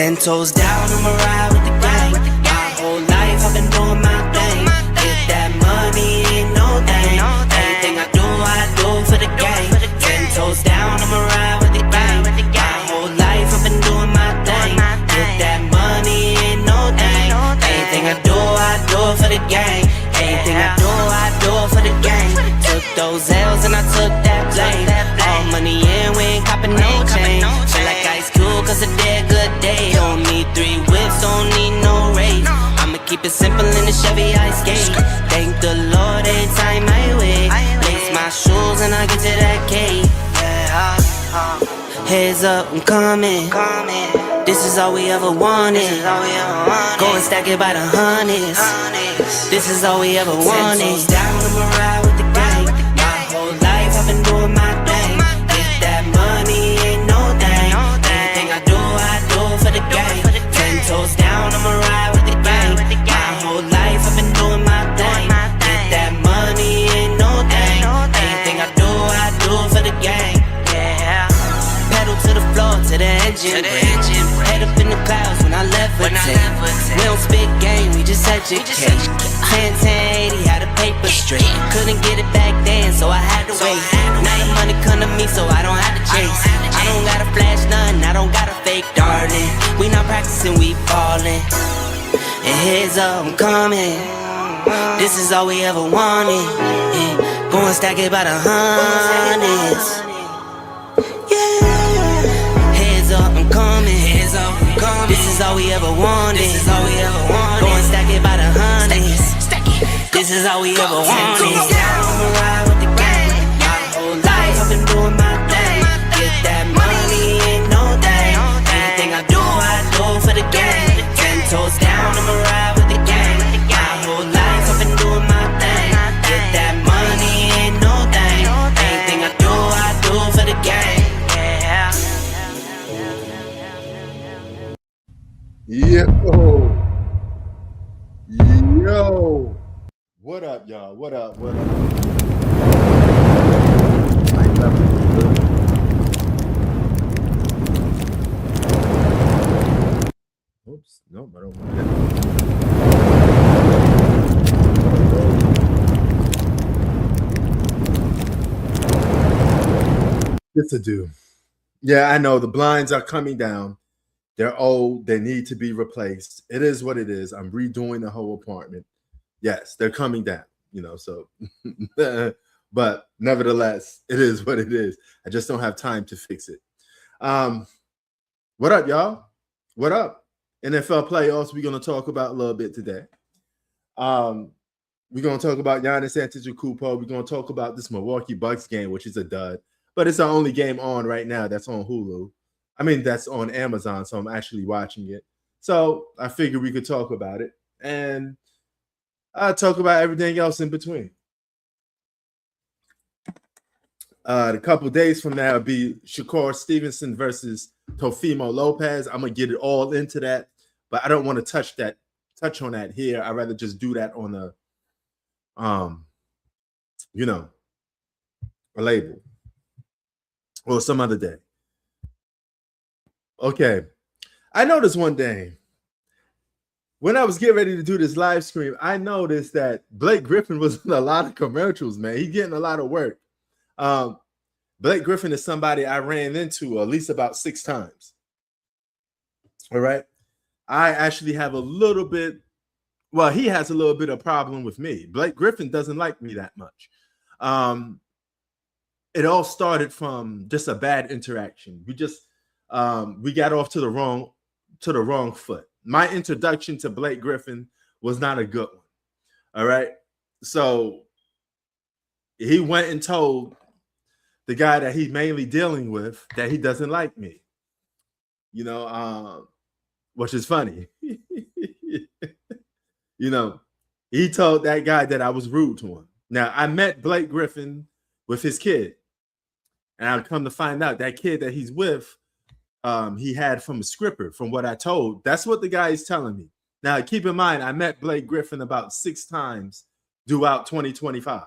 10 toes down, I'ma ride with the gang. My whole life I've been doing my thing. Get that money, ain't no thing. Anything I do for the gang. 10 toes down, I'ma ride with the gang. My whole life I've been doing my thing. Get that money, ain't no thing. Anything I do for the gang. Anything I do for the gang. Took those L's and I took that blame. All money in, we ain't copping no chain. Feel like Ice Cube, cause a dead good day. Don't need 3 whips, don't need no race. I'ma keep it simple in the Chevy I skate. Thank the Lord every time I wait. Lace my shoes and I get to that cake. Heads up, I'm coming. This is all we ever wanted. Go and stack it by the hundreds. This is all we ever wanted. 10 toes down, I'ma ride with the gang. My whole life I've been doing my thing. Get that money, ain't no thing. Anything I do for the gang. 10 toes down, I'ma ride with the gang. My whole life I've been doing my thing. Get that money, ain't no thing. Anything I do for the gang. Yeah. Pedal to the floor, to the engine. Head up in the clouds when I levitate. We don't spit game, we just educate. 10-10-80, how the paper straight. Couldn't get it back then, so I had to wait. Now the money come to me, so I don't have to chase. I don't gotta flash nothing, I don't gotta fake, darling. We not practicing, we ballin'. And heads up, I'm coming. This is all we ever wanted. Yeah. Go and stack it by the hundreds. I'm coming. This is all we ever wanted. Go and stack it by the hundreds. This is all we ever wanted. I'ma ride with the gang. My whole life I've been doing my thing. Get that money, ain't no thing. Anything I do for the gang. 10 toes down, I'ma ride with the gang. My whole life I've been doing my thing. Get that money, ain't no thing. Anything I do for the gang. Yo, what up, y'all? What up? Oops, no, I don't want that. It's a do. Yeah, I know the blinds are coming down. They're old. They need to be replaced. It is what it is. I'm redoing the whole apartment. Yes, they're coming down, so. But nevertheless, it is what it is. I just don't have time to fix it. What up, y'all? What up? NFL playoffs, we're going to talk about a little bit today. We're going to talk about Giannis Antetokounmpo. We're going to talk about this Milwaukee Bucks game, which is a dud. But it's the only game on right now that's on Hulu. I mean, that's on Amazon, so I'm actually watching it. So I figured we could talk about it. And I'll talk about everything else in between. A couple days from now, it'll be Shakur Stevenson versus Teofimo Lopez. I'm going to get it all into that. But I don't want to touch on that here. I'd rather just do that on a label or some other day. Okay, I noticed one thing. When I was getting ready to do this live stream, I noticed that Blake Griffin was in a lot of commercials, man. He's getting a lot of work. Blake Griffin is somebody I ran into at least about 6 times. All right. I actually have a little bit, he has a little bit of problem with me. Blake Griffin doesn't like me that much. It all started from just a bad interaction. We got off to the wrong foot. My introduction to Blake Griffin was not a good one. All right. So he went and told the guy that he's mainly dealing with that he doesn't like me. Which is funny. He told that guy that I was rude to him. Now, I met Blake Griffin with his kid. And I've come to find out that kid that he's with, he had from a scripper, from what I told. That's what the guy is telling me. Now, keep in mind, I met Blake Griffin about 6 times throughout 2025.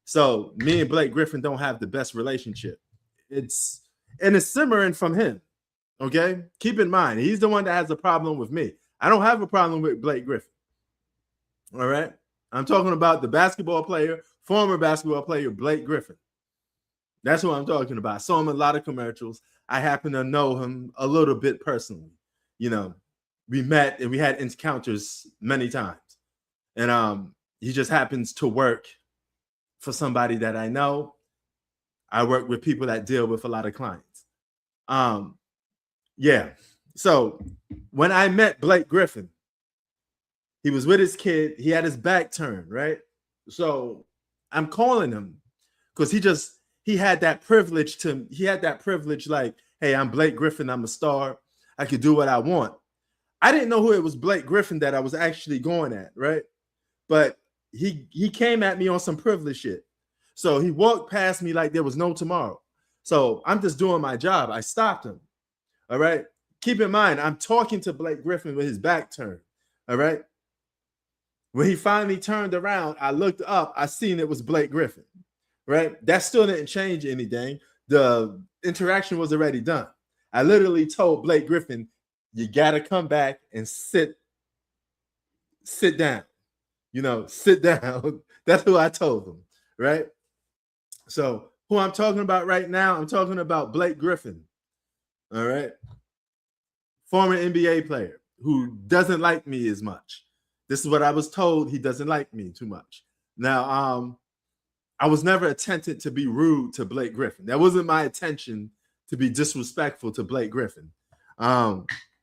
So me and Blake Griffin don't have the best relationship. It's simmering from him. Okay, keep in mind, he's the one that has a problem with me. I don't have a problem with Blake Griffin. All right, I'm talking about the basketball player, former basketball player Blake Griffin. That's what I'm talking about. I saw him in a lot of commercials. I happen to know him a little bit personally. You know, we met and we had encounters many times. And he just happens to work for somebody that I know. I work with people that deal with a lot of clients. Yeah. So when I met Blake Griffin, he was with his kid. He had his back turned, right? So I'm calling him because he had that privilege like, hey, I'm Blake Griffin, I'm a star, I could do what I want. I didn't know who it was Blake Griffin that I was actually going at, right? But he came at me on some privilege shit. So he walked past me like there was no tomorrow. So I'm just doing my job. I stopped him. All right. Keep in mind, I'm talking to Blake Griffin with his back turned. All right. When he finally turned around, I looked up, I seen it was Blake Griffin. Right. That still didn't change anything. The interaction was already done. I literally told Blake Griffin, you got to come back and sit down. Sit down. That's who I told him. Right. So who I'm talking about right now, I'm talking about Blake Griffin. All right. Former NBA player who doesn't like me as much. This is what I was told. He doesn't like me too much. Now, I was never attempted to be rude to Blake Griffin. That wasn't my intention to be disrespectful to Blake Griffin.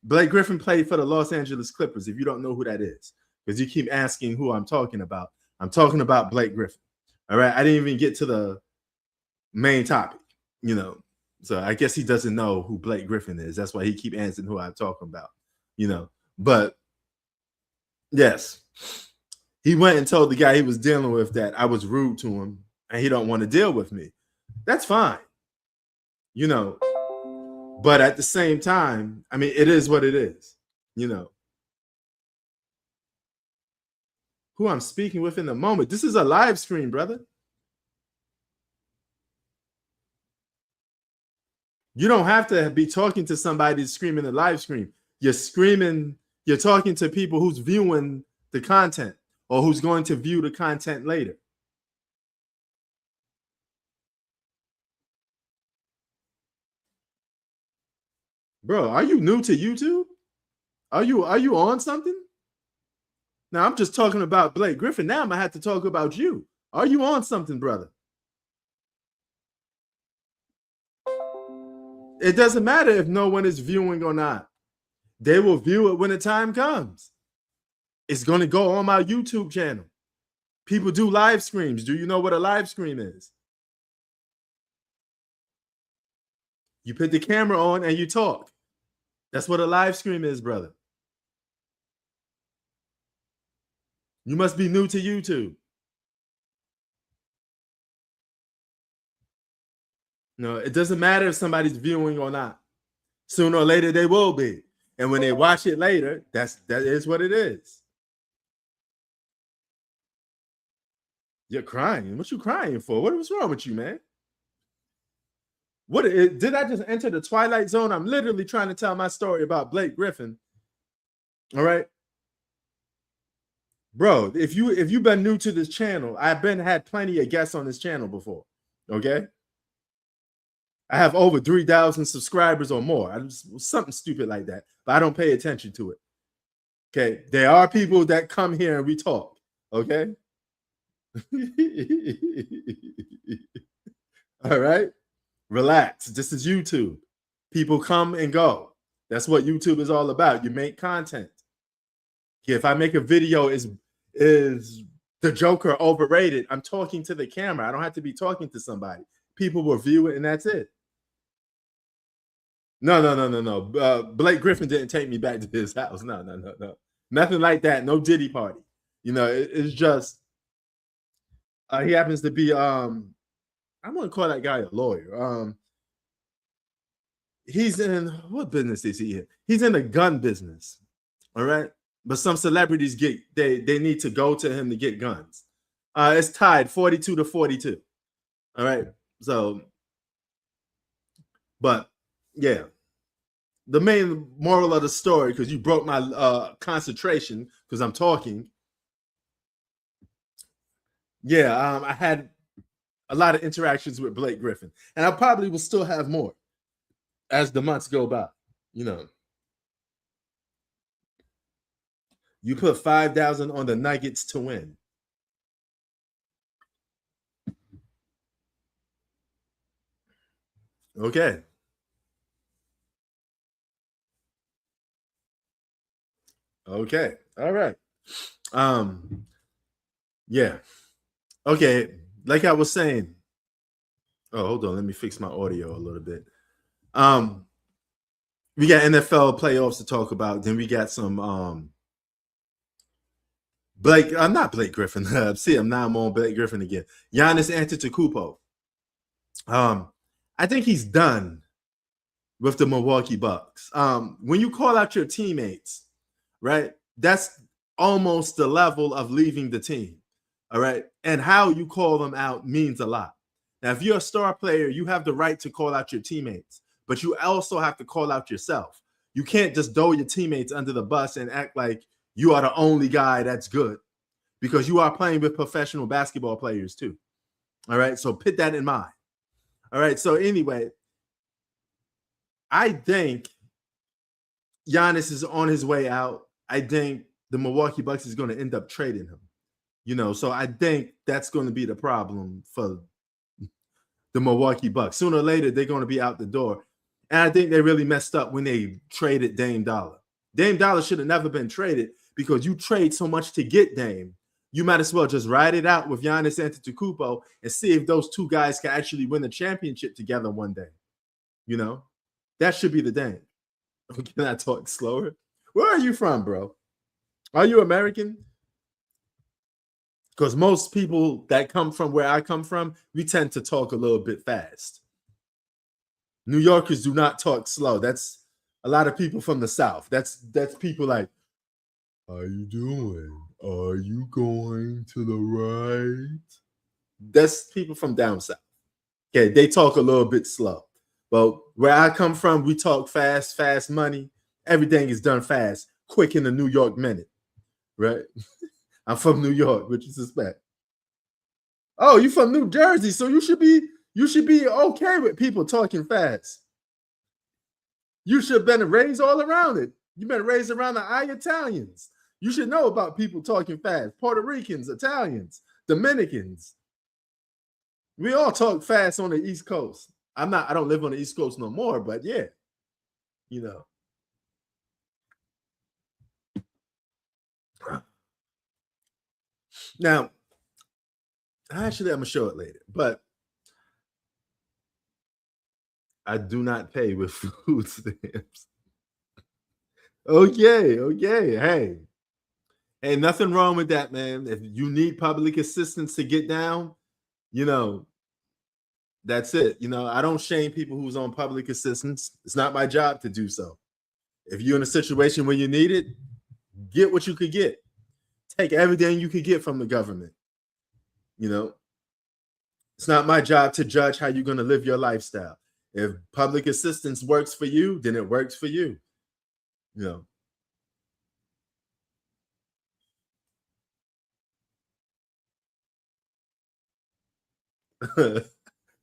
Blake Griffin played for the Los Angeles Clippers, if you don't know who that is, because you keep asking who I'm talking about. I'm talking about Blake Griffin. All right. I didn't even get to the main topic, So I guess he doesn't know who Blake Griffin is. That's why he keep answering who I'm talking about, But yes, he went and told the guy he was dealing with that I was rude to him and he don't want to deal with me. That's fine, But at the same time, I mean, it is what it is, Who I'm speaking with in the moment. This is a live stream, brother. You don't have to be talking to somebody screaming a live stream. You're talking to people who's viewing the content or who's going to view the content later. Bro, are you new to YouTube? Are you on something? Now I'm just talking about Blake Griffin. Now I'm gonna have to talk about you. Are you on something, brother? It doesn't matter if no one is viewing or not. They will view it when the time comes. It's going to go on my YouTube channel. People do live streams. Do you know what a live stream is? You put the camera on and you talk. That's what a live stream is, brother. You must be new to YouTube. No, it doesn't matter if somebody's viewing or not. Sooner or later, they will be. And when they watch it later, that is what it is. You're crying. What you crying for? What was wrong with you, man? Did I just enter the Twilight Zone? I'm literally trying to tell my story about Blake Griffin. All right. Bro, if you've been new to this channel, I've had plenty of guests on this channel before. Okay. I have over 3,000 subscribers or more. Something stupid like that, but I don't pay attention to it. Okay. There are people that come here and we talk. Okay. All right. Relax. This is YouTube. People come and go. That's what YouTube is all about. You make content. If I make a video, is the Joker overrated? I'm talking to the camera. I don't have to be talking to somebody. People will view it and that's it. No. Blake Griffin didn't take me back to his house. No. Nothing like that. No Diddy party. It's just he happens to be I'm gonna call that guy a lawyer. He's in what business is he in? He's in the gun business. All right. But some celebrities they need to go to him to get guns. It's tied 42-42. All right. So, but yeah, the main moral of the story, because you broke my concentration because I'm talking. Yeah, I had a lot of interactions with Blake Griffin, and I probably will still have more as the months go by. You know, you put 5,000 on the Nuggets to win. Okay. Okay. All right. Yeah. Okay. Like I was saying. Oh, hold on. Let me fix my audio a little bit. We got NFL playoffs to talk about. Then we got some Blake. I'm not Blake Griffin. See, I'm on Blake Griffin again. Giannis Antetokounmpo. I think he's done with the Milwaukee Bucks. When you call out your teammates, right? That's almost the level of leaving the team. All right. And how you call them out means a lot. Now, if you're a star player, you have the right to call out your teammates, but you also have to call out yourself. You can't just throw your teammates under the bus and act like you are the only guy that's good, because you are playing with professional basketball players too. All right. So put that in mind. All right. So anyway, I think Giannis is on his way out. I think the Milwaukee Bucks is going to end up trading him. You know, so I think that's going to be the problem for the Milwaukee Bucks. Sooner or later, they're going to be out the door. And I think they really messed up when they traded Dame Dollar. Dame Dollar should have never been traded, because you trade so much to get Dame. You might as well just ride it out with Giannis Antetokounmpo and see if those two guys can actually win a championship together one day. You know, that should be the thing. Can I talk slower? Where are you from, bro? Are you American? Because most people that come from where I come from, we tend to talk a little bit fast. New Yorkers do not talk slow. That's a lot of people from the South. That's people like, how you doing? Are you going to the right? That's people from down south. Okay, they talk a little bit slow. But where I come from, we talk fast, fast money. Everything is done fast, quick in the New York minute, right? I'm from New York. What you suspect? Oh, you from New Jersey, so you should be okay with people talking fast. You should have been raised all around it. You've been raised around the Italians. You should know about people talking fast. Puerto Ricans, Italians, Dominicans. We all talk fast on the East Coast. I don't live on the East Coast no more, but yeah, you know. Now, actually, I'm gonna show it later, but I do not pay with food stamps. Okay. Hey, nothing wrong with that, man. If you need public assistance to get down, you know, that's it. You know, I don't shame people who's on public assistance. It's not my job to do so. If you're in a situation where you need it, get what you could get. Take everything you could get from the government. You know, it's not my job to judge how you're going to live your lifestyle. If public assistance works for you, then it works for you. You know.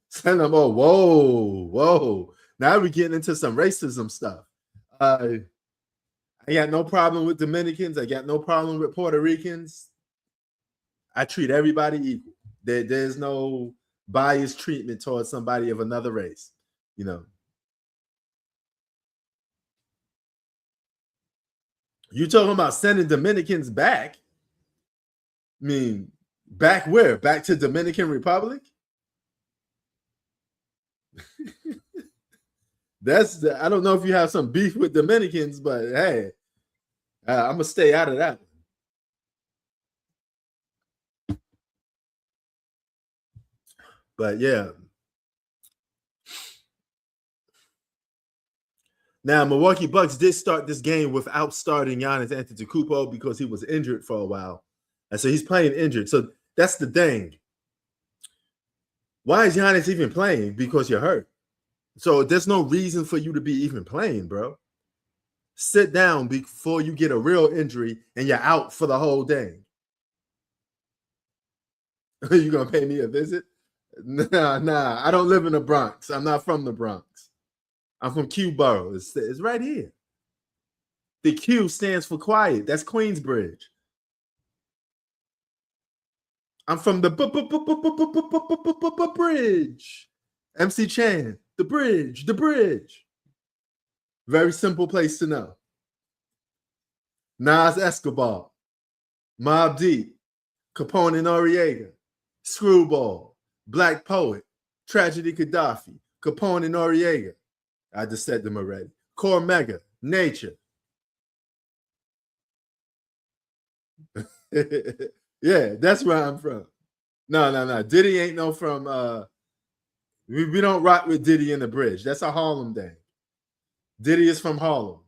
Send them all. Whoa. Now we're getting into some racism stuff. I got no problem with Dominicans. I got no problem with Puerto Ricans. I treat everybody equal. There's no biased treatment towards somebody of another race. You know. You talking about sending Dominicans back? I mean, back where? Back to Dominican Republic? I don't know if you have some beef with Dominicans, but hey, I'm gonna stay out of that one. But yeah. Now, Milwaukee Bucks did start this game without starting Giannis Antetokounmpo because he was injured for a while. And so he's playing injured. So that's the thing. Why is Giannis even playing? Because you're hurt. So there's no reason for you to be even playing, bro. Sit down before you get a real injury and you're out for the whole day. Are you gonna pay me a visit? Nah. I don't live in the Bronx. I'm not from the Bronx. I'm from Q Borough. It's right here. The Q stands for quiet. That's Queensbridge. I'm from the bridge. MC Chan, the bridge. Very simple place to know. Nas Escobar, Mobb Deep, Capone Noriega, Screwball, Black Poet, Tragedy Gaddafi, Capone Noriega. I just said them already. Cormega, Nature. Yeah, that's where I'm from. No. Diddy ain't no from we don't rock with Diddy in the bridge. That's a Harlem thing. Diddy is from Harlem.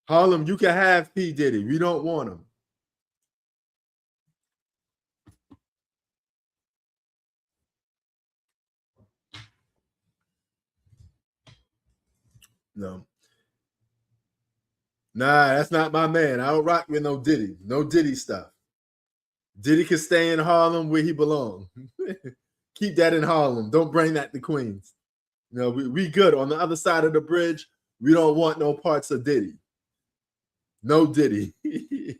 Harlem, you can have P. Diddy. We don't want him. No. Nah, that's not my man. I don't rock with no Diddy. No Diddy stuff. Diddy can stay in Harlem where he belongs. Keep that in Harlem. Don't bring that to Queens. You know, we good. On the other side of the bridge, we don't want no parts of Diddy. No Diddy. You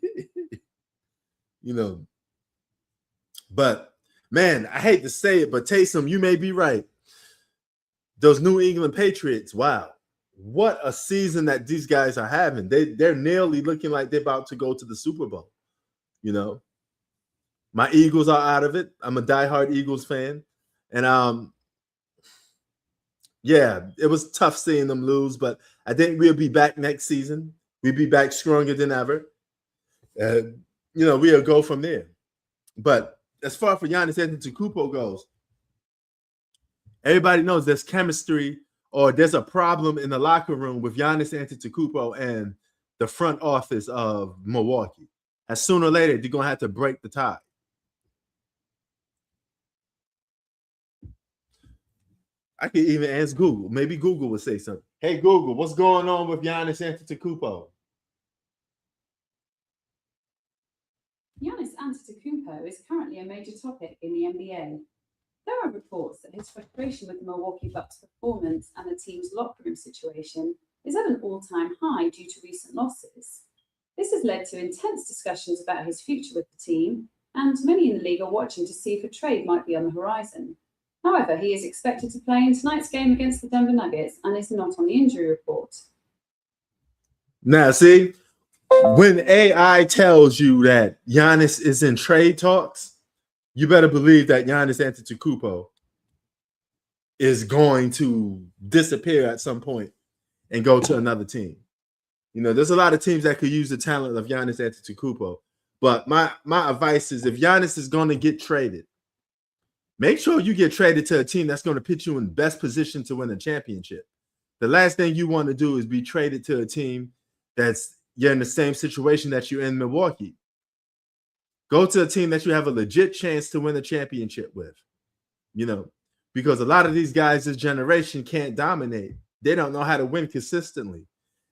know. But, man, I hate to say it, but Taysom, you may be right. Those New England Patriots, wow. What a season that these guys are having. They're nearly looking like they're about to go to the Super Bowl. You know. My Eagles are out of it. I'm a diehard Eagles fan. And yeah, it was tough seeing them lose, but I think we'll be back next season. We'll be back stronger than ever. You know, we'll go from there. But as far for Giannis Antetokounmpo goes, everybody knows there's chemistry or there's a problem in the locker room with Giannis Antetokounmpo and the front office of Milwaukee. As sooner or later, they're going to have to break the tie. I could even ask Google. Maybe Google would say something. Hey, Google, what's going on with Giannis Antetokounmpo? Giannis Antetokounmpo is currently a major topic in the NBA. There are reports that his frustration with the Milwaukee Bucks' performance and the team's locker room situation is at an all-time high due to recent losses. This has led to intense discussions about his future with the team, and many in the league are watching to see if a trade might be on the horizon. However, he is expected to play in tonight's game against the Denver Nuggets and is not on the injury report. Now, see, when AI tells you that Giannis is in trade talks, you better believe that Giannis Antetokounmpo is going to disappear at some point and go to another team. You know, there's a lot of teams that could use the talent of Giannis Antetokounmpo. But my advice is if Giannis is going to get traded, make sure you get traded to a team that's going to put you in the best position to win a championship. The last thing you want to do is be traded to a team that's you're in the same situation that you're in Milwaukee. Go to a team that you have a legit chance to win a championship with, you know, because a lot of these guys this generation can't dominate. They don't know how to win consistently.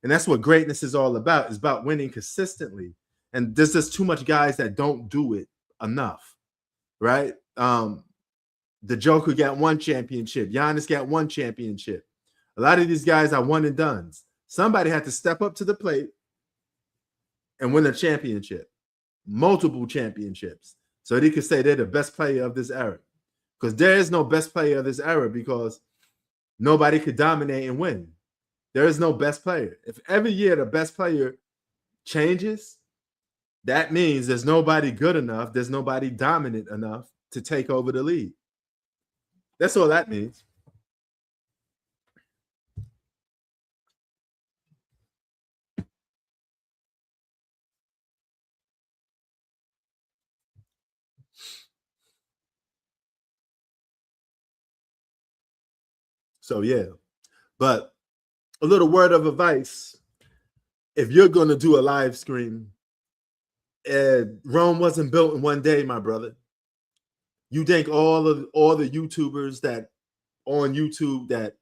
And that's what greatness is all about. It's about winning consistently. And there's just too much guys that don't do it enough, right? The Joker got one championship. Giannis got one championship. A lot of these guys are one and dones. Somebody had to step up to the plate and win a championship, multiple championships, so they could say they're the best player of this era. Because there is no best player of this era because nobody could dominate and win. There is no best player. If every year the best player changes, that means there's nobody good enough, there's nobody dominant enough to take over the league. That's all that means. So, yeah. But a little word of advice. If you're going to do a live stream, Rome wasn't built in one day, my brother. You think all the YouTubers that on YouTube that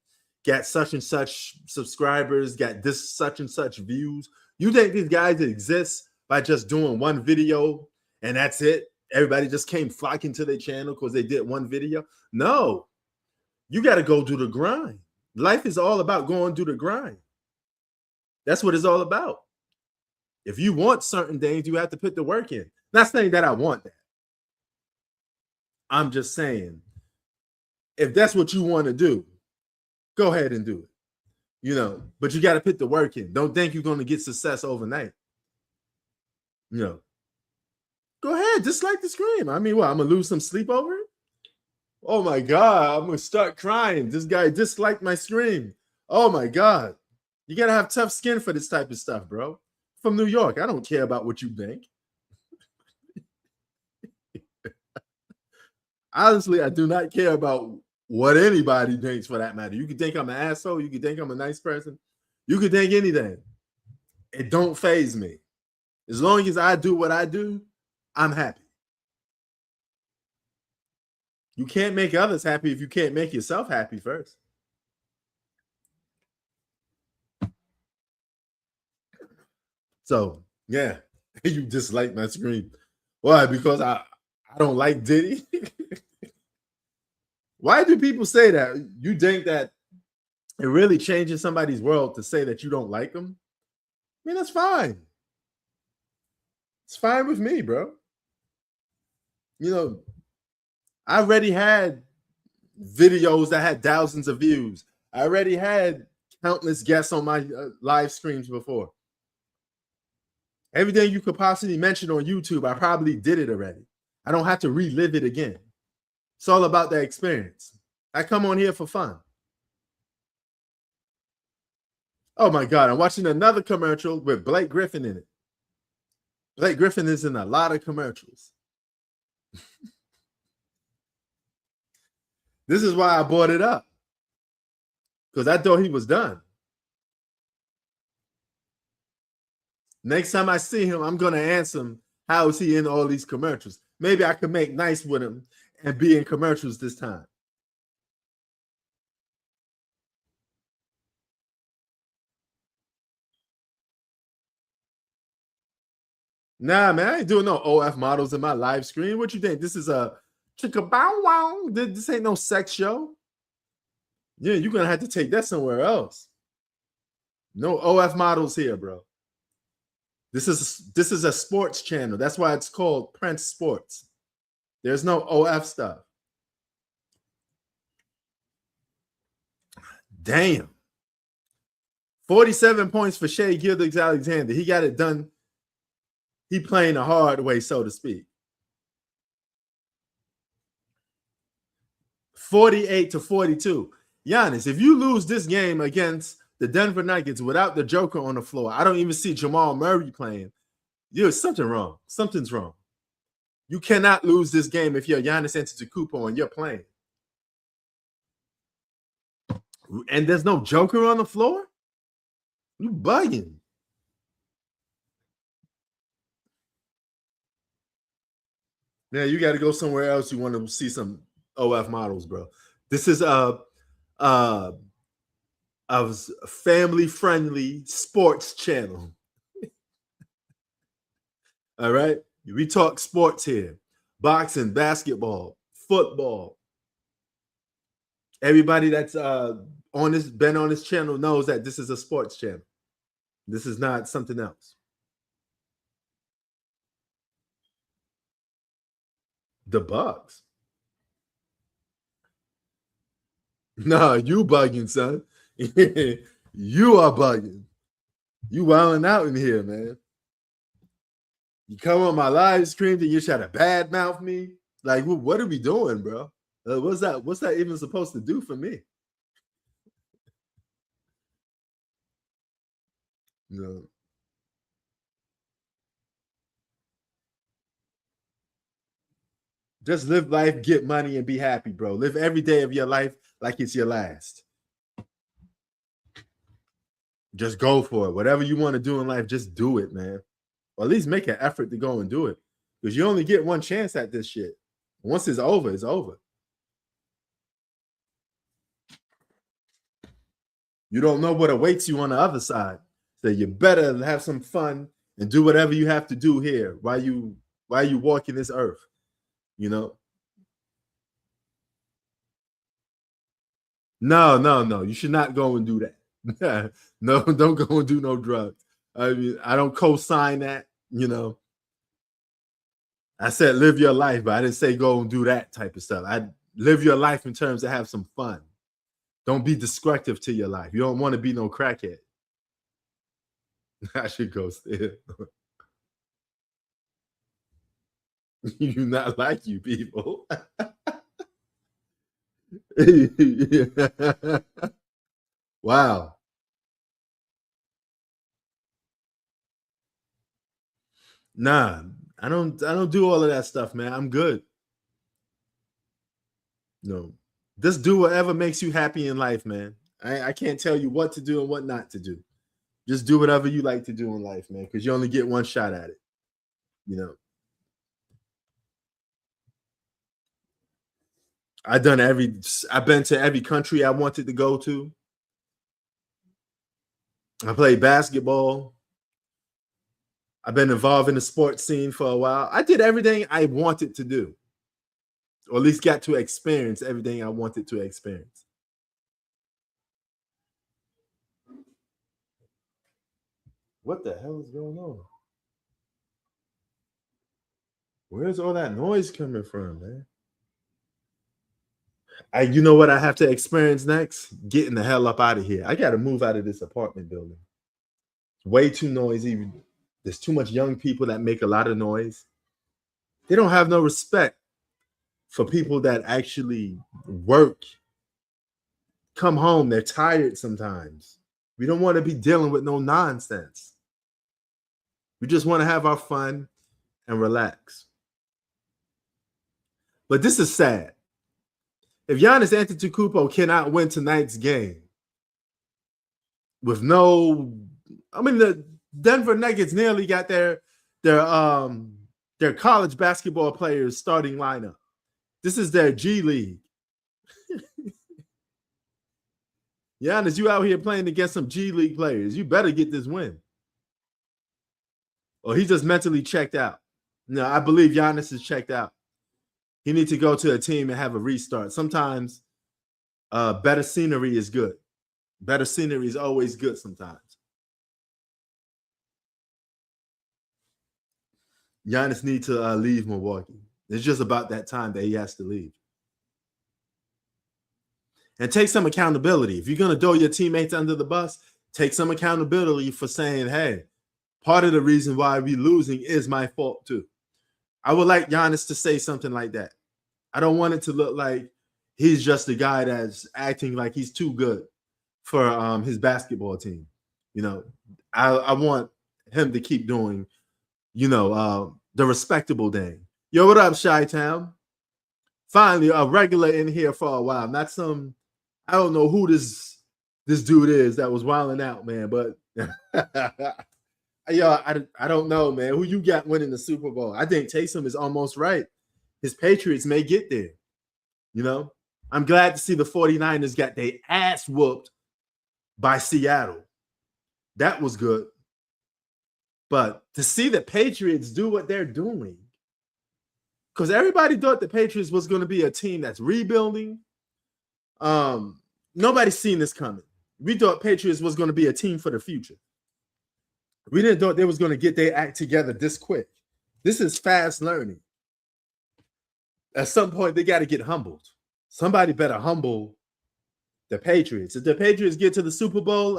got such and such subscribers, got this such and such views. You think these guys exist by just doing one video and that's it? Everybody just came flocking to their channel because they did one video? No, you got to go do the grind. Life is all about going do the grind. That's what it's all about. If you want certain things, you have to put the work in. Not saying that I want that. I'm just saying, if that's what you want to do, go ahead and do it. But you got to put the work in. Don't think you're going to get success overnight. Go ahead, dislike the stream. I mean, what? I'm going to lose some sleep over it? Oh my God, I'm going to start crying. This guy disliked my stream. Oh my God. You got to have tough skin for this type of stuff, bro. From New York, I don't care about what you think. Honestly, I do not care about what anybody thinks for that matter. You can think I'm an asshole. You can think I'm a nice person. You can think anything. It don't faze me. As long as I do what I do, I'm happy. You can't make others happy if you can't make yourself happy first. So, yeah, you dislike my screen. Why? Because I don't like Diddy? Why do people say that? You think that it really changes somebody's world to say that you don't like them? I mean, that's fine. It's fine with me, bro. I already had videos that had thousands of views. I already had countless guests on my live streams before. Everything you could possibly mention on YouTube, I probably did it already. I don't have to relive it again. It's all about that experience. I come on here for fun. Oh my God, I'm watching another commercial with Blake Griffin in it. Blake Griffin is in a lot of commercials. This is why I brought it up. Because I thought he was done. Next time I see him, I'm going to ask him, how is he in all these commercials? Maybe I could make nice with him and be in commercials this time. Nah, man, I ain't doing no OF models in my live stream. What you think? This is a chicka bow wow. This ain't no sex show. Yeah, you're going to have to take that somewhere else. No OF models here, bro. This is a sports channel. That's why it's called Prince Sports. There's no OF stuff. Damn. 47 points for Shai Gilgeous-Alexander. He got it done. He playing the hard way, so to speak. 48-42. Giannis, if you lose this game against the Denver Nuggets without the Joker on the floor, I don't even see Jamal Murray playing. There's something wrong. Something's wrong. You cannot lose this game if you're Giannis Antetokounmpo and you're playing. And there's no Joker on the floor? You bugging. Yeah, you got to go somewhere else. You want to see some OF models, bro. This is a family-friendly sports channel. All right? We talk sports here. Boxing, basketball, football. Everybody that's been on this channel knows that this is a sports channel. This is not something else. The Bucks. Nah, you bugging, son. You are bugging. You wilding out in here, man. You come on my live stream and you try to badmouth me. Like, what are we doing, bro? What's that even supposed to do for me? No. Just live life, get money, and be happy, bro. Live every day of your life like it's your last. Just go for it. Whatever you want to do in life, just do it, man. Or at least make an effort to go and do it. Because you only get one chance at this shit. Once it's over, it's over. You don't know what awaits you on the other side. So you better have some fun and do whatever you have to do here while you walk in this earth. You know? No. You should not go and do that. No, don't go and do no drugs. I mean, I don't co-sign that, you know. I said live your life, but I didn't say go and do that type of stuff. I live your life in terms of have some fun. Don't be destructive to your life. You don't want to be no crackhead. I should go still. You do not like you people. Wow. Nah, I don't do all of that stuff, man. I'm good. No. Just do whatever makes you happy in life, man. I can't tell you what to do and what not to do. Just do whatever you like to do in life, man, because you only get one shot at it. You know. I've been to every country I wanted to go to. I played basketball. I've been involved in the sports scene for a while. I did everything I wanted to do, or at least got to experience everything I wanted to experience. What the hell is going on? Where's all that noise coming from, man? You know what I have to experience next? Getting the hell up out of here. I got to move out of this apartment building. It's way too noisy. There's too much young people that make a lot of noise. They don't have no respect for people that actually work. Come home, they're tired sometimes. We don't want to be dealing with no nonsense. We just want to have our fun and relax. But this is sad. If Giannis Antetokounmpo cannot win tonight's game with the Denver Nuggets nearly got their college basketball players starting lineup. This is their G League. Giannis, you out here playing against some G League players. You better get this win. Or he just mentally checked out. No, I believe Giannis is checked out. He needs to go to a team and have a restart. Sometimes better scenery is good. Better scenery is always good sometimes. Giannis needs to leave Milwaukee. It's just about that time that he has to leave. And take some accountability. If you're going to throw your teammates under the bus, take some accountability for saying, hey, part of the reason why we're losing is my fault too. I would like Giannis to say something like that. I don't want it to look like he's just a guy that's acting like he's too good for his basketball team. You know, I want him to keep doing, the respectable thing. Yo, what up, Chi-Town? Finally, a regular in here for a while. Not some, I don't know who this dude is that was wilding out, man. But yo, I don't know, man. Who you got winning the Super Bowl? I think Taysom is almost right. His Patriots may get there. I'm glad to see the 49ers got their ass whooped by Seattle. That was good. But to see the Patriots do what they're doing, because everybody thought the Patriots was going to be a team that's rebuilding. Nobody's seen this coming. We thought Patriots was going to be a team for the future. We didn't thought they was going to get their act together this quick. This is fast learning. At some point, they got to get humbled. Somebody better humble the Patriots. If the Patriots get to the Super Bowl,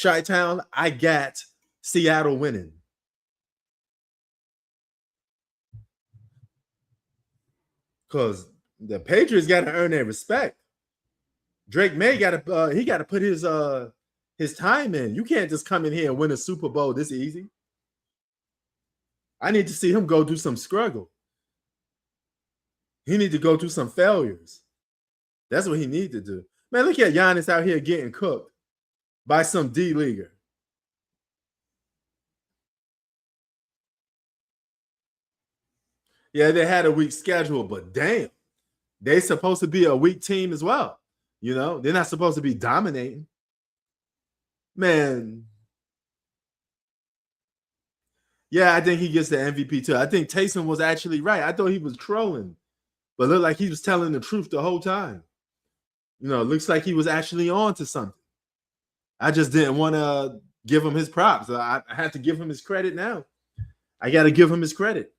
Chi-Town, I got Seattle winning. Because the Patriots got to earn their respect. Drake May got to put his time in. You can't just come in here and win a Super Bowl this easy. I need to see him go do some struggle. He need to go through some failures. That's what he need to do. Man, look at Giannis out here getting cooked by some D-leaguer. Yeah, they had a weak schedule, but damn, they're supposed to be a weak team as well. They're not supposed to be dominating. Man. Yeah, I think he gets the MVP too. I think Taysom was actually right. I thought he was trolling, but looked like he was telling the truth the whole time. Looks like he was actually on to something. I just didn't want to give him his props. I had to give him his credit now. I got to give him his credit.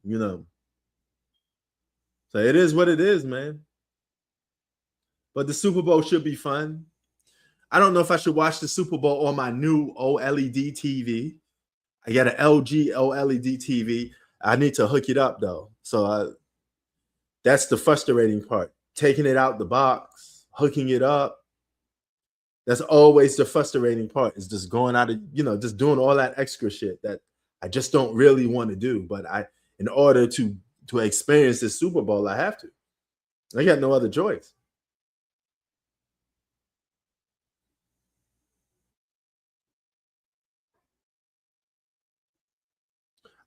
So it is what it is, man. But the Super Bowl should be fun. I don't know if I should watch the Super Bowl on my new OLED TV. I got an LG OLED TV. I need to hook it up though. So that's the frustrating part. Taking it out the box, hooking it up. That's always the frustrating part, is just going out of, just doing all that extra shit that I just don't really want to do. But in order to experience this Super Bowl, I have to. I got no other choice.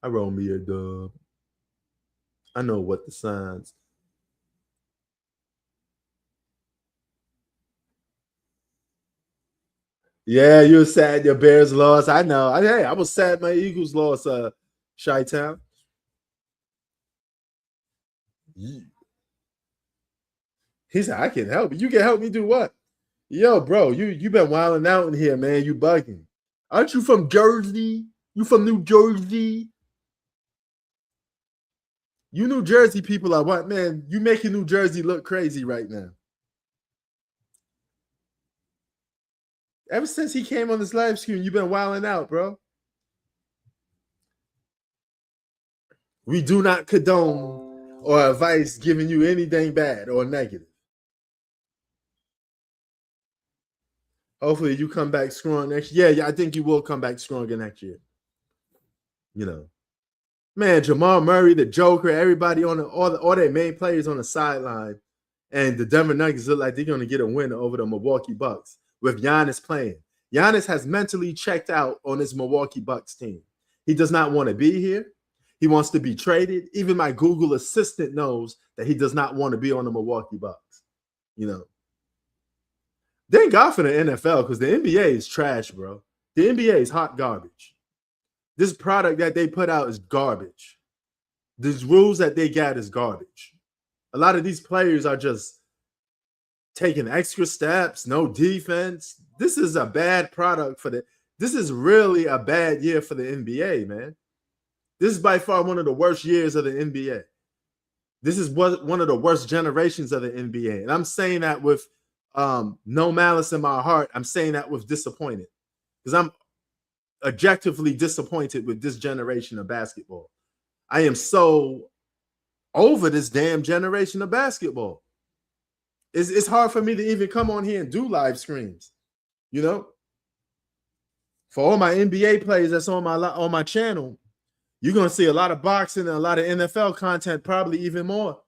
I roll me a dub. I know what the signs. Yeah, you were sad your Bears lost. I know. I was sad my Eagles lost, Chi-Town. He said, I can help you. You can help me do what? Yo, bro, you been wilding out in here, man. You bugging. Aren't you from Jersey? You from New Jersey? You New Jersey people are what, man? You making New Jersey look crazy right now. Ever since he came on this live stream, you've been wilding out, bro. We do not condone or advise giving you anything bad or negative. Hopefully you come back strong next year. Yeah, I think you will come back stronger next year. Man, Jamal Murray, the Joker, everybody on all their main players on the sideline, and the Denver Nuggets look like they're going to get a win over the Milwaukee Bucks with Giannis playing. Giannis has mentally checked out on his Milwaukee Bucks team. He does not want to be here. He wants to be traded. Even my Google Assistant knows that he does not want to be on the Milwaukee Bucks. Thank God for the NFL, because the NBA is trash, bro. The NBA is hot garbage. This product that they put out is garbage. These rules that they got is garbage. A lot of these players are just taking extra steps, no defense. This is a bad product this is really a bad year for the NBA, man. This is by far one of the worst years of the NBA. This is one of the worst generations of the NBA. And I'm saying that with no malice in my heart. I'm saying that with disappointed, because I'm objectively disappointed with this generation of basketball. I am so over this damn generation of basketball. It's hard for me to even come on here and do live streams. For all my NBA players that's on my channel, you're going to see a lot of boxing and a lot of NFL content, probably even more.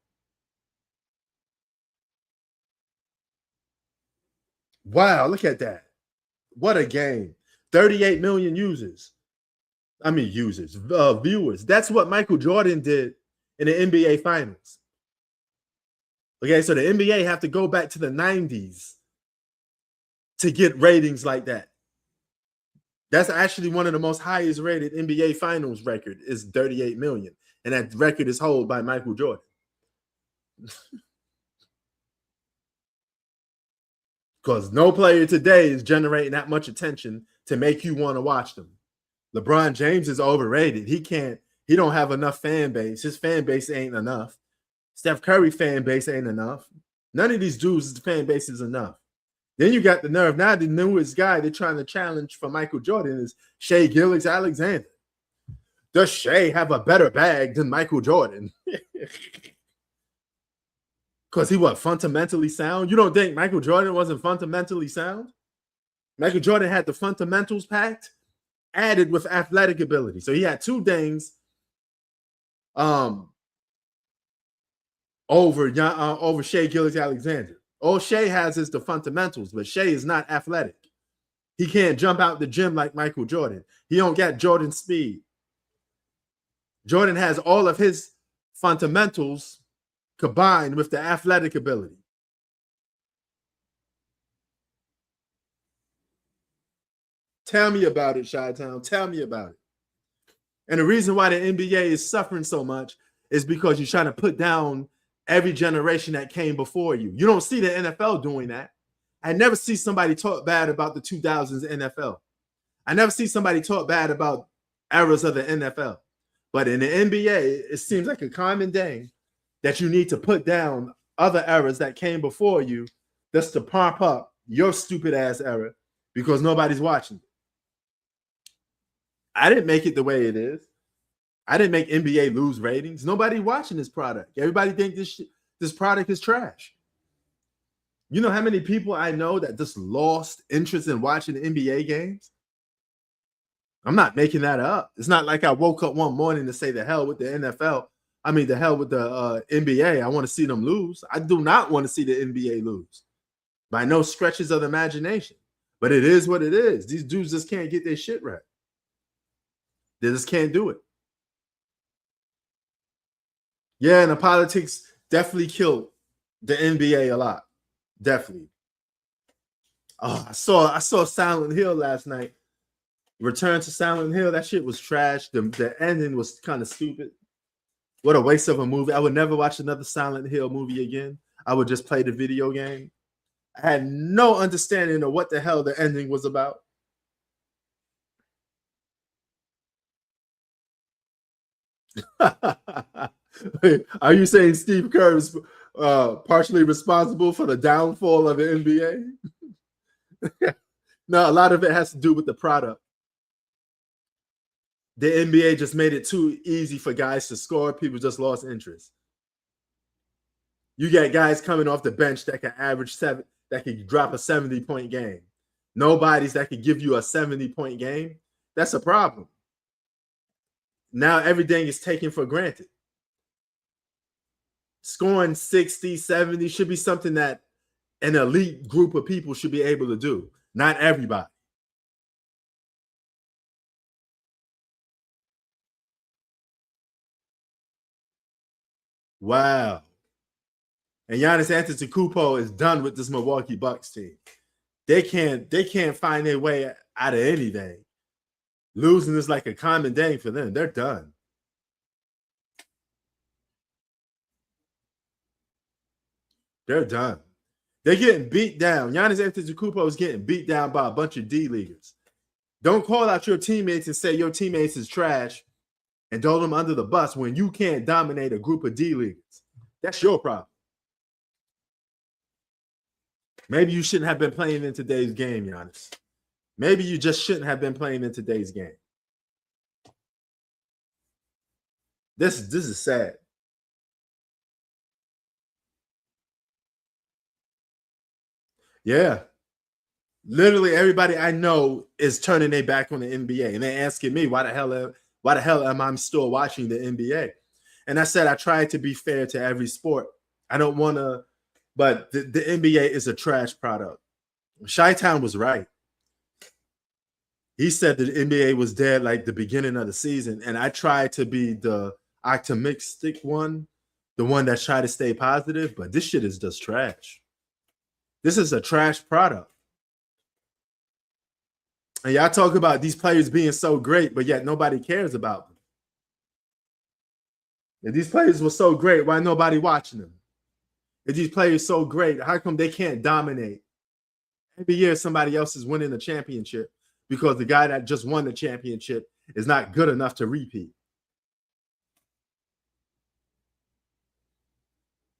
Wow, look at that. What a game. 38 million viewers. That's what Michael Jordan did in the NBA Finals. Okay, so the NBA have to go back to the 90s to get ratings like that. That's actually one of the most highest rated NBA Finals record, is 38 million. And that record is held by Michael Jordan. Because no player today is generating that much attention to make you want to watch them. LeBron James is overrated. He don't have enough fan base. His fan base ain't enough. Steph Curry fan base ain't enough. None of these dudes' fan base is enough. Then you got the nerve. Now the newest guy they're trying to challenge for Michael Jordan is Shai Gilgeous-Alexander. Does Shai have a better bag than Michael Jordan? Because he fundamentally sound? You don't think Michael Jordan wasn't fundamentally sound? Michael Jordan had the fundamentals packed, added with athletic ability. So he had two things over Shai Gilgeous-Alexander. All Shai has is the fundamentals, but Shai is not athletic. He can't jump out the gym like Michael Jordan. He don't got Jordan speed. Jordan has all of his fundamentals combined with the athletic ability. Tell me about it, Chi-Town. Tell me about it. And the reason why the NBA is suffering so much is because you're trying to put down every generation that came before you. You don't see the NFL doing that. I never see somebody talk bad about the 2000s NFL. I never see somebody talk bad about eras of the NFL. But in the NBA, it seems like a common thing that you need to put down other eras that came before you just to pump up your stupid ass era because nobody's watching. I didn't make it the way it is. I didn't make NBA lose ratings. Nobody watching this product. Everybody think this product is trash. You know how many people I know that just lost interest in watching NBA games? I'm not making that up. It's not like I woke up one morning to say the hell with the NFL. I mean, the hell with the NBA. I want to see them lose. I do not want to see the NBA lose by no stretches of the imagination. But it is what it is. These dudes just can't get their shit right. They just can't do it. Yeah, and the politics definitely killed the NBA a lot. Definitely. Oh, I saw Silent Hill last night. Return to Silent Hill. That shit was trash. The ending was kind of stupid. What a waste of a movie. I would never watch another Silent Hill movie again. I would just play the video game. I had no understanding of what the hell the ending was about. Are you saying Steve Kerr is partially responsible for the downfall of the NBA? No, a lot of it has to do with the product. The NBA just made it too easy for guys to score. People just lost interest. You get guys coming off the bench that can average seven, that can drop a 70-point game. Nobody's that could give you a 70-point game. That's a problem. Now everything is taken for granted. Scoring 60, 70 should be something that an elite group of people should be able to do. Not everybody. Wow. And Giannis Antetokounmpo is done with this Milwaukee Bucks team. They can't find their way out of anything. Losing is like a common thing for them. They're done. They're done. They're getting beat down. Giannis Antetokounmpo is getting beat down by a bunch of D-leaguers. Don't call out your teammates and say your teammates is trash and throw them under the bus when you can't dominate a group of D-leaguers. That's your problem. Maybe you shouldn't have been playing in today's game, Giannis. Maybe you just shouldn't have been playing in today's game. This is sad. Yeah. Literally everybody I know is turning their back on the NBA, and they're asking me why the hell am I still watching the NBA? And I said I try to be fair to every sport. I don't want to, but the NBA is a trash product. Chi-Town was right. He said that the NBA was dead like the beginning of the season, and I tried to be the optimistic one, the one that tried to stay positive, but this shit is just trash. This is a trash product. And y'all talk about these players being so great, but yet nobody cares about them. If these players were so great, why nobody watching them? If these players so great, how come they can't dominate? Every year somebody else is winning the championship because the guy that just won the championship is not good enough to repeat.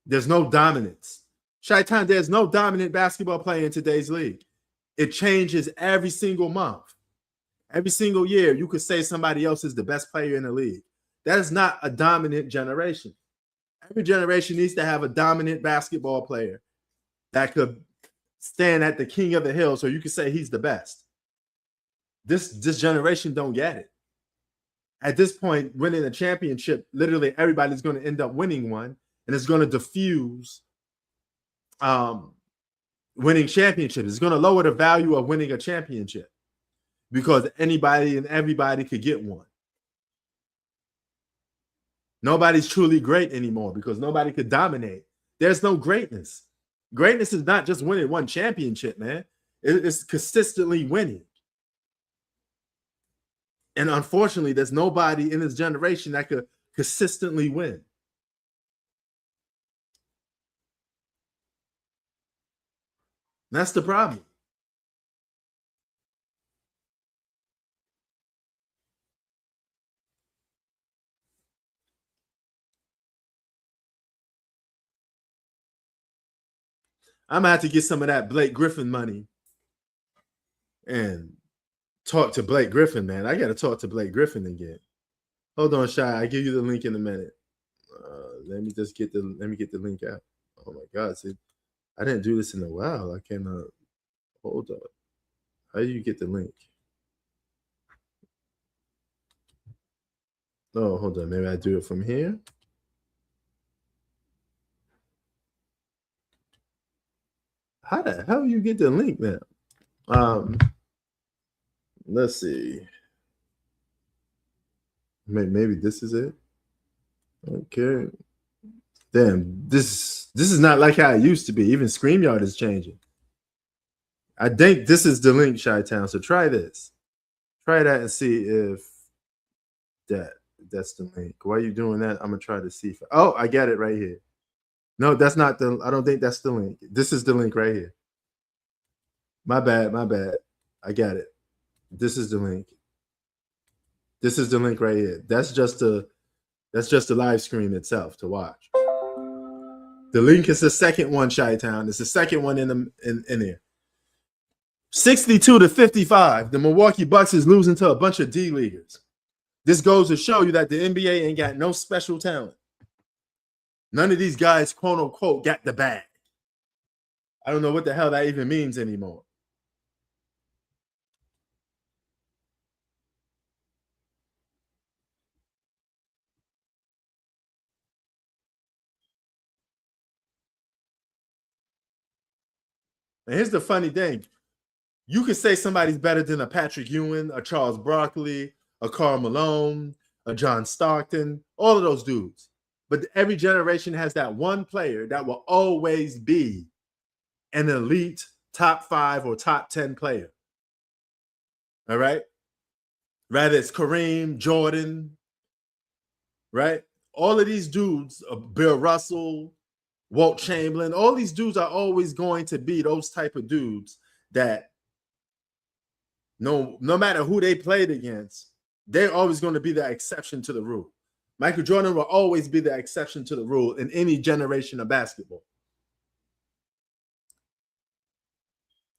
There's no dominance. Chi-Town, there's no dominant basketball player in today's league. It changes every single month. Every single year, you could say somebody else is the best player in the league. That is not a dominant generation. Every generation needs to have a dominant basketball player that could stand at the king of the hill so you could say he's the best. This generation don't get it. At this point, winning a championship, literally everybody's going to end up winning one, and it's going to diffuse winning championships. It's going to lower the value of winning a championship because anybody and everybody could get one. Nobody's truly great anymore because nobody could dominate. There's no greatness. Greatness is not just winning one championship, man. It's consistently winning. And unfortunately, there's nobody in this generation that could consistently win. That's the problem. I'm gonna have to get some of that Blake Griffin money and talk to Blake Griffin, man. I gotta talk to Blake Griffin again. Hold on, Shy. I'll give you the link in a minute. Let me get the link out. Oh my God, see, I didn't do this in a while. I cannot hold up. How do you get the link? Oh, hold on. Maybe I do it from here. How the hell you get the link now? Let's see. Maybe this is it. Okay. Damn, this is not like how it used to be. Even StreamYard is changing. I think this is the link, Chi-Town. So try this. Try that and see if that's the link. While you're doing that, I'm gonna try to see if I got it right here. No, that's not I don't think that's the link. This is the link right here. My bad. I got it. This is the link. This is the link right here. That's just the live stream itself to watch. The link is the second one, Chi-Town. It's the second one in there. 62-55. The Milwaukee Bucks is losing to a bunch of D-leaguers. This goes to show you that the NBA ain't got no special talent. None of these guys, quote unquote, got the bag. I don't know what the hell that even means anymore. And here's the funny thing. You could say somebody's better than a Patrick Ewing, a Charles Barkley, a Karl Malone, a John Stockton, all of those dudes. But every generation has that one player that will always be an elite top 5 or top 10 player. All right? Rather it's Kareem, Jordan, right? All of these dudes, Bill Russell, Walt Chamberlain, all these dudes are always going to be those type of dudes that no matter who they played against, they're always going to be the exception to the rule. Michael Jordan will always be the exception to the rule in any generation of basketball.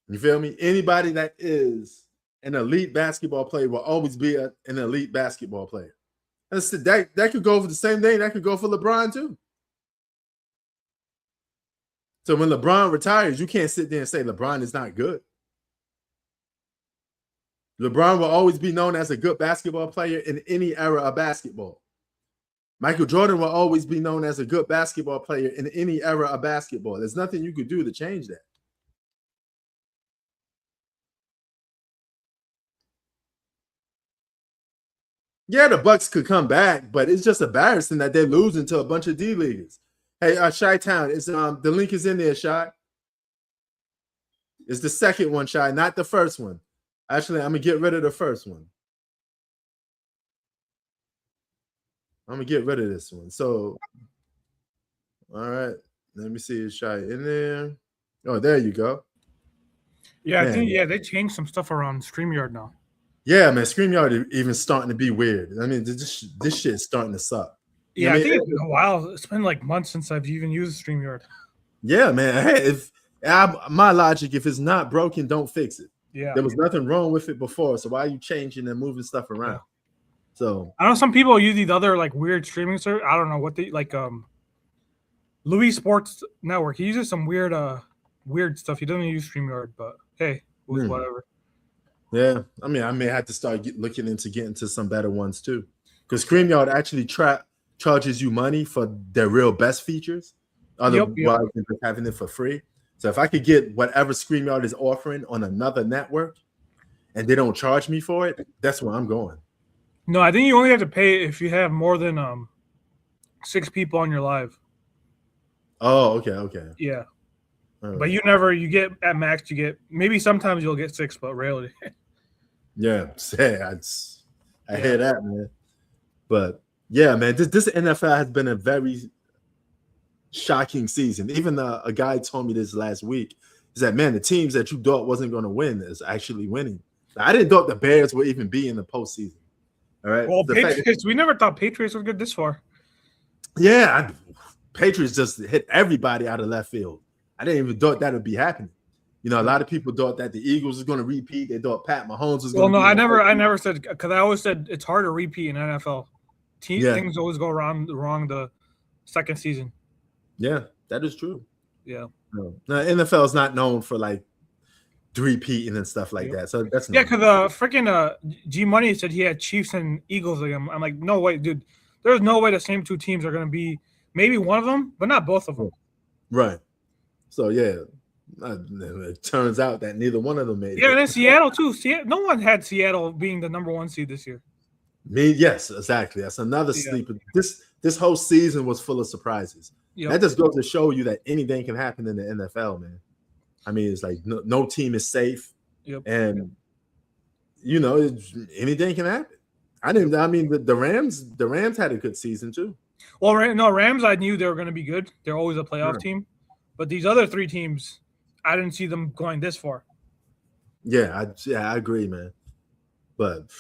You feel me? Anybody that is an elite basketball player will always be an elite basketball player. And that could go for the same thing. That could go for LeBron too. So when LeBron retires, you can't sit there and say LeBron is not good. LeBron will always be known as a good basketball player in any era of basketball. Michael Jordan will always be known as a good basketball player in any era of basketball. There's nothing you could do to change that. Yeah, the Bucks could come back, but it's just embarrassing that they're losing to a bunch of D-leaguers. Hey, Chi-Town, the link is in there, Chi. It's the second one, Chi, not the first one. Actually, I'm going to get rid of the first one. I'm going to get rid of this one. So, all right. Let me see. Is Chi in there? Oh, there you go. Yeah, man. I think, they changed some stuff around StreamYard now. Yeah, man, StreamYard is even starting to be weird. I mean, this shit is starting to suck. Yeah, I think it's been a while. It's been like months since I've even used StreamYard. Yeah, man. Hey, my logic, if it's not broken, don't fix it. Yeah, there was nothing wrong with it before, so why are you changing and moving stuff around? Yeah. So I know some people use these other like weird streaming service. I don't know what they like. Louis Sports Network. He uses some weird stuff. He doesn't use StreamYard, but hey, whatever. Yeah, I mean, I may have to start looking into getting to some better ones too, because StreamYard actually charges you money for their real best features, otherwise than having it for free. So if I could get whatever StreamYard is offering on another network, and they don't charge me for it, that's where I'm going. No, I think you only have to pay if you have more than 6 people on your live. Oh, okay. Yeah. But you get at max, maybe sometimes you'll get 6, but rarely. Yeah, that's I hear that, man. But yeah, man, this NFL has been a very shocking season. Even a guy told me this last week. Is that, man, the teams that you thought wasn't going to win is actually winning. I didn't thought the Bears would even be in the postseason. All right. Well, Patriots, we never thought Patriots would get this far. Yeah, Patriots just hit everybody out of left field. I didn't even thought that would be happening. You know, a lot of people thought that the Eagles was going to repeat. They thought Pat Mahomes was going to. Well, no, I never said, because I always said it's hard to repeat in NFL. Things always go wrong the second season. Yeah, that is true. Yeah. No, NFL is not known for like repeating and stuff like that. So that's because freaking G Money said he had Chiefs and Eagles again. I'm like, no way, dude. There's no way the same two teams are going to be. Maybe one of them, but not both of them. Right. So yeah, it turns out that neither one of them made it. Yeah, and then Seattle too. No one had Seattle being the number 1 seed this year. Yes, exactly. That's another sleeper. This whole season was full of surprises. Yep. That just goes to show you that anything can happen in the NFL, man. I mean, it's like no team is safe, and you know anything can happen. The Rams had a good season too. Well, no, Rams, I knew they were going to be good. They're always a playoff team, but these other 3 teams, I didn't see them going this far. Yeah, I agree, man. But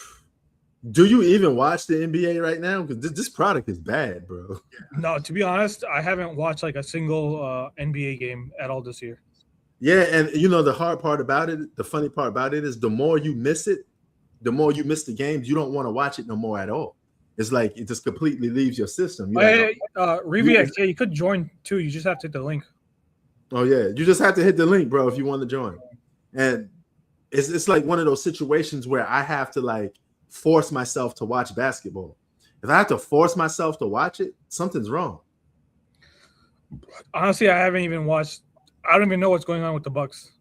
do you even watch the NBA right now? Because this product is bad, bro. No, to be honest, I haven't watched like a single NBA game at all this year. Yeah, and you know the hard part about it, the funny part about it is the more you miss it, the more you miss the games, you don't want to watch it no more at all. It's like it just completely leaves your system. Revex, you could join too. You just have to hit the link. Oh yeah, you just have to hit the link, bro, if you want to join. And it's like one of those situations where I have to like force myself to watch basketball. If I have to force myself to watch it, something's wrong. Honestly, I haven't even watched. I don't even know what's going on with the Bucks.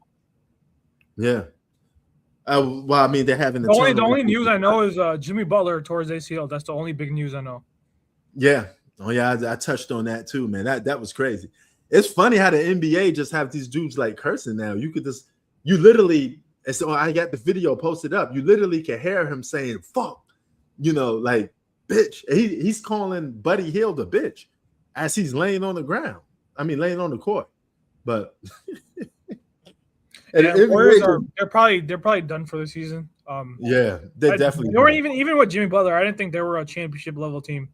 Yeah. Well, I mean, they're having the only news I know is Jimmy Butler tore his ACL. That's the only big news I know. Yeah. Oh yeah, I touched on that too, man. That was crazy. It's funny how the NBA just have these dudes like cursing now. You literally. And so I got the video posted up. You literally can hear him saying "fuck," you know, like "bitch." He's calling Buddy Hield a bitch as he's laying on the ground. I mean, laying on the court. But Warriors they're probably done for the season. Yeah, they definitely. They weren't even with Jimmy Butler. I didn't think they were a championship level team.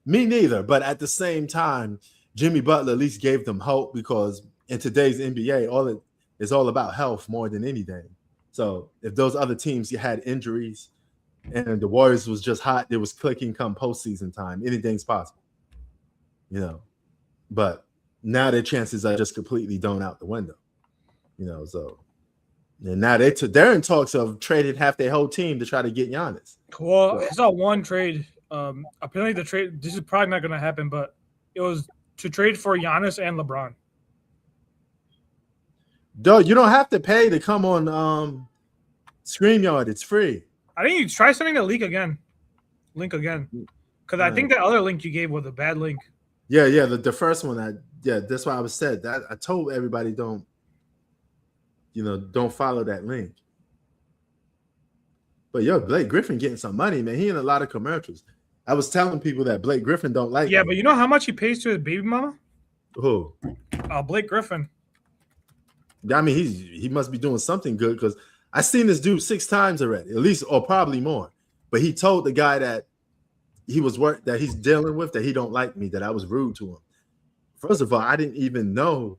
Me neither. But at the same time, Jimmy Butler at least gave them hope because in today's NBA, it's all about health more than anything. So if those other teams had injuries and the Warriors was just hot, it was clicking come postseason time. Anything's possible, you know. But now their chances are just completely thrown out the window, you know. So and now they're in talks of trading half their whole team to try to get Giannis. Well, I saw one trade. Apparently the trade. This is probably not going to happen, but it was to trade for Giannis and LeBron. Dude, you don't have to pay to come on StreamYard. It's free. I think you try sending the link again. Because I think that other link you gave was a bad link. Yeah, the first one. That's why I was said that. I told everybody don't follow that link. But Blake Griffin getting some money, man. He in a lot of commercials. I was telling people that Blake Griffin don't like. Yeah, but you know how much he pays to his baby mama? Who? Blake Griffin. I mean, he must be doing something good because I seen this dude 6 times already, at least, or probably more. But he told the guy that that he's dealing with that he don't like me, that I was rude to him. First of all, I didn't even know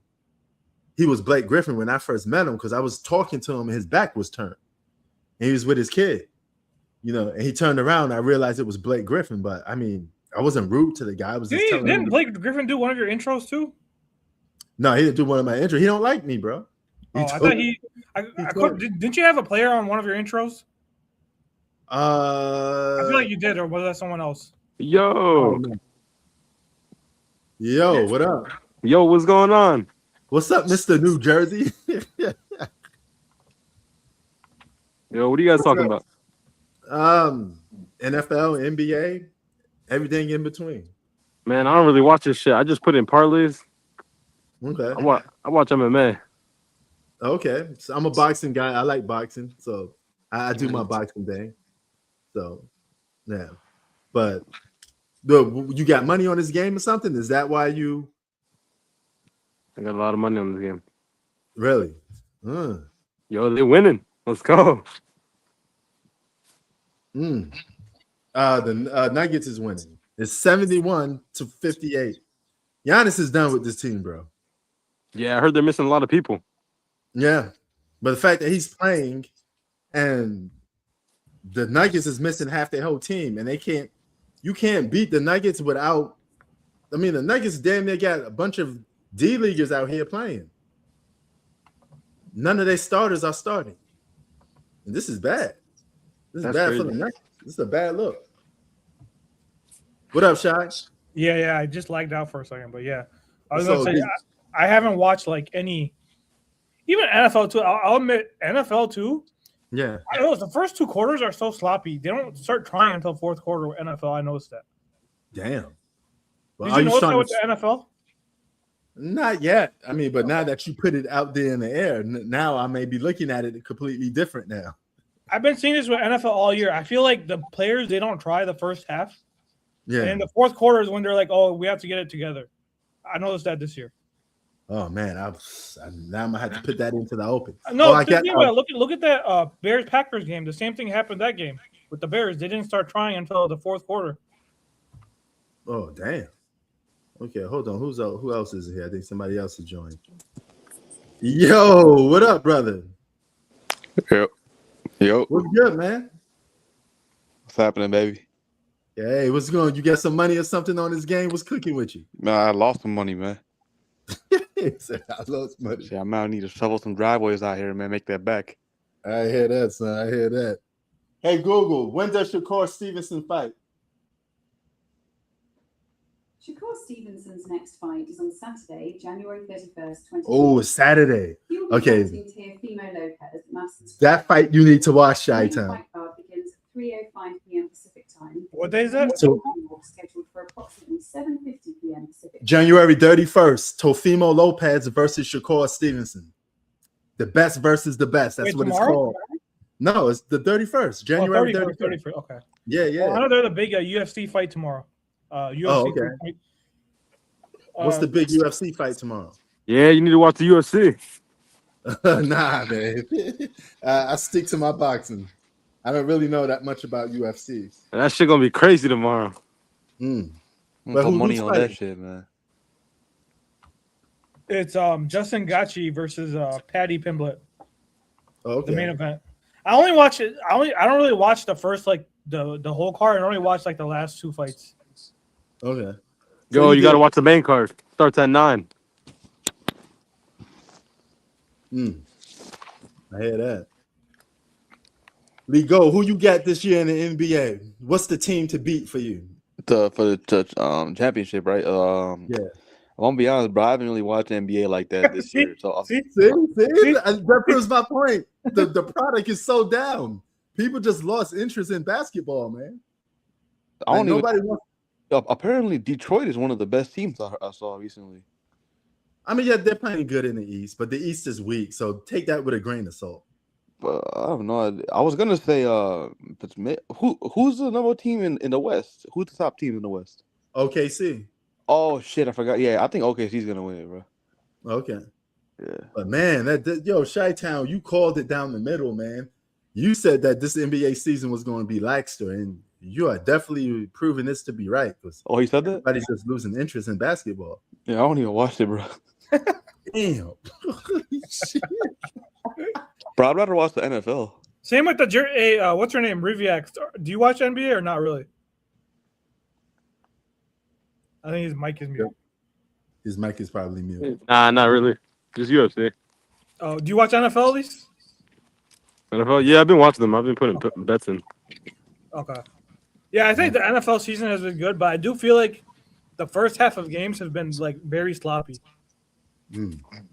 he was Blake Griffin when I first met him because I was talking to him and his back was turned. And he was with his kid, you know, and he turned around and I realized it was Blake Griffin. But I mean, I wasn't rude to the guy. I was just telling him. Didn't Blake Griffin do one of your intros too? No, he didn't do one of my intros. He don't like me, bro. Didn't you have a player on one of your intros? I feel like you did, or was that someone else? Yo, what up? Yo, what's going on? What's up, Mr. New Jersey? Yo, what are you guys talking about? NFL, NBA, everything in between. Man, I don't really watch this shit. I just put in parlays. Okay. I watch MMA. Okay. So I'm a boxing guy. I like boxing. So I do my boxing thing. So Yeah, but you got money on this game or something? Is that why you I got a lot of money on this game. really? Yo, they winning. Let's go. The Nuggets is winning. It's 71-58. Giannis is done with this team, bro. Yeah, I heard they're missing a lot of people. Yeah, but the fact that he's playing and the Nuggets is missing half their whole team, and you can't beat the Nuggets without. I mean, the Nuggets damn near got a bunch of D leaguers out here playing. None of their starters are starting, and this is bad. This is That's bad crazy. for the Nuggets. This is a bad look. What up, Shy? Yeah, I just lagged out for a second, but yeah, I was So gonna say I haven't watched like any, even NFL too. I'll admit NFL too. Yeah, I know the first 2 quarters are so sloppy. They don't start trying until fourth quarter with NFL. I noticed that. damn. Well, Did are you notice that starting with the NFL? Not yet. I mean, but now that you put it out there in the air, now I may be looking at it completely different now. I've been seeing this with NFL all year. I feel like the players, they don't try the first half. Yeah. And the fourth quarter is when they're like, oh, we have to get it together. I noticed that this year. Oh man, now I'm gonna have to put that into the open. No, I got. look at that Bears Packers game. The same thing happened that game with the Bears. They didn't start trying until the fourth quarter. Oh damn. Okay, hold on. Who else is here? I think somebody else has joined. Yo, what up, brother? Yo, What's good, man? what's happening, baby? Hey, what's going? You got some money or something on this game? What's cooking with you? Man, I lost some money, man. He said, I lost money. See, I might need to shovel some driveways out here, man. Make that back. I hear that, son. I hear that. Hey, Google, when does Shakur Stevenson fight? Shakur Stevenson's next fight is on Saturday, January 31st, 2020. Oh, it's Saturday. He will be Okay. fighting Teofimo Lopez at Madison Square That fight you need to watch, Garden. The Chi-Town. fight card begins at 3:05 p.m. Pacific time. What day is that? So- Scheduled for approximately 7:50 p.m. Pacific. January 31st, Teofimo Lopez versus Shakur Stevenson. The best versus the best. That's Wait, what tomorrow? it's called. No, it's the 31st. January 31st. 31st. Okay. Yeah, yeah. Well, I know there's a big UFC fight tomorrow. UFC. okay. fight. What's the big UFC fight tomorrow? Yeah, you need to watch the UFC. Nah, man. I stick to my boxing. I don't really know that much about UFC. That shit gonna be crazy tomorrow. Mm. I'm But gonna put who's money on fighting? that shit, man. It's Justin Gaethje versus Paddy Pimblett. Oh, The main okay. event. I only watch it. I don't really watch the first the whole card. I only watch like the last 2 fights. Okay. Yo, So you gotta did- watch the main card. Starts at 9. I hear that. Lee, go. Who you got this year in the NBA? What's the team to beat for you? For the championship, right? Yeah. I'm gonna be honest, bro. I haven't really watched the NBA like that this year. So See? See? That proves my point. The product is so down. People just lost interest in basketball, man. I don't even. nobody wants. Apparently, Detroit is one of the best teams I saw recently. I mean, yeah, they're playing good in the East, but the East is weak. So take that with a grain of salt. But I don't know. I was gonna say, who's the number team in the West? Who's the top team in the West? OKC. Oh shit, I forgot. Yeah, I think OKC's gonna win it, bro. Okay. Yeah. But man, yo, Chi-Town, you called it down the middle, man. You said that this NBA season was going to be laxer, and you are definitely proving this to be right because Oh, he said that? everybody's just losing interest in basketball. Yeah, I don't even watch it, bro. Damn. Shit. Bro, I'd rather watch the NFL. Same with the what's her name? Riviak. Do you watch NBA or not really? I think his mic is mute. His mic is probably mute. Nah, not really. Just UFC. Oh, do you watch NFL at least? NFL? Yeah, I've been watching them. I've been putting bets in. Okay. Yeah, I think the NFL season has been good, but I do feel like the first half of games have been like very sloppy.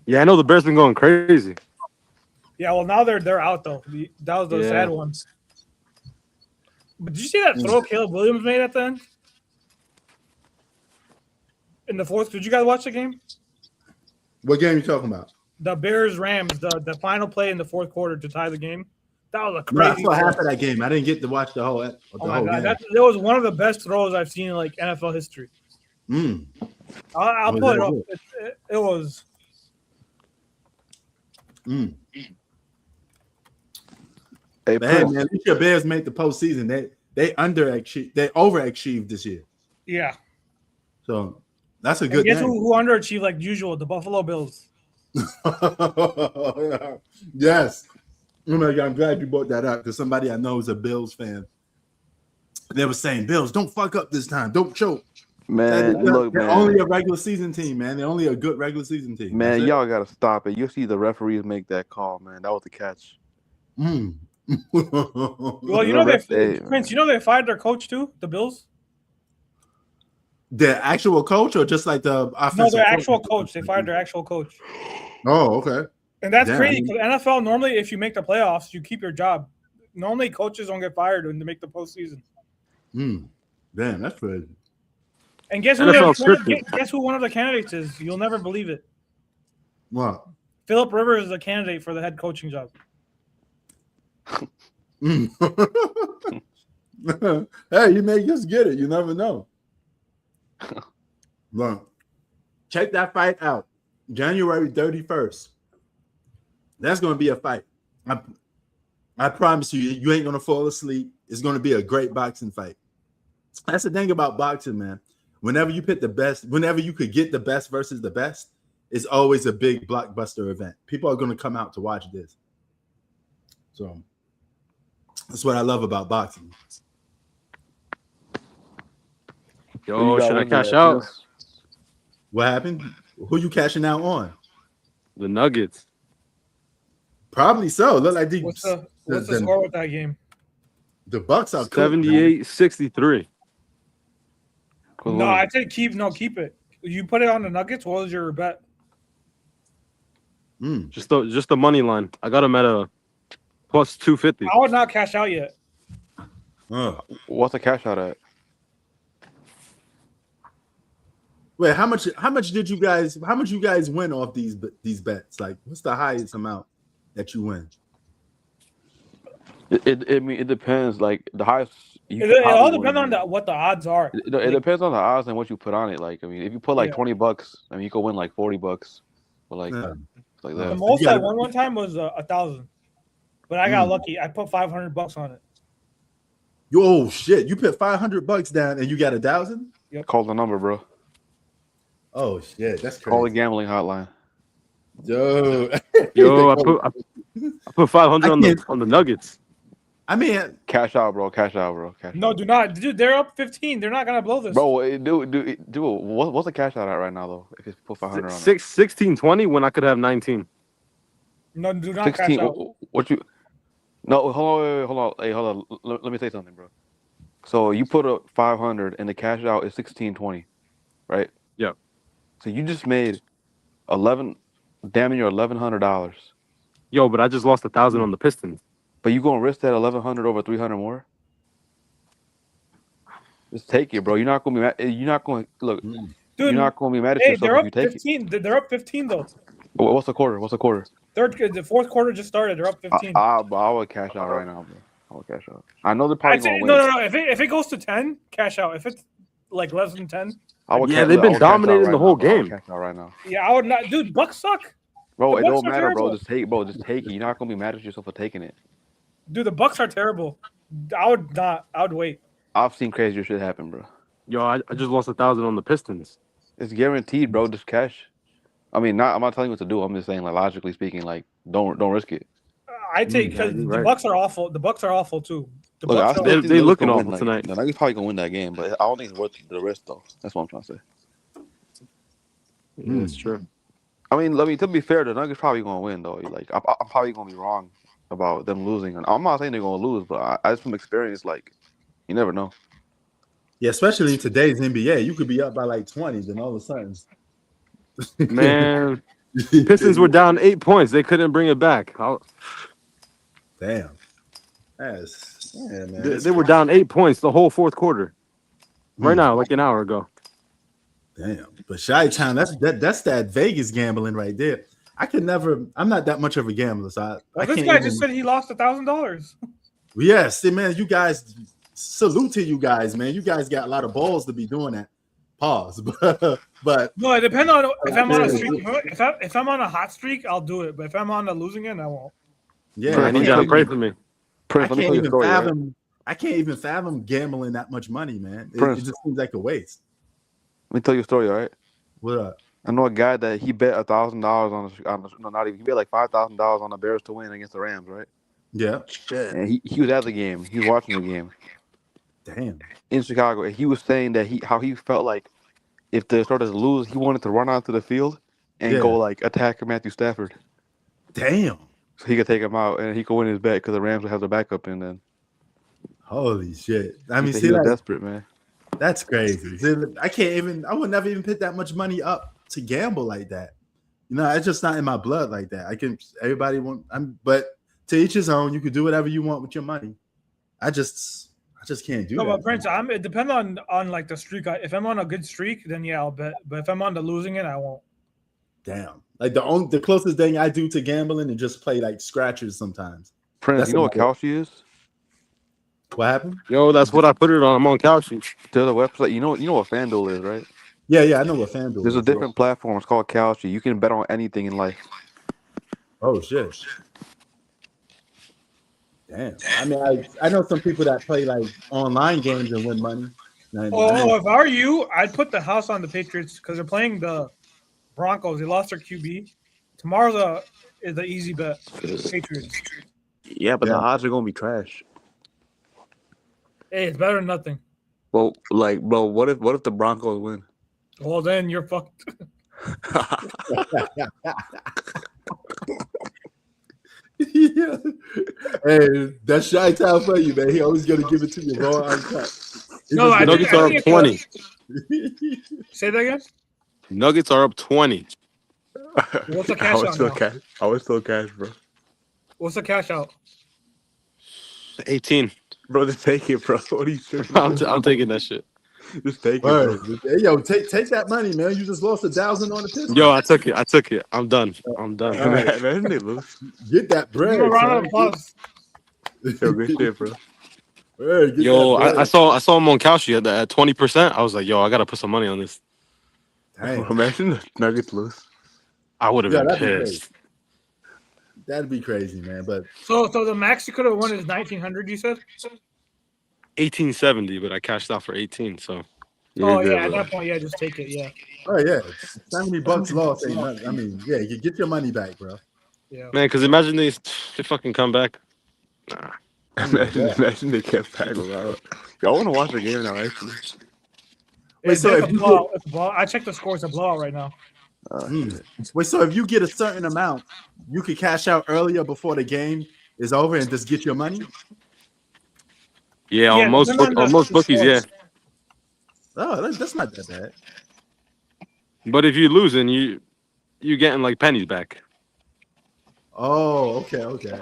Yeah, I know the Bears been going crazy. Yeah, well now they're out though. That was the Yeah. sad one. But did you see that throw Caleb Williams made at the end? In the fourth, did you guys watch the game? What game are you talking about? The Bears Rams, the final play in the fourth quarter to tie the game. That was a No, I crazy. saw half throw. of that game. I didn't get to watch the whole Oh whole my god, game. that was one of the best throws I've seen in like NFL history. Mm. I'll Was pull that it up. good? It was. Mm. Hey, But hey, Prince. man, at least your Bears made the postseason. They overachieved this year. Yeah. So that's a And good guess thing. who underachieved like usual? The Buffalo Bills. Yes. Oh my God, I'm glad you brought that up because somebody I know is a Bills fan. They were saying, Bills, don't fuck up this time. Don't choke. Man, look, They're man. only a regular season team, man. They're only a good regular season team. Man, That's it. y'all gotta stop it. You see the referees make that call, man. That was the catch. Mm. Well, you The know ref- they hey, Prince. You know they fired their coach too. The Bills. The actual coach or just like the offensive? No, their actual coach. They fired their actual coach. Oh, okay. And that's Damn. crazy because NFL normally, if you make the playoffs, you keep your job. Normally, coaches don't get fired when they make the postseason. Damn, that's crazy. And guess who? NFL scripted. Guess who one of the candidates is? You'll never believe it. What? Philip Rivers is a candidate for the head coaching job. Hey, you may just get it. You never know. Well, check that fight out. January 31st. That's going to be a fight. I promise you, you ain't going to fall asleep. It's going to be a great boxing fight. That's the thing about boxing, man. Whenever you pick the best, whenever you could get the best versus the best, it's always a big blockbuster event. People are going to come out to watch this. So that's what I love about boxing. Yo, should I cash out? What happened? Who you cashing out on? The Nuggets. Probably so. Look like What's the score with that game? The Bucks are cooked, man. 78-63. No, I said keep it. You put it on the Nuggets. What was your bet? Just the money line. I got him at a plus 250. I would not cash out yet. What's the cash out at? Wait, how much did you guys win off these bets? Like, what's the highest amount that you win? It depends. Like the highest. It all depends on what the odds are. It depends on the odds and what you put on it. Like, I mean, if you put like $20, I mean, you could win like $40. But like, like that. The most I won one time was 1,000, but I got lucky. I put $500 on it. Oh shit! You put $500 down and you got 1,000. Yep. Call the number, bro. Oh shit! That's crazy. Call the gambling hotline. Yo, I put 500 on the Nuggets. I mean, cash out, bro. Cash out, bro. No, do not, dude. They're up 15. They're not gonna blow this, bro. Dude. What's the cash out at right now, though? If you put 500 on it, 16-20 when I could have 19. No, do not 16. cash out. What you? No, hold on. Hey, hold on. Let me say something, bro. So you put up 500 and the cash out is 16.20, right? Yeah. So you just made damn near $1,100. Yo, but I just lost 1,000 on the Pistons. But you gonna risk that 1,100 over 300 more? Just take it, bro. You're not gonna be mad. You're not going to look. Dude, you're not gonna be mad at yourself they're if you up take 15. They're up 15 though. What's the quarter? The fourth quarter just started. They're up 15. I would cash out right now, bro. I would cash out. I know they're probably gonna win. No. If it goes to 10, cash out. If it's like less than 10, they've been dominating the whole game. Cash out right now. Yeah, I would not. Dude, Bucks suck. Bro, it don't matter, terrible. bro. Just take it. You're not gonna be mad at yourself for taking it. Dude, the Bucks are terrible. I would not. I would wait. I've seen crazier shit happen, bro. Yo, I just lost 1,000 on the Pistons. It's guaranteed, bro. Just cash. I mean, I'm not telling you what to do. I'm just saying, like, logically speaking, like, don't risk it. I take because the Bucks are awful. The Bucks are awful too. They looking awful tonight. The Nuggets probably gonna win that game, but I don't think it's worth the risk, though. That's what I'm trying to say. Yeah, that's true. I mean, to be fair, the Nuggets probably gonna win, though. Like, I'm probably gonna be wrong about them losing, and I'm not saying they're gonna lose, but I just from experience, like, you never know. Yeah, especially in today's NBA, you could be up by like 20, then all of a sudden, man, Pistons were down 8 points. They couldn't bring it back. Damn. Man. They were down 8 points the whole fourth quarter. Right now, like an hour ago. Damn. But Chi-Town, that's that Vegas gambling right there. I can never. I'm not that much of a gambler, so I Well, this can't guy even, just said he lost $1,000. Yes, man. You guys, salute to you guys, man. You guys got a lot of balls to be doing that. Pause, but No, it depends on if I'm on a Yeah. streak. If I'm on a hot streak, I'll do it. But if I'm on a losing end, I won't. yeah, I need y'all to pray for me. I Prince, let me can't tell you a even story. Right? fathom. I can't even fathom gambling that much money, man. It Prince. just seems like a waste. Let me tell you a story, all right? What up? I know a guy that he bet $1,000 on no, not even. He bet like $5,000 on the Bears to win against the Rams, right? Yeah. And he was at the game. He was watching the game Damn. in Chicago, and he was saying that how he felt like if the starters lose, he wanted to run onto the field and Yeah. go like attack Matthew Stafford, Damn. so he could take him out and he could win his bet because the Rams would have the backup. And then Holy shit. I he mean, said see, he was that's, desperate, man. that's crazy. See, I can't even. I would never even put that much money up to gamble like that. You know, it's just not in my blood like that. I can. Everybody want. But to each his own. You can do whatever you want with your money. I just can't do No, that. but Prince, it depends on like the streak. If I'm on a good streak, then yeah, I'll bet. But if I'm on the losing end, I won't. Damn. Like the closest thing I do to gambling is just play like scratchers sometimes. Prince, That's you know what about Kalshi is? What happened? Yo, that's what I put it on. I'm on Kalshi. There's a website. You know what FanDuel is, right? Yeah, I know what FanDuel There's is. a different platform. It's called Kalshi. You can bet on anything in life. Oh shit. Damn. I mean, I know some people that play like online games and win money. Oh, if I were you, I'd put the house on the Patriots because they're playing the Broncos. They lost their QB. Tomorrow's is the easy bet. Patriots. Yeah, but Yeah. the odds are gonna be trash. Hey, it's better than nothing. Well, like, bro, what if the Broncos win? Well, then you're fucked. Yeah. Hey, that's Shy Town for you, man. He always gonna give it to you raw uncut. He No, just I gonna- think- Nuggets are up 20. Say that again. Nuggets are up 20. What's the cash out now? I was still cash, bro. What's the cash out? 18. Bro, just take it, bro. What are you doing? I'm taking that shit. Just take it, Word. bro. Hey, yo, take that money, man. You just lost 1,000 on the Pistons. Yo, I took it. I'm done. All right. Imagine they lose. Get that bread. Give him a round son. of applause. Yo, good shit, bro. Word, get Yo, that bread. I saw him on Kalshi at 20%. I was like, yo, I gotta put some money on this. Dang. Imagine the Nuggets lose. I would have Yeah, been that'd be pissed. That'd be crazy, man. But So the max you could have won is 1,900. You said? 1870, but I cashed out for 18. So Oh yeah, at that point, yeah, just take it. Yeah, oh yeah, $70 lost ain't nothing. I mean, yeah, you get your money back, bro. yeah. man, because imagine they fucking come back. Nah. Imagine they kept back without. Yo, I want to watch the game now, actually. Wait, It's so a if you blowout. It's a blowout. I checked the score. It's a blowout right now. Wait, so if you get a certain amount, you could cash out earlier before the game is over and just get your money? Yeah, Yeah, on most depending on the bookies, yeah. scores. Oh, that's not that bad. But if you're losing, you're getting like pennies back. Oh, okay.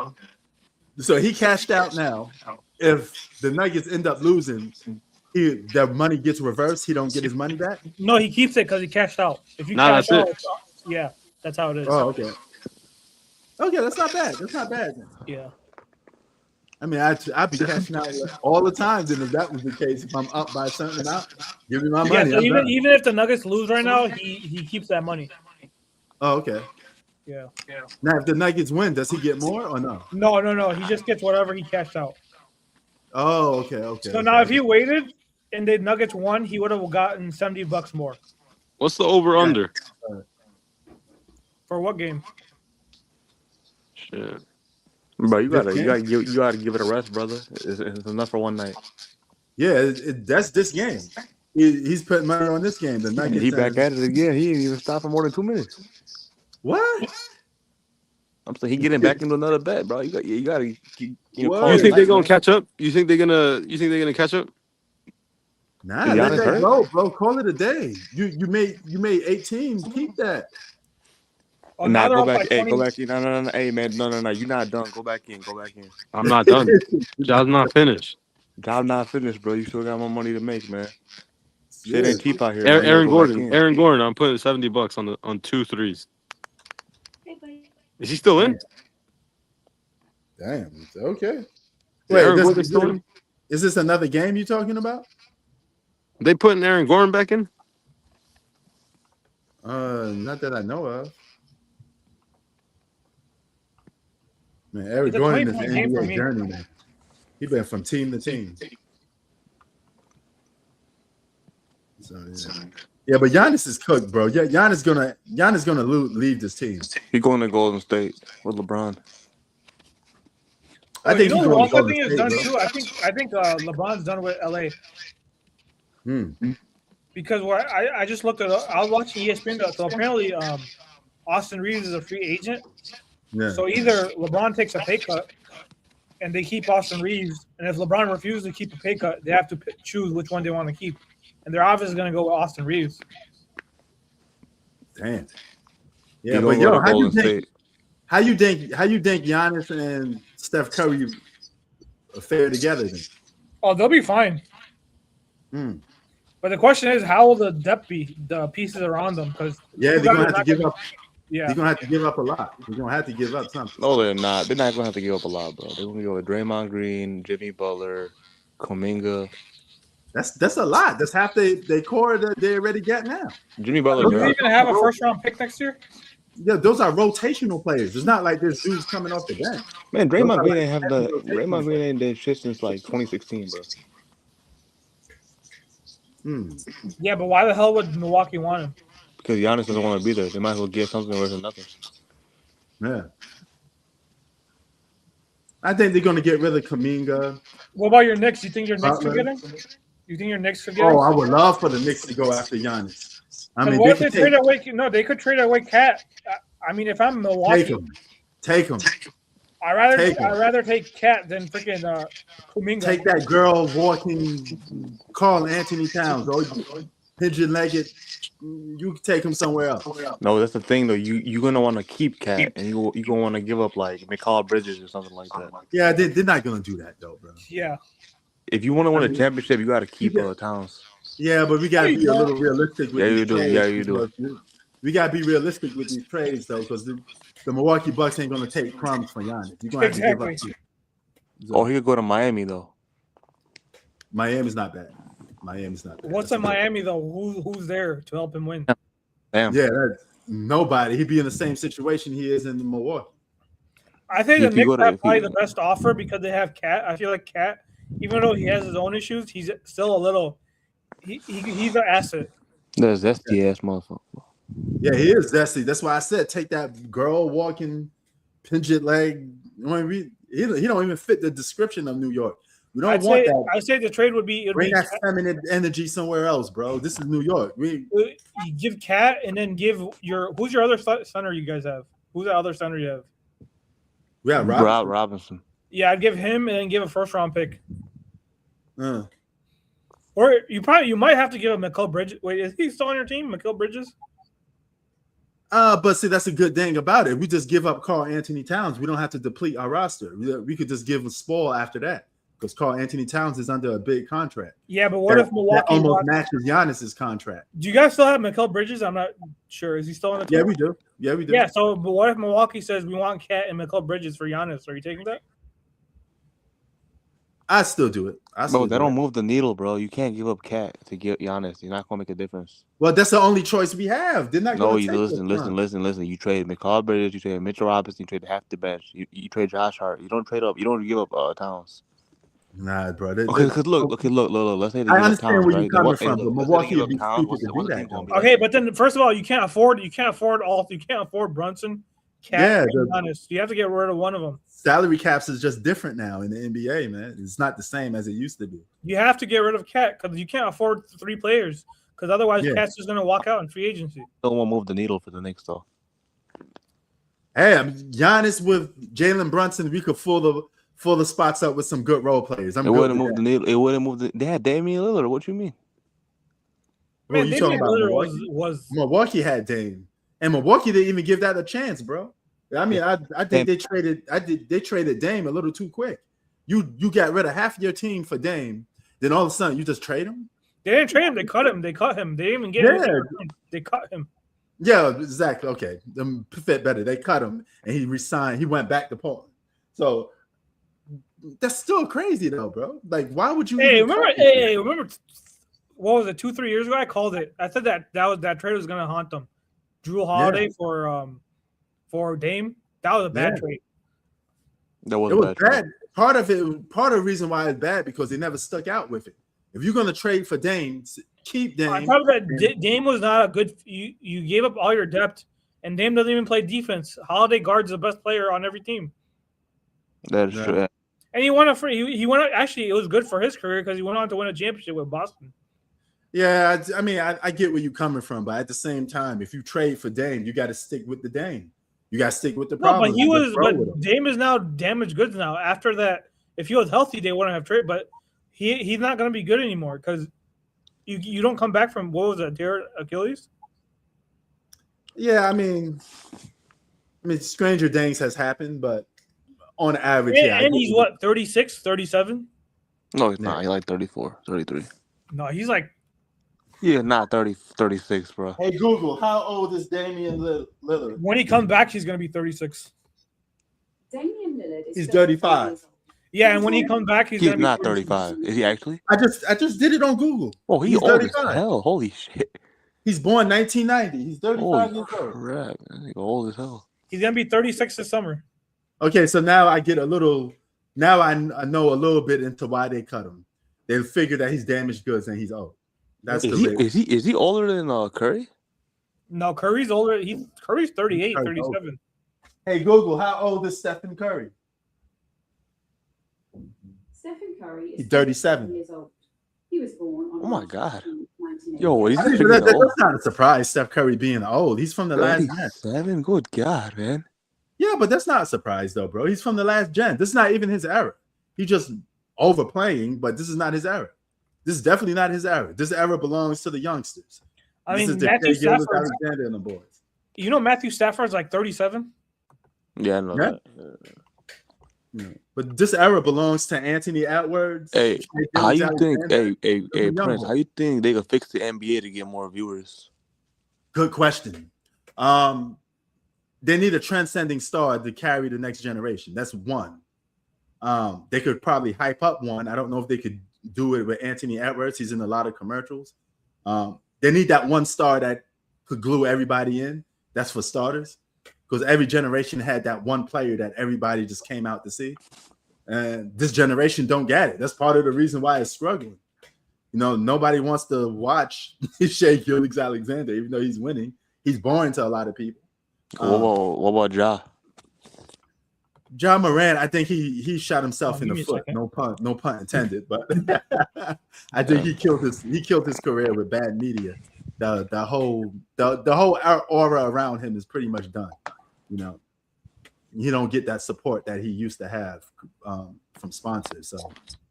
So he cashed out now. If the Nuggets end up losing, the money gets reversed. He don't get his money back. No, he keeps it because he cashed out. If you Nah, cash that's out, it. yeah, that's how it is. Oh, okay. Okay, that's not bad. That's not bad. Yeah. I mean, I'd be cashing out all the time. Then if that was the case, if I'm up by a certain amount, give me my Yeah, money. so I'm even done. if the Nuggets lose right now, he keeps that money. Oh, okay. Yeah. Now, if the Nuggets win, does he get more or no? No. He just gets whatever he cashed out. Oh, okay. So now if he waited and the Nuggets won, he would have gotten $70 more. What's the over under? For what game? Shit. Bro, you gotta give it a rest, brother. It's enough for one night. Yeah, that's this game. He's putting money on this game. The Nuggets. He back at it again. He didn't even stop for more than 2 minutes. What? I'm saying he getting back into another bet, bro. You gotta Whoa. call You it think night, they're gonna man. catch up? You think they're gonna catch up? Nah, Giannis let that hurt? go, bro. Call it a day. You made 18. Keep that. Oh, Nah, now they're go up by back. Hey, 20. go back in. No. Hey, man, no. You're not done. Go back in. I'm not done. Job's not finished. Job not finished, bro. You still got more money to make, man. Yeah. Shit ain't cheap out here. man. You gotta Aaron go back Gordon. in. Aaron Gordon. I'm putting $70 on 2 threes. Is he still in? Damn. Okay. Wait, Aaron Wait, Gordon's still in? is this another game you talking about? They putting Aaron Gordon back in? Not that I know of. Man, Eric It's a Gordon is 20-point an game for NBA me. journeyman. He been from team to team. So, yeah, but Giannis is cooked, bro. Yeah, Giannis gonna leave this team. He going to Golden State with LeBron. I think you he's know who going else to I Golden think is State, done bro. too. I think LeBron's done with LA because I just looked at I was watching ESPN. So apparently Austin Reeves is a free agent. Yeah. So either LeBron takes a pay cut and they keep Austin Reeves, and if LeBron refuses to keep a pay cut, they have to choose which one they want to keep, and they're obviously going to go with Austin Reeves. Damn. He Yeah, gonna but go yo, to Golden State. how you think Giannis and Steph Curry fare together then? Oh, they'll be fine. Mm. But the question is, how will the depth be? The pieces around them, because Yeah, they're gonna have to give up. Yeah, They're gonna have to give up a lot. They're gonna have to give up something. No, they're not. They're not going to have to give up a lot, bro. They're going to go with Draymond Green, Jimmy Butler, Kuminga. That's a lot. That's half they core that they already got now. Jimmy Butler. are they even have a first round pick next year? Yeah, those are rotational players. It's not like there's dudes coming off the bench. Man, Those Draymond are Green like ain't have heavy the rotation Draymond Green players. ain't did shit since like 2016, bro. Yeah, but why the hell would Milwaukee want him? Because Giannis doesn't want to be there. They might as well give something versus nothing. Yeah. I think they're gonna get rid of Kuminga. What about your Knicks? You think your Knicks could Butler. get him? You think your Knicks could get him? Oh, I would love for the Knicks to go after Giannis. I mean, what they if they could trade away? No, they could trade away Cat. I mean, if I'm Milwaukee, take him. I rather Take him. I rather take Cat than freaking Kuminga. Take that girl walking Carl Anthony Towns, or pigeon-legged. You can take him somewhere else. No, that's the thing though. You're gonna want to keep Cat, and you gonna want to give up like McCall Bridges or something like that. Yeah, they're not gonna do that though, bro. Yeah. If you want to win a championship, you got to keep Towns. Yeah, but we gotta be a little realistic with Yeah, these you do. trades. Yeah, you do. We gotta be realistic with these trades though, because the Milwaukee Bucks ain't gonna take crumbs for Giannis. You're gonna have to give up. Oh, he could go to Miami though. Miami's not bad. Miami's not bad. What's in Miami though? Who's there to help him win? Damn. Yeah, nobody. He'd be in the same situation he is in Milwaukee. I think the If you Knicks go to- have if probably you- the best offer because they have Cat. I feel like Cat, even though he has his own issues, he's still a little. He's an asset. That's the ass motherfucker. Yeah, he is zesty. That's why I said take that girl walking pigeon leg. He don't even fit the description of New York. We don't want that. I'd say the trade would be Bring that feminine energy somewhere else, bro. This is New York. you give Cat and then give who's your other center you guys have? Who's the other center you have? Yeah, Robinson. Yeah, I'd give him and then give a first round pick. Uh, Or you might have to give him Mikal Bridges. Wait, is he still on your team, Mikal Bridges? but see, that's a good thing about it. We just give up Carl Anthony Towns. We don't have to deplete our roster. We could just give a spoil after that because Carl Anthony Towns is under a big contract. Yeah, but what if Milwaukee that almost matches Giannis's contract? Do you guys still have Mikal Bridges? I'm not sure. Is he still on the team? Yeah, we do. Yeah, we do. Yeah, so but what if Milwaukee says we want Cat and Mikal Bridges for Giannis? Are you taking that? I still do it. Bro, they don't move the needle, bro. You can't give up Cat to get Giannis. You're not gonna make a difference. Well, that's the only choice we have. They're not. No, gonna you take listen. You trade McCall Bridges, you trade Mitchell Robinson, you trade half the bench. You trade Josh Hart. You don't trade up. You don't give up Towns. Nah, bro. Because look. Let's say they I give up understand Towns, where you're right? coming from, but Milwaukee would be Towns, stupid what's to the do other that, team gonna be though. like? Okay, but then first of all, you can't afford Brunson, Cat, and Giannis. You have to get rid of one of them. Salary caps is just different now in the NBA, man. It's not the same as it used to be. You have to get rid of Cat because you can't afford 3 players. Because otherwise, Yeah. Cat's just going to walk out in free agency. Don't want to move the needle for the Knicks though. Hey, Giannis with Jalen Brunson, we could fill the spots up with some good role players. It wouldn't move the needle. It wouldn't move the. They had Damian Lillard. What you mean? Man, you talking Damian about Lillard Milwaukee? was Milwaukee had Dame, and Milwaukee didn't even give that a chance, bro. I mean, I think they traded Dame a little too quick. You got rid of half your team for Dame, then all of a sudden you just trade him. they didn't trade him. They cut him. They didn't even get him. They cut him. Yeah, exactly. Okay, them fit better. They cut him, and he resigned. He went back to Portland. So that's still crazy, though, bro. Like, why would you Hey, even remember? cut him? Hey, remember? What was it? 2-3 years ago, I called it. I said that trade was gonna haunt them. Drew Holiday for Dame. That was a bad trade. That was It was bad. bad. Part of the reason why it's bad because they never stuck out with it. If you're gonna trade for Dame, keep Dame. On top of that, Dame was not a good. You gave up all your depth, and Dame doesn't even play defense. Holiday guards the best player on every team. That's true. And he won he went. Actually, it was good for his career because he went on to win a championship with Boston. Yeah, I mean, I get where you're coming from, but at the same time, if you trade for Dame, you got to stick with the Dame. You got to stick with the problem. But Dame is now damaged goods now. After that, if he was healthy, they wouldn't have traded. But he's not going to be good anymore because you don't come back from what was that, Achilles? Yeah, I mean, stranger things has happened, but on average, And he's what, 36, 37? No, he's not. He's like 34, 33. No, he's like. Yeah, not 30, 36, bro. Hey, Google, how old is Damian Lillard? When he comes back, he's going to be 36. Damian Lillard is He's 35. Yeah, and when he comes back, he's going to be not 35. Is he actually? I just did it on Google. Oh, he's old 35. As hell. Holy shit. He's born 1990. He's 35 years old. Crap. He's old as hell. He's going to be 36 this summer. Okay, so now I get a little. Now I know a little bit into why they cut him. They figure that he's damaged goods and he's old. That's is he older than Curry? No, Curry's older. Curry's 38, 37. Hey, Google, how old is Stephen Curry? Stephen Curry is 37 years old. He was born on. Oh my God. 1980. Yo, that's not a surprise. Steph Curry being old. He's from the last gen. 7. Good God, man. Yeah, but that's not a surprise though, bro. He's from the last gen. This is not even his era. He's just overplaying, but this is not his era. This is definitely not his era. This era belongs to the youngsters. I mean, this is Matthew Stafford, Alexander and the boys. You know, Matthew Stafford's like 37. Yeah, I know that. Yeah. But this era belongs to Anthony Edwards. Hey, how you think? Hey, Prince, boy. how you think they could fix the NBA to get more viewers? Good question. They need a transcending star to carry the next generation. That's one. They could probably hype up one. I don't know if they could do it with Anthony Edwards. He's in a lot of commercials. They need that one star that could glue everybody in. That's for starters. Because every generation had that one player that everybody just came out to see. And this generation don't get it. That's part of the reason why it's struggling. You know, nobody wants to watch Shea Gilgeous-Alexander, even though he's winning. He's boring to a lot of people. What about Ja? Ja Morant, I think he shot himself in the foot. No pun intended, but I think he killed his career with bad media. The whole aura around him is pretty much done. You know, he don't get that support that he used to have from sponsors, so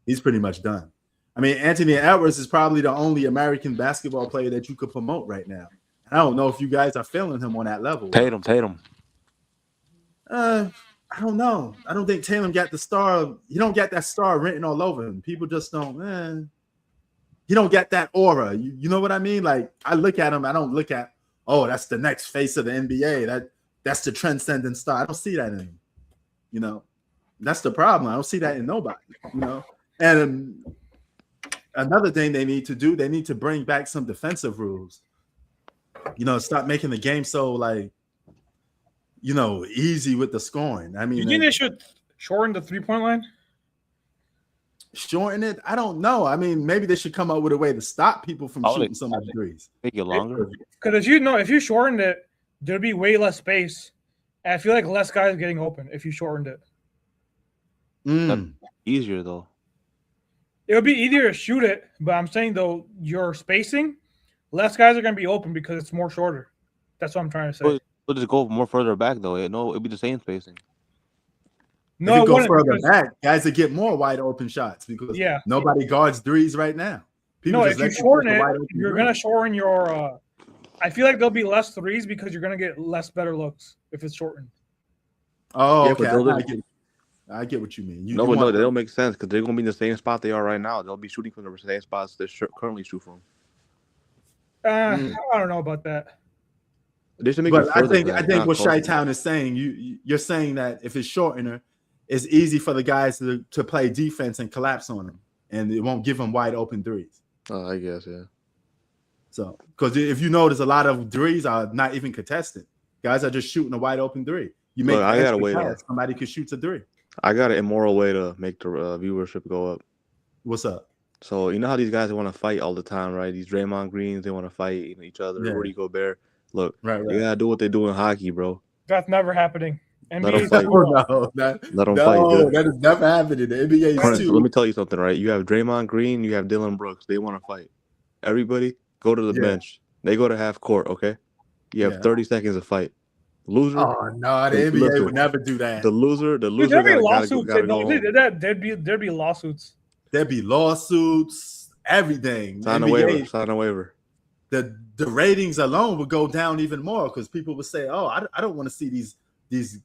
he's pretty much done. I mean, Anthony Edwards is probably the only American basketball player that you could promote right now. I don't know if you guys are feeling him on that level. Tatum. I don't know. I don't think Tatum got the star. He don't get that star written all over him. People just don't. He don't get that aura. You know what I mean? Like I look at him. I don't look at. Oh, that's the next face of the NBA. That's the transcendent star. I don't see that in him. You know, that's the problem. I don't see that in nobody. You know, and another thing they need to do. They need to bring back some defensive rules. You know, stop making the game so like. You know, easy with the scoring. I mean, you think they should shorten the 3-point line? Shorten it? I don't know. I mean, maybe they should come up with a way to stop people from shooting so much threes. Make it longer. Because if you shortened it, there'd be way less space. And I feel like less guys getting open if you shortened it. That's easier though. It would be easier to shoot it, but I'm saying though, your spacing, less guys are going to be open because it's more shorter. That's what I'm trying to say. We'll just go more further back though. It'd be the same spacing. No, if you go further back, guys would get more wide open shots because nobody guards threes right now. People if you shorten it, you're going to shorten your. I feel like there'll be less threes because you're going to get less better looks if it's shortened. Oh, okay. I get what you mean. No, they don't make sense because they're going to be in the same spot they are right now. They'll be shooting from the same spots they currently shoot from. I don't know about that. They should make But it I further think back, what not closer. Chi-Town is saying, you're saying that if it's shortener, it's easy for the guys to play defense and collapse on them, and it won't give them wide open threes. Oh, I guess, yeah. So, because if you notice, a lot of threes are not even contested. Guys are just shooting a wide open three. You make Look, I an got a extra way pass, to. somebody could shoot a three. I got an immoral way to make the viewership go up. What's up? So you know how these guys want to fight all the time, right? These Draymond Greens, they want to fight each other. Yeah. Rudy Gobert. Look, Right. they gotta do what they do in hockey, bro. That's never happening. Let NBA them fight. No, Let them fight, dude. that has never happened in the NBA. So let me tell you something, right? You have Draymond Green, you have Dylan Brooks. They want to fight. Everybody go to the bench. They go to half court, okay? You have 30 seconds to fight. Loser. Oh no, the NBA would never do that. The loser Dude, there'd be lawsuits. gotta go If they did that, there'd be lawsuits. There'd be lawsuits, everything. Sign a waiver. The ratings alone would go down even more because people would say, "Oh, I don't want to see these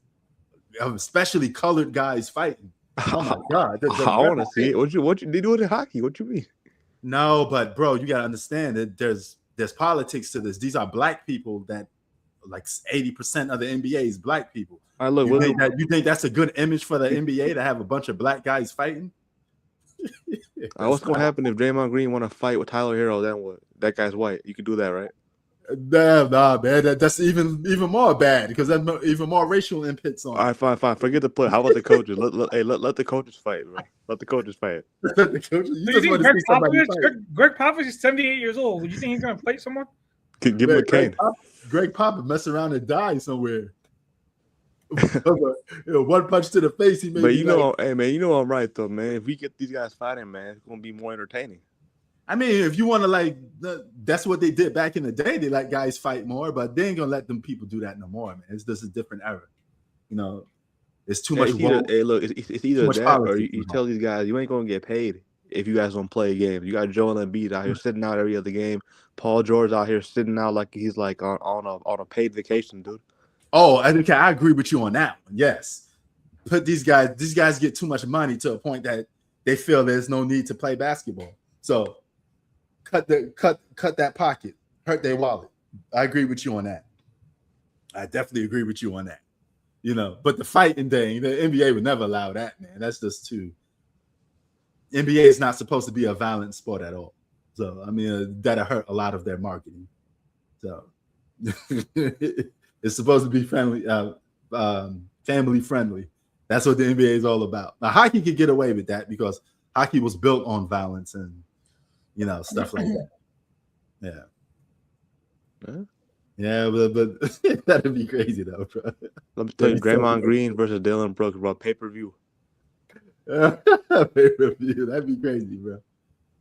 especially colored guys fighting." Oh my god, I want to see it. What you they do it in hockey? What you mean? No, but bro, you gotta understand that there's politics to this. These are black people that like 80% of the NBA is black people. All right, look, you think that's a good image for the NBA to have a bunch of black guys fighting? What's gonna happen if Draymond Green want to fight with Tyler Hero? Then what? That guy's white. You can do that, right? Nah, man. That's even more bad because that's even more racial inputs on. All right, fine. Forget the play. How about the coaches? Let the coaches fight, bro. Let the coaches fight. The coaches, you just think want to see somebody fight. Greg Popovich is 78 years old. Do you think he's gonna fight someone? Give him a cane. Greg Papa mess around and die somewhere. One punch to the face, he made. But hey man, you know I'm right though, man. If we get these guys fighting, man, it's gonna be more entertaining. I mean, if you want to that's what they did back in the day. They let guys fight more, but they ain't gonna let them people do that no more, man. It's just a different era. It's too much. It's either that or you tell these guys you ain't gonna get paid if you guys don't play games. You got Joel Embiid out here sitting out every other game. Paul George out here sitting out like he's like on a paid vacation, dude. Oh, okay, I agree with you on that one. Yes, put these guys get too much money to a point that they feel there's no need to play basketball. So cut that pocket, hurt their wallet. I agree with you on that. I definitely agree with you on that. But the fighting thing, the NBA would never allow that, man. That's just too. NBA is not supposed to be a violent sport at all. So I mean, that'll hurt a lot of their marketing. So it's supposed to be family friendly. That's what the NBA is all about. Now, hockey can get away with that because hockey was built on violence and stuff like that. Yeah, but that'd be crazy though, bro. Let me tell you, Draymond Green versus Dylan Brooks, bro. Pay-per-view. Pay-per-view. That'd be crazy, bro.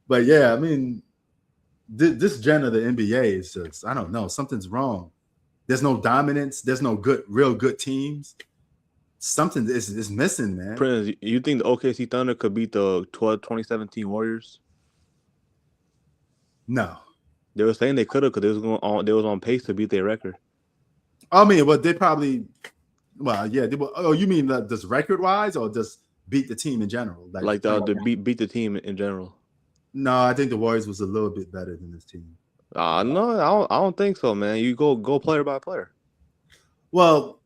But yeah, I mean, this gen of the NBA is just, I don't know, something's wrong. There's no dominance. There's no real good teams. Something is missing, man. Prince, you think the OKC Thunder could beat the 2017 Warriors? No. They were saying they could have because they was on pace to beat their record. I mean, well, they probably, yeah. You mean just record-wise or just beat the team in general? Beat the team in general. No, I think the Warriors was a little bit better than this team. No, I don't think so, man. You go player by player. Well,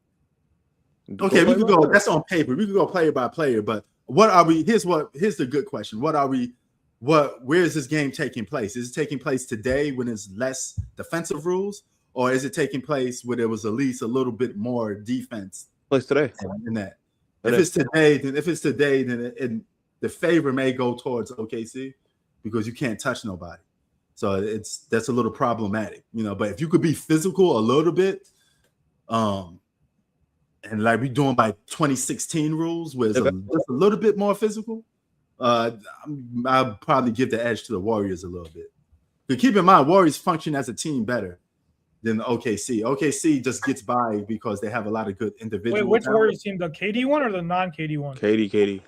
okay, we could go. That's on paper. We could go player by player, but what are we? Here's the good question. What are we? Where is this game taking place? Is it taking place today when there's less defensive rules, or is it taking place where there was at least a little bit more defense? Place today. In that, if it's today, then the favor may go towards OKC because you can't touch nobody. So that's a little problematic, But if you could be physical a little bit, and like we doing by 2016 rules, where it's just a little bit more physical. I'll probably give the edge to the Warriors a little bit. But keep in mind, Warriors function as a team better than the OKC. OKC just gets by because they have a lot of good individuals. Wait, which Warriors team? The KD one or the non-KD one? KD. The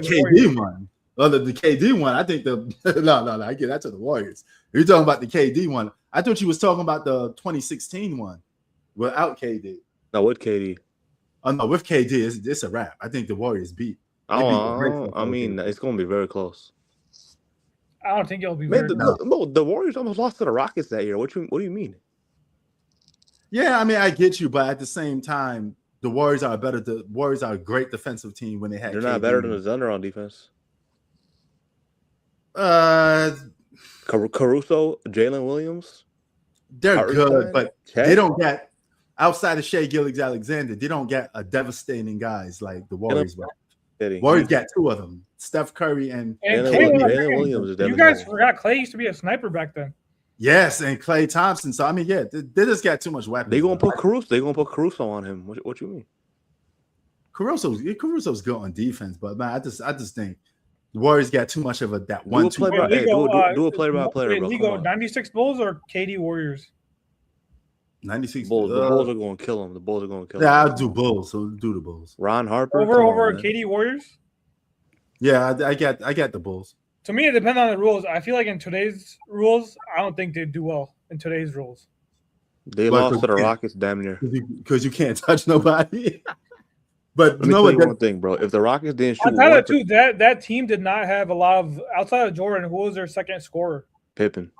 KD one. Oh, the KD one. I think no. I get that to the Warriors. You're talking about the KD one. I thought you was talking about the 2016 one without KD. No, with KD. Oh no, with KD, it's a wrap. I think the Warriors beat. I mean, it's going to be very close. I don't think it'll be the Warriors almost lost to the Rockets that year. What do you mean? Yeah, I mean, I get you, but at the same time, the Warriors are a great defensive team when they had. They're KD. not better than the Thunder on defense. Caruso, Jalen Williams. They're good, Hartenstein, but Chet. they don't get outside of Shea Gilgeous-Alexander. They don't get a devastating guys like the Warriors. Warriors got two of them: Steph Curry and Jalen Williams is devastating. You guys forgot Clay used to be a sniper back then. Yes, and Klay Thompson. So I mean, yeah, they just got too much weapons. They gonna put Caruso on him. What you mean? Caruso's good on defense, but man, I just think the Warriors got too much of that one. Do a player by player, bro. Go 96 Bulls or KD Warriors. 96 Bulls. The Bulls are going to kill him. Yeah, I'll do Bulls. So do the Bulls. Ron Harper over KD Warriors. Yeah, I got the Bulls. To me, it depends on the rules. I feel like in today's rules, I don't think they'd do well in today's rules. They lost to the Rockets damn near. Because you can't touch nobody. But let me tell you one thing, bro. If the Rockets didn't shoot that team did not have a lot of outside of Jordan. Who was their second scorer? Pippen's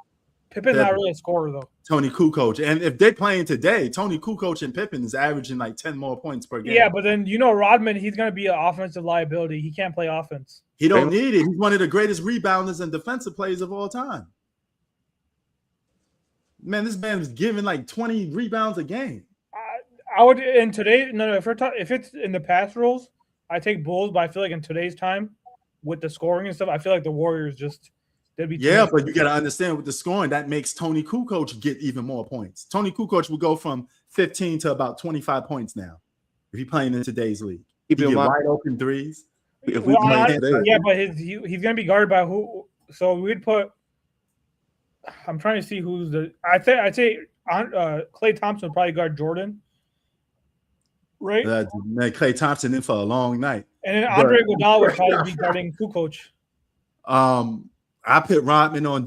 not really a scorer though. Tony Kukoc, and if they're playing today, Tony Kukoc and Pippen is averaging like 10 more points per game. Yeah, but then Rodman, he's going to be an offensive liability. He can't play offense. He don't need it. He's one of the greatest rebounders and defensive players of all time. Man, this man is giving like 20 rebounds a game. I would in today. No, if it's in the past rules, I take Bulls. But I feel like in today's time, with the scoring and stuff, I feel like the Warriors just they'd be. Yeah, but you got to understand with the scoring that makes Tony Kukoc get even more points. Tony Kukoc will go from 15 to about 25 points now if he's playing in today's league. He get wide open threes. But he's gonna be guarded by who? So we'd put. I'm trying to see who's the. I'd say Klay Thompson would probably guard Jordan. Right. Klay Thompson in for a long night. And then Andre Iguodala would probably be guarding Kukoc. I put Rodman on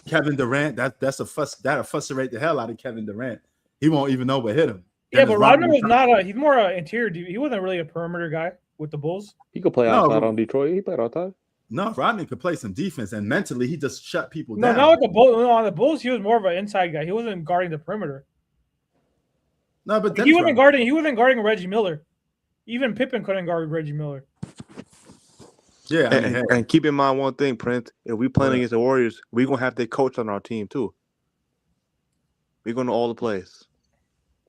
Kevin Durant. That'll frustrate the hell out of Kevin Durant. He won't even know what hit him. Yeah, but Rodman was not he's more an interior dude. He wasn't really a perimeter guy with the Bulls. He could play outside on Detroit. He played outside. No, Rodman could play some defense, and mentally he just shut people down. No, not with the Bulls. No, on the Bulls, he was more of an inside guy. He wasn't guarding the perimeter. No, but he wasn't guarding Reggie Miller. Even Pippen couldn't guard Reggie Miller. Yeah, and keep in mind one thing, Prince. If we playing against the Warriors, we're gonna have their coach on our team too. We're going to all the plays.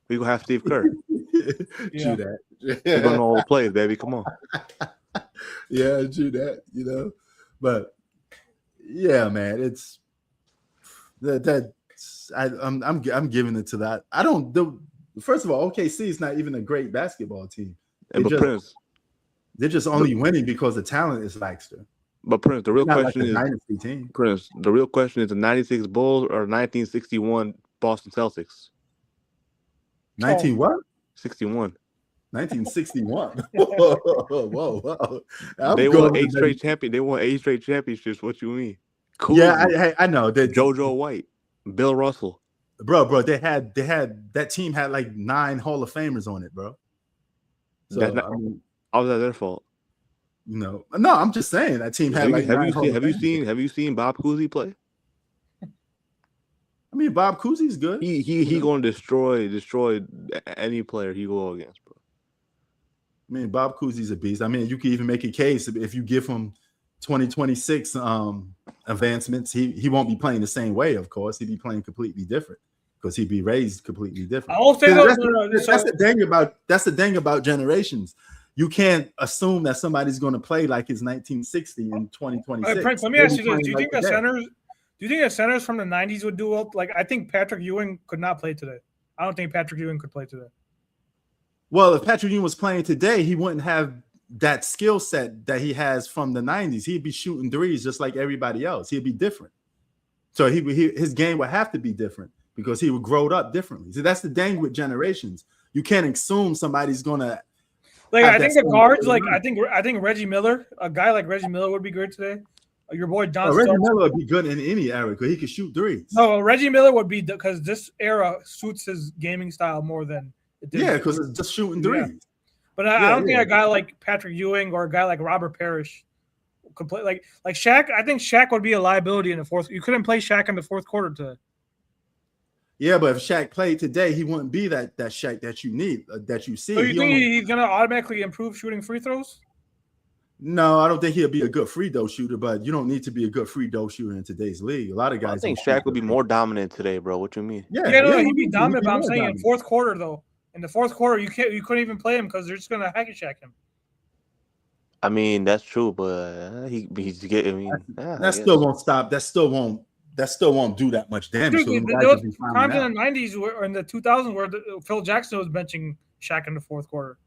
We're gonna have Steve Kerr. True that. We're going to all the plays, baby. Come on. Yeah, true that. But yeah, man, it's I'm giving it to that. I don't do. First of all, OKC is not even a great basketball team. They're just only winning because the talent is lackster. But Prince, the real question is dynasty team. Prince, the real question is the 96 Bulls or 1961 Boston Celtics? 19 61. 1961. Whoa. They won 8 straight champions. They won 8 straight championships. What you mean? Cool. Yeah, I know. JoJo White, Bill Russell. Bro, they had that team had like 9 Hall of Famers on it, bro. So how was that their fault? No, I'm just saying that team had have you seen Bob Cousy play? I mean, Bob Cousy's good. He going to destroy any player he go against, bro. I mean, Bob Cousy's a beast. I mean, you can even make a case if you give him 2026 advancements, he won't be playing the same way. Of course, he'd be playing completely different because he'd be raised completely different. I'll say that's the thing about generations. You can't assume that somebody's going to play like his 1960 in 2026. Prince, let me ask you this: Do you think the centers from the 90s would do well? Like, I think Patrick Ewing could not play today. I don't think Patrick Ewing could play today. Well, if Patrick Ewing was playing today, he wouldn't have that skill set that he has from the 90s. He'd be shooting threes just like everybody else. He'd be different. So his game would have to be different because he would grow up differently. So that's the thing with generations. You can't assume somebody's gonna. Like, I think the guards, like I think Reggie Miller, a guy like Reggie Miller would be good today. Your boy John. Reggie Miller would be good in any era because he could shoot threes. No, Reggie Miller would be because this era suits his gaming style more than it did. Yeah, because it's just shooting threes. Yeah. But I don't think a guy like Patrick Ewing or a guy like Robert Parrish could play like Shaq. I think Shaq would be a liability in the fourth. You couldn't play Shaq in the fourth quarter today. Yeah, but if Shaq played today, he wouldn't be that Shaq that you need, that you see. So you think he's gonna automatically improve shooting free throws? No, I don't think he'll be a good free throw shooter, but you don't need to be a good free throw shooter in today's league. A lot of guys. I think Shaq would be more dominant today, bro. What you mean? Yeah, he'd be dominant, but I'm saying in fourth quarter though. In the fourth quarter, you couldn't even play him because they're just gonna hack and Shaq him. I mean, that's true, but he's getting. I mean, that still won't stop. That still won't do that much damage. Dude, there was times in the 90s or in the 2000s where Phil Jackson was benching Shaq in the fourth quarter.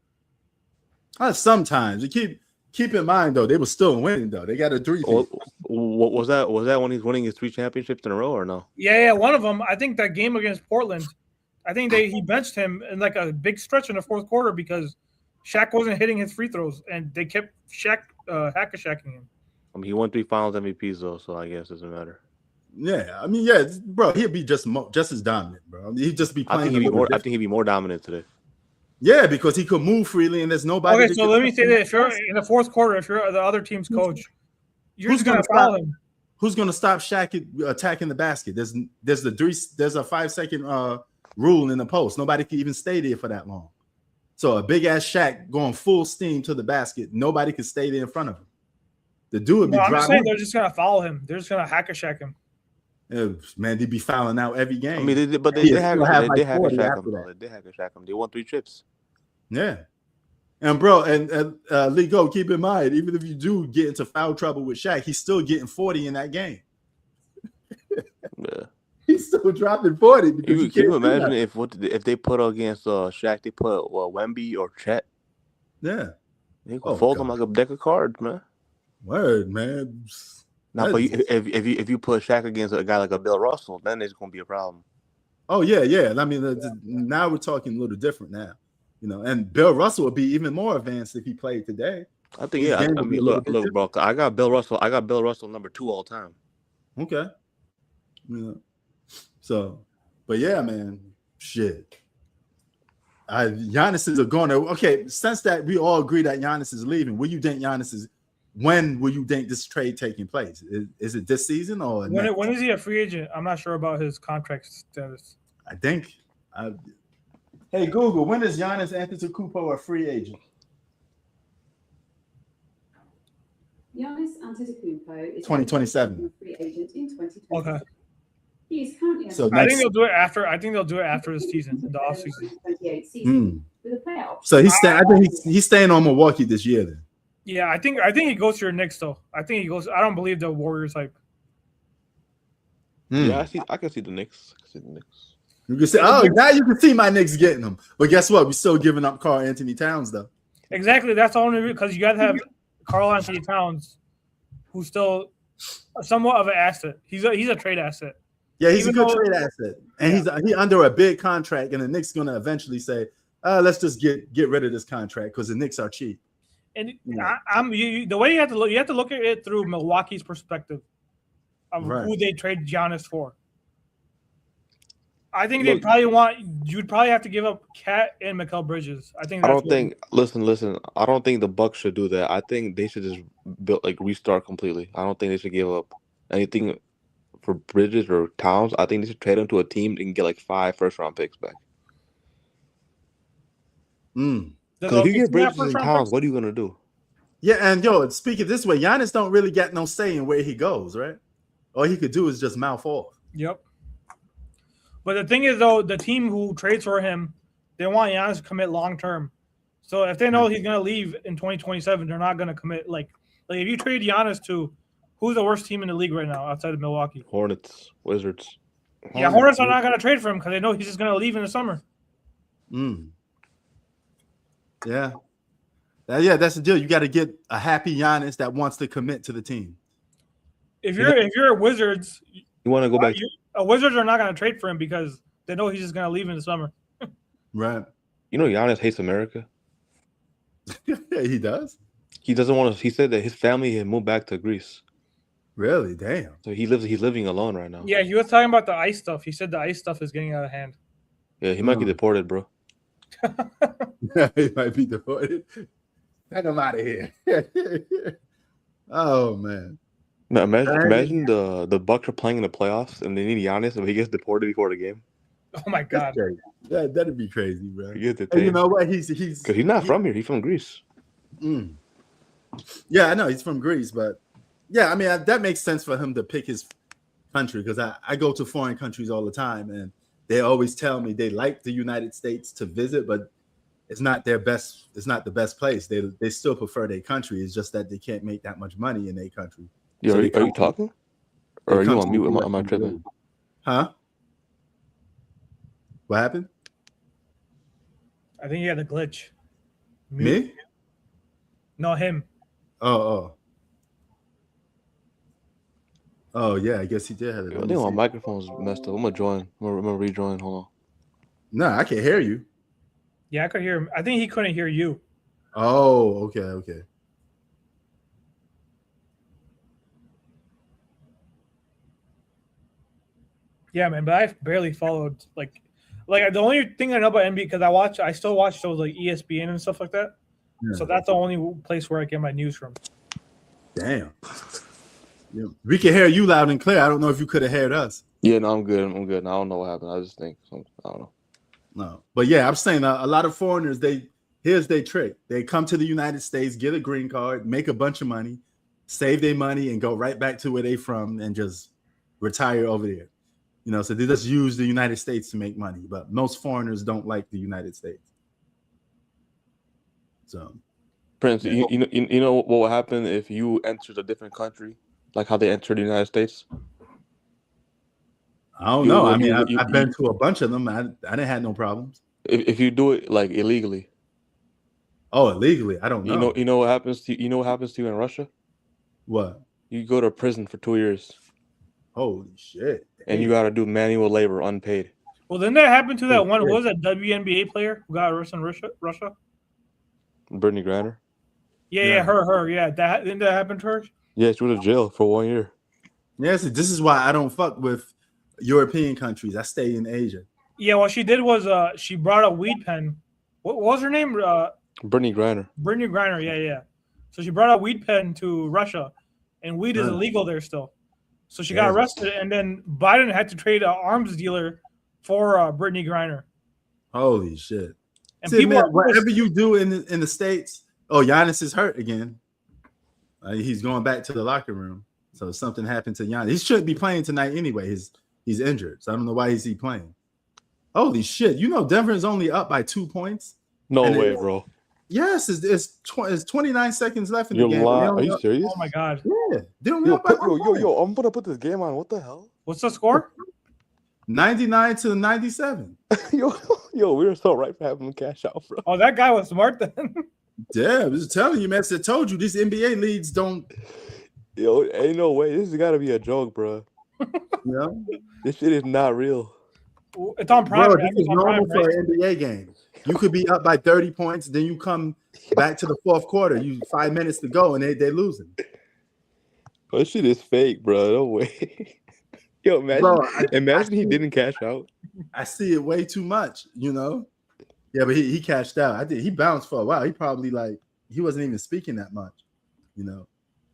Sometimes. Keep in mind, though, they were still winning, though. They got a 3. What was that? Was that when he's winning his 3 championships in a row or no? Yeah. One of them, I think that game against Portland, I think he benched him in like a big stretch in the fourth quarter because Shaq wasn't hitting his free throws, and they kept hack-a-shacking him. I mean, he won 3 finals MVPs, though, so I guess it doesn't matter. Yeah, I mean, yeah, bro, he'll be just as dominant, bro. I mean, he'd just be playing. I think he'd be more dominant today. Yeah, because he could move freely, and there's nobody. Okay, so let me say that if you're in the fourth quarter, if you're the other team's coach, you're just going to foul him. Who's going to stop Shaq attacking the basket? There's a 5-second rule in the post. Nobody can even stay there for that long. So a big ass Shaq going full steam to the basket, nobody can stay there in front of him. The dude would be. I'm just saying they're just going to foul him. They're just going to hack-a-shack him. Yeah, man, they'd be fouling out every game. I mean, they did hack-a-shack him. They won 3 chips. Yeah. And bro, and Ligo, keep in mind, even if you do get into foul trouble with Shaq, he's still getting 40 in that game. Yeah. He's still dropping 40. Can you imagine if they put against Shaq, they put Wemby or Chet? Yeah. They could fold them like a deck of cards, man. Word, man. Now, but if you put Shaq against a guy like a Bill Russell, then there's going to be a problem. Oh, yeah. I mean, now we're talking a little different now. You know, and Bill Russell would be even more advanced if he played today. I think, I mean, look, bro. I got Bill Russell number 2 all time. Okay. Yeah. So, but yeah, man, shit. Giannis is going to. Okay, since that we all agree that Giannis is leaving, when will you think this trade taking place? Is it this season or when is he a free agent? I'm not sure about his contract status. I think. Hey Google, when is Giannis Antetokounmpo a free agent? Giannis Antetokounmpo is 2027. a free agent in 2020. Okay. He is currently. I think they'll do it after. I think they'll do it after the season, the offseason. 28 season with a playoff. So I think he's staying on Milwaukee this year then. Yeah, I think he goes to your Knicks though. I think he goes. I don't believe the Warriors hype. Yeah, I can see the Knicks. You can say, now you can see my Knicks getting them. But guess what? We're still giving up Karl Anthony Towns, though. Exactly. That's only because you got to have Karl Anthony Towns, who's still somewhat of an asset. He's a trade asset. Yeah, he's a good trade asset. And he's under a big contract, and the Knicks going to eventually say, let's just get rid of this contract because the Knicks are cheap. And the way you have to look at it through Milwaukee's perspective of who they trade Giannis for. I think you'd probably have to give up Cat and Mikal Bridges. Listen. I don't think the Bucks should do that. I think they should just restart completely. I don't think they should give up anything for Bridges or Towns. I think they should trade them to a team that can get 5 first-round picks back. Because if you get Bridges and Towns, what are you gonna do? Yeah, and speaking this way, Giannis don't really get no say in where he goes, right? All he could do is just mouth off. Yep. But the thing is, though, the team who trades for him, they want Giannis to commit long term. So if they know he's going to leave in 2027, they're not going to commit. Like if you trade Giannis to who's the worst team in the league right now outside of Milwaukee? Hornets, Wizards. Yeah, Hornets are not going to trade for him because they know he's just going to leave in the summer. Yeah. That's the deal. You got to get a happy Giannis that wants to commit to the team. If you're a Wizards, you want to go back. Wizards are not going to trade for him because they know he's just going to leave in the summer. Right. You know, Giannis hates America. Yeah, he does. He doesn't want to. He said that his family had moved back to Greece. Really? Damn. So he's living alone right now. Yeah, he was talking about the ice stuff. He said the ice stuff is getting out of hand. Yeah, he might get deported, bro. He might be deported. Get him out of here. Oh man. Now, imagine the Bucks are playing in the playoffs and they need Giannis and he gets deported before the game. Oh my God. That'd be crazy, bro. You get the And thing. you know what? He's because he's not from here. He's from Greece. Yeah, I know he's from Greece, but yeah, I mean that makes sense for him to pick his country because I go to foreign countries all the time and they always tell me they like the United States to visit, but it's not their best. It's not the best place. They still prefer their country. It's just that they can't make that much money in their country. Yo, So are you talking? Or are you on mute? US Am I tripping? Huh? What happened? I think he had a glitch. Me? No, him. Oh, yeah. I guess he did have it. I think my microphone's messed up. I'm gonna rejoin. Hold on. No, I can hear you. Yeah, I could hear him. I think he couldn't hear you. Oh, okay. Yeah, man, but I barely followed like the only thing I know about NBA because I still watch shows like ESPN and stuff like that. Yeah. So that's the only place where I get my news from. Damn. Yeah. We can hear you loud and clear. I don't know if you could have heard us. Yeah, no, I'm good. I don't know what happened. I just think I don't know. No, but yeah, I'm saying a lot of foreigners. Here's their trick. They come to the United States, get a green card, make a bunch of money, save their money, and go right back to where they from and just retire over there. You know, so they just use the United States to make money. But most foreigners don't like the United States. So, Prince, you know what will happen if you entered a different country, like how they entered the United States? I don't know. I mean, I've been to a bunch of them. I didn't have no problems. If you do it like illegally. Oh, illegally? I don't know. You know what happens to you? You know what happens to you in Russia? What? You go to prison for 2 years. Holy shit! And you got to do manual labor, unpaid. Well, then that happened to that one. What was that WNBA player who got arrested in Russia? Brittany Griner. Yeah, her. Yeah, didn't that happen to her? Yeah, she went to jail for 1 year. Yes, this is why I don't fuck with European countries. I stay in Asia. Yeah, what she did was she brought a weed pen. What was her name? Brittany Griner. Brittany Griner, yeah. So she brought a weed pen to Russia, and weed is illegal there still. So she got arrested, and then Biden had to trade an arms dealer for Brittany Griner. Holy shit! And see, man, whatever you do in the States, Giannis is hurt again. He's going back to the locker room. So something happened to Giannis. He shouldn't be playing tonight anyway. He's injured, so I don't know why he's playing. Holy shit! You know Denver is only up by 2 points. No way, bro. Yes, it's 29 seconds left in the game. Are you serious? Oh my god! Yeah, yo, I'm gonna put this game on. What the hell? What's the score? 99 to 97. yo, we were so right for having him cash out, bro. Oh, that guy was smart then. Yeah, I was telling you, man. I told you these NBA leagues don't. Yo, ain't no way. This has got to be a joke, bro. Yeah, this shit is not real. It's on Prime. Bro, this is normal for an NBA game. You could be up by 30 points, then you come back to the fourth quarter. You 5 minutes to go, and they're losing. Oh, this shit is fake, bro. No way. Yo, imagine he didn't cash out. I see it way too much, you know. Yeah, but he cashed out. He bounced for a while. He probably he wasn't even speaking that much, you know.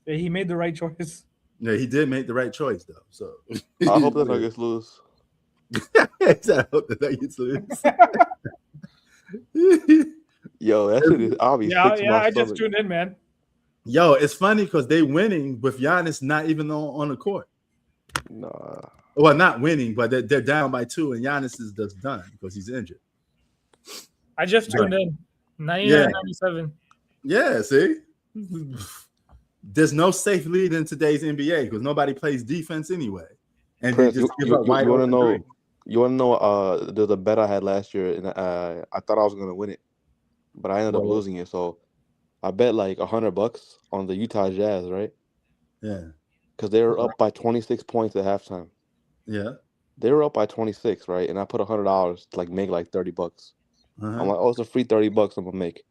Yeah, he made the right choice. Yeah, he did make the right choice though. So I hope the Nuggets lose. I hope the Nuggets lose. Yo, that shit is obvious. Yeah, I just tuned in, man. Yo, it's funny because they winning with Giannis not even on the court. Nah. Well, not winning, but they're down by 2, and Giannis is just done because he's injured. I just tuned in. 99-97. Yeah, see? There's no safe lead in today's NBA because nobody plays defense anyway. And Prince, you just give up wide open three. You want to know there's a bet I had last year, and I thought I was going to win it, but I ended up losing it. So I bet like $100 on the Utah Jazz, right? Yeah. Because they were up by 26 points at halftime. Yeah. They were up by 26, right? And I put $100 to make like $30. I'm like, it's a free $30 I'm going to make.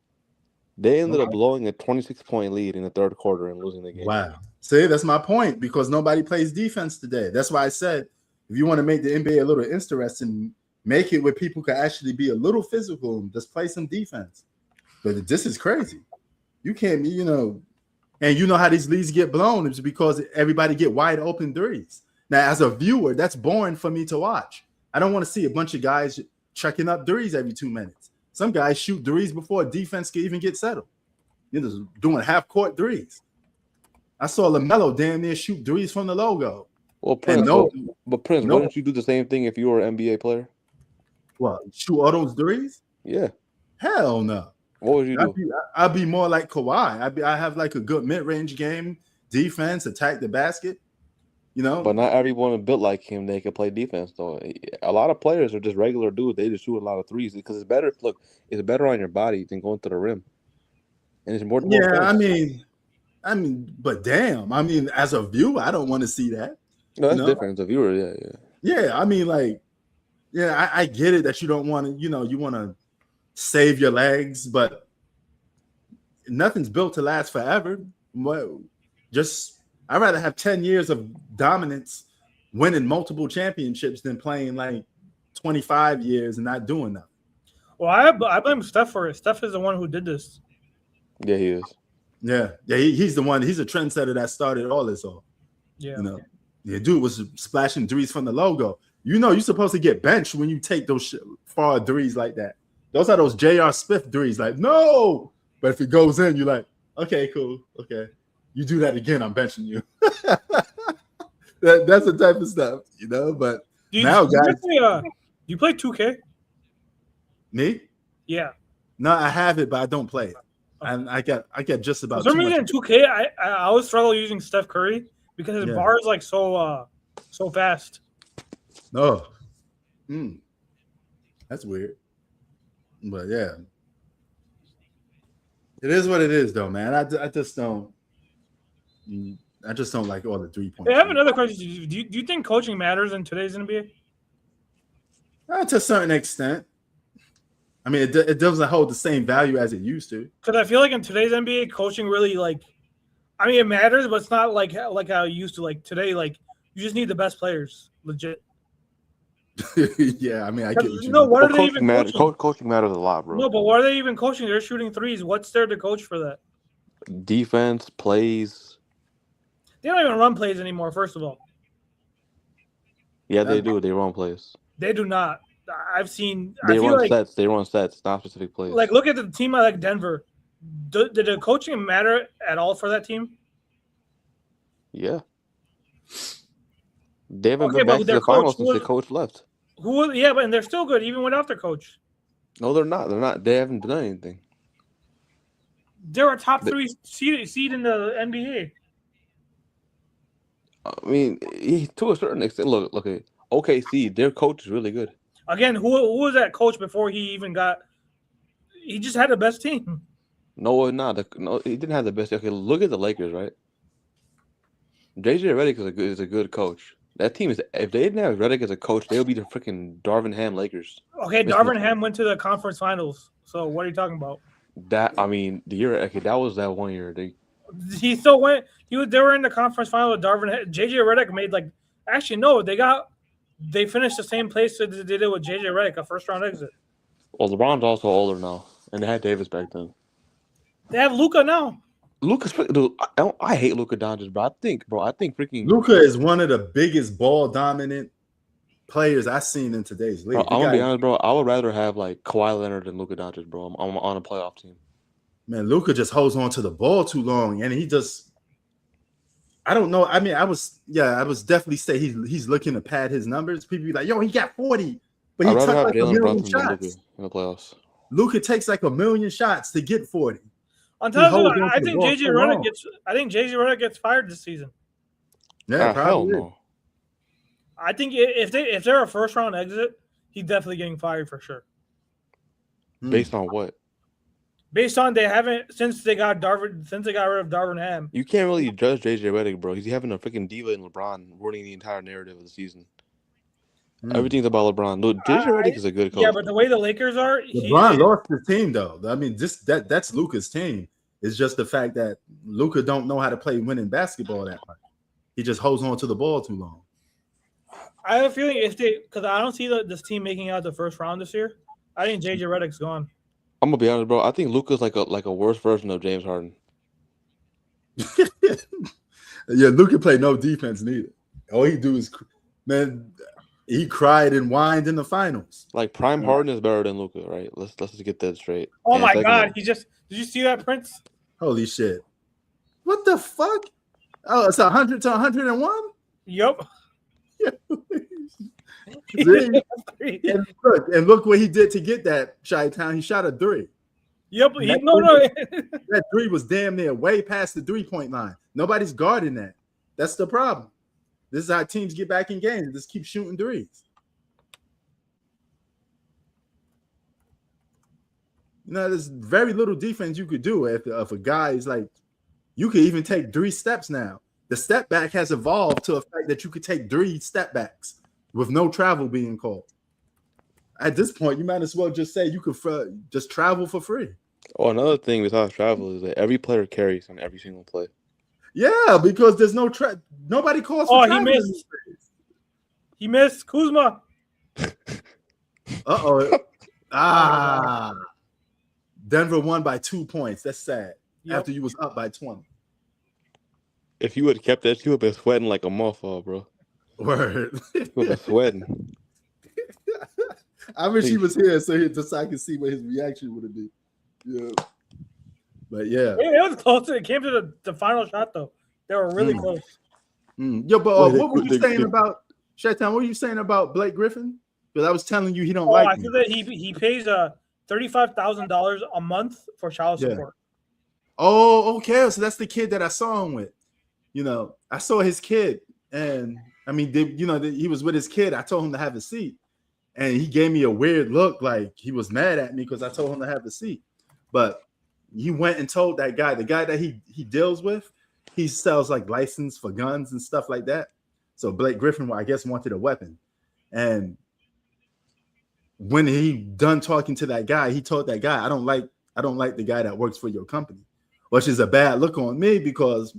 They ended up blowing a 26-point lead in the third quarter and losing the game. Wow. See, that's my point because nobody plays defense today. That's why I said if you want to make the NBA a little interesting, make it where people can actually be a little physical and just play some defense. But this is crazy. You can't be, and you know how these leads get blown. It's because everybody get wide open threes. Now, as a viewer, that's boring for me to watch I don't want to see a bunch of guys checking up threes every 2 minutes. Some guys shoot threes before defense can even get settled. You're just doing half-court threes. I saw LaMelo damn near shoot threes from the logo. Well, Prince, wouldn't you do the same thing if you were an NBA player? What, shoot all those threes? Yeah. Hell no. What would you do? I'd be more like Kawhi. I have like a good mid-range game, defense, attack the basket. You know, but not everyone is built like him. They can play defense, though. A lot of players are just regular dudes. They just shoot a lot of threes because it's better. Look, it's better on your body than going to the rim, and it's more. Yeah, I mean, but damn, I mean, as a viewer, I don't want to see that. No, that's different. As a viewer, yeah. Yeah, I mean, like, yeah, I get it that you don't want to, you want to save your legs, but nothing's built to last forever. I'd rather have 10 years of dominance, winning multiple championships than playing like 25 years and not doing nothing. Well, I blame Steph for it. Steph is the one who did this. Yeah, he is. Yeah, he's the one. He's a trendsetter that started all this off. Yeah. The dude was splashing threes from the logo. You're supposed to get benched when you take those far threes like that. Those are those J.R. Smith threes. Like, no. But if it goes in, you're like, okay, cool. Okay. You do that again, I'm benching you. That's the type of stuff, But guys, you play 2K? Me? Yeah. No, I have it, but I don't play it. And I get just about. For some reason, 2K, I always struggle using Steph Curry because his bar is like so fast. Oh, that's weird. But yeah, it is what it is, though, man. I just don't. I just don't like all the 3-point. I have another question. Do you think coaching matters in today's NBA? To a certain extent. I mean, it doesn't hold the same value as it used to. Because I feel like in today's NBA, coaching really it matters, but it's not like how it used to. Like today, like you just need the best players, legit. Yeah, I mean, I get what you mean. What are they even coaching? Coaching matters a lot, bro. No, but what are they even coaching? They're shooting threes. What's there to coach for that? Defense, plays. They don't even run plays anymore, first of all. Yeah, they do. They run plays. They do not. I've seen. They run sets. They run sets, not specific plays. Like, look at the team like Denver. Did the coaching matter at all for that team? Yeah. They haven't been back to the finals since the coach left. But they're still good even without their coach. No, they're not. They're not. They haven't done anything. They're a top 3 seed in the NBA. I mean, to a certain extent, look at OKC. Their coach is really good. Again, who was that coach before he even got? He just had the best team. No, not. No, he didn't have the best. Okay, look at the Lakers, right? JJ Redick is a good coach. That team is. If they didn't have Redick as a coach, they would be the freaking Darvin Ham Lakers. Okay, Darvin Ham went to the conference finals. So what are you talking about? That was that 1 year. He still went. They were in the conference final with Darvin. JJ Redick made they finished the same place that they did with JJ Redick, a first-round exit. Well, LeBron's also older now, and they had Davis back then. They have Luka now. Luka's, dude, I hate Luka Doncic, bro. I think freaking Luka is one of the biggest ball-dominant players I've seen in today's league. Bro, I'm gonna be honest, bro. I would rather have like Kawhi Leonard than Luka Doncic, bro. I'm on a playoff team. Man, Luka just holds on to the ball too long, and he just. I don't know. I mean, I was definitely say he's looking to pad his numbers. People be like, yo, he got 40, but he took like a million shots in the playoffs. Luka takes like a million shots to get 40. On top of that, I think JJ Redick gets fired this season. Yeah, probably. Hell no. I think if they're a first round exit, he's definitely getting fired for sure. Based on what? Based on they haven't since they got rid of Darvin Ham. You can't really judge JJ Redick, bro. He's having a freaking diva in LeBron ruining the entire narrative of the season. Everything's about LeBron. Look, JJ Redick is a good coach. Yeah, but the way the Lakers are, LeBron lost his team though. I mean, that's Luka's team. It's just the fact that Luka don't know how to play winning basketball that much. He just holds on to the ball too long. I have a feeling because I don't see this team making out the first round this year. I think JJ Redick's gone. I'm gonna be honest, bro. I think Luka's like a worse version of James Harden. Yeah, Luka play no defense neither. All he do is, man. He cried and whined in the finals. Like Prime Harden is better than Luka, right? Let's just get that straight. Oh And my second, God! Did you see that, Prince? Holy shit! What the fuck? Oh, it's 100 to 101. Yep. and look what he did to get that Chi-Town. He shot a 3. Yep. That 3 was damn near way past the 3-point line. Nobody's guarding that. That's the problem. This is how teams get back in games. Just keep shooting 3s. You know, there's very little defense you could do if a guy is like, you could even take 3 steps now. The step back has evolved to a fact that you could take 3 step backs with no travel being called. At this point, you might as well just say you could just travel for free. Oh, another thing besides travel is that every player carries on every single play. Yeah, because there's no nobody calls for travel. He missed Kuzma. Denver won by 2 points. That's sad. Yep. After you was up by 20. If you would have kept that, you would have been sweating like a motherfucker, bro. Word. You would have been sweating. I wish he was here so I could see what his reaction would have been. Yeah. But yeah. It was close. It came to the final shot, though. They were really close. Yo, but what were you saying about Shaitan? What were you saying about Blake Griffin? Because I was telling you he don't like I feel that he pays $35,000 a month for child support. Oh, okay. So that's the kid that I saw him with. You know, I saw his kid, and I mean, he was with his kid. I told him to have a seat, and he gave me a weird look, like he was mad at me because I told him to have a seat. But he went and told that guy, the guy that he deals with, he sells like license for guns and stuff like that. So Blake Griffin, I guess, wanted a weapon, and when he done talking to that guy, he told that guy, I don't like the guy that works for your company, which is a bad look on me because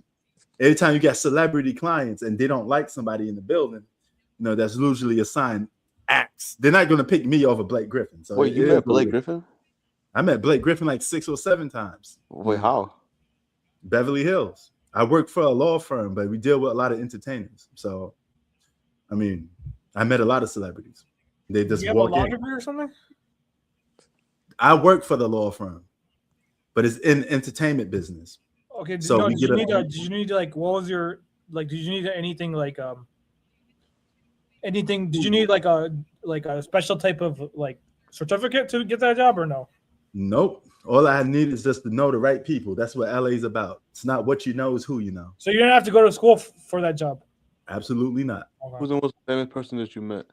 every time you get celebrity clients and they don't like somebody in the building, you know, that's usually a sign. Acts. They're not going to pick me over Blake Griffin. So wait, you met Blake Griffin? I met Blake Griffin like 6 or 7 times. Wait, how? Beverly Hills. I work for a law firm, but we deal with a lot of entertainers. So, I mean, I met a lot of celebrities. They just walk in. Or something? I work for the law firm, but it's in entertainment business. Okay. Did you need like what was your like? Did you need anything like anything? Did you need like a special type of like certificate to get that job or no? Nope. All I need is just to know the right people. That's what LA is about. It's not what you know, it's who you know. So you didn't have to go to school for that job? Absolutely not. Okay. Who's the most famous person that you met?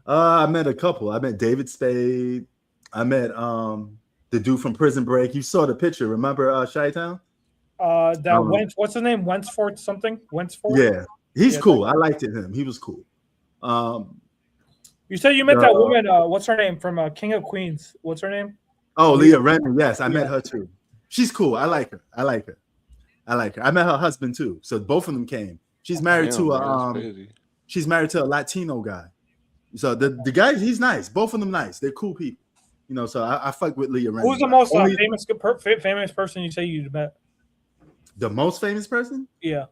I met a couple. I met David Spade. I met the dude from Prison Break. You saw the picture. Remember Chi-Town? What's his name? Wentworth something? Wentworth? Yeah. He's cool. I liked him. He was cool. You said you met that woman. What's her name from King of Queens? What's her name? Oh, Leah Remini. Yes, I met her too. She's cool. I like her. I met her husband too. So both of them came. She's married to a Latino guy. So the guy, he's nice. Both of them nice. They're cool people. You know, so I fuck with Leah Remini. Who's the most famous person you say you met? The most famous person? Yeah.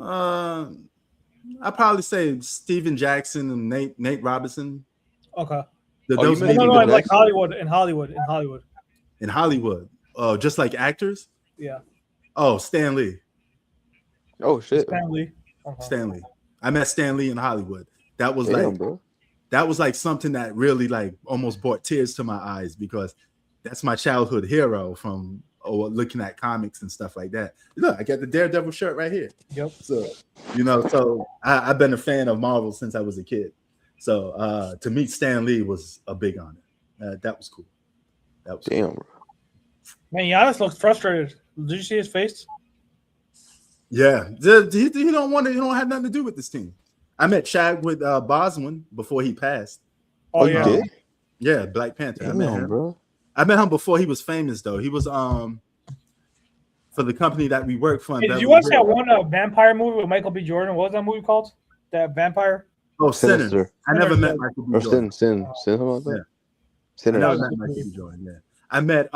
I'd probably say Steven Jackson and Nate Robinson. Okay. Like Hollywood. In Hollywood. Oh, just like actors? Yeah. Oh, Stan Lee. Oh shit. Stan Lee. Stan Lee. I met Stan Lee in Hollywood. That was that was like something that really like almost brought tears to my eyes because that's my childhood hero from looking at comics and stuff like that. Look, I got the Daredevil shirt right here. Yep. So, you know, I've been a fan of Marvel since I was a kid. So to meet Stan Lee was a big honor. That was cool. Damn, bro. Man, Giannis looks frustrated. Did you see his face? Yeah, he don't have nothing to do with this team. I met Chad with Boswin before he passed. Oh, you did? Yeah, Black Panther. Damn, I met him, bro. I met him before he was famous though. He was for the company that we worked for. Hey, did you watch that one vampire movie with Michael B. Jordan? What was that movie called? That vampire? Oh, Sinner. I never met Michael B. Jordan. Sin, something like that. Sinner. I never met Michael B. Jordan. Yeah, I met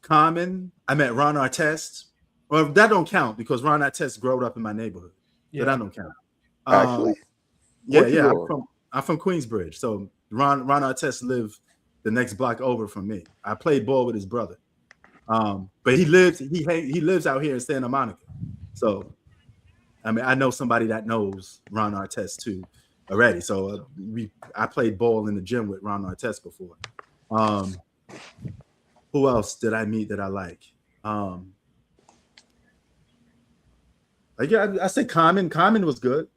Common. I met Ron Artest. Well, that don't count because Ron Artest growed up in my neighborhood. Yeah. So that don't count. Actually, Yeah. I'm from Queensbridge. So Ron Artest lived the next block over from me. I played ball with his brother. But he lives out here in Santa Monica. So I mean, I know somebody that knows Ron Artest too already. So I played ball in the gym with Ron Artest before. Who else did I meet that I like? I say Common. Common was good.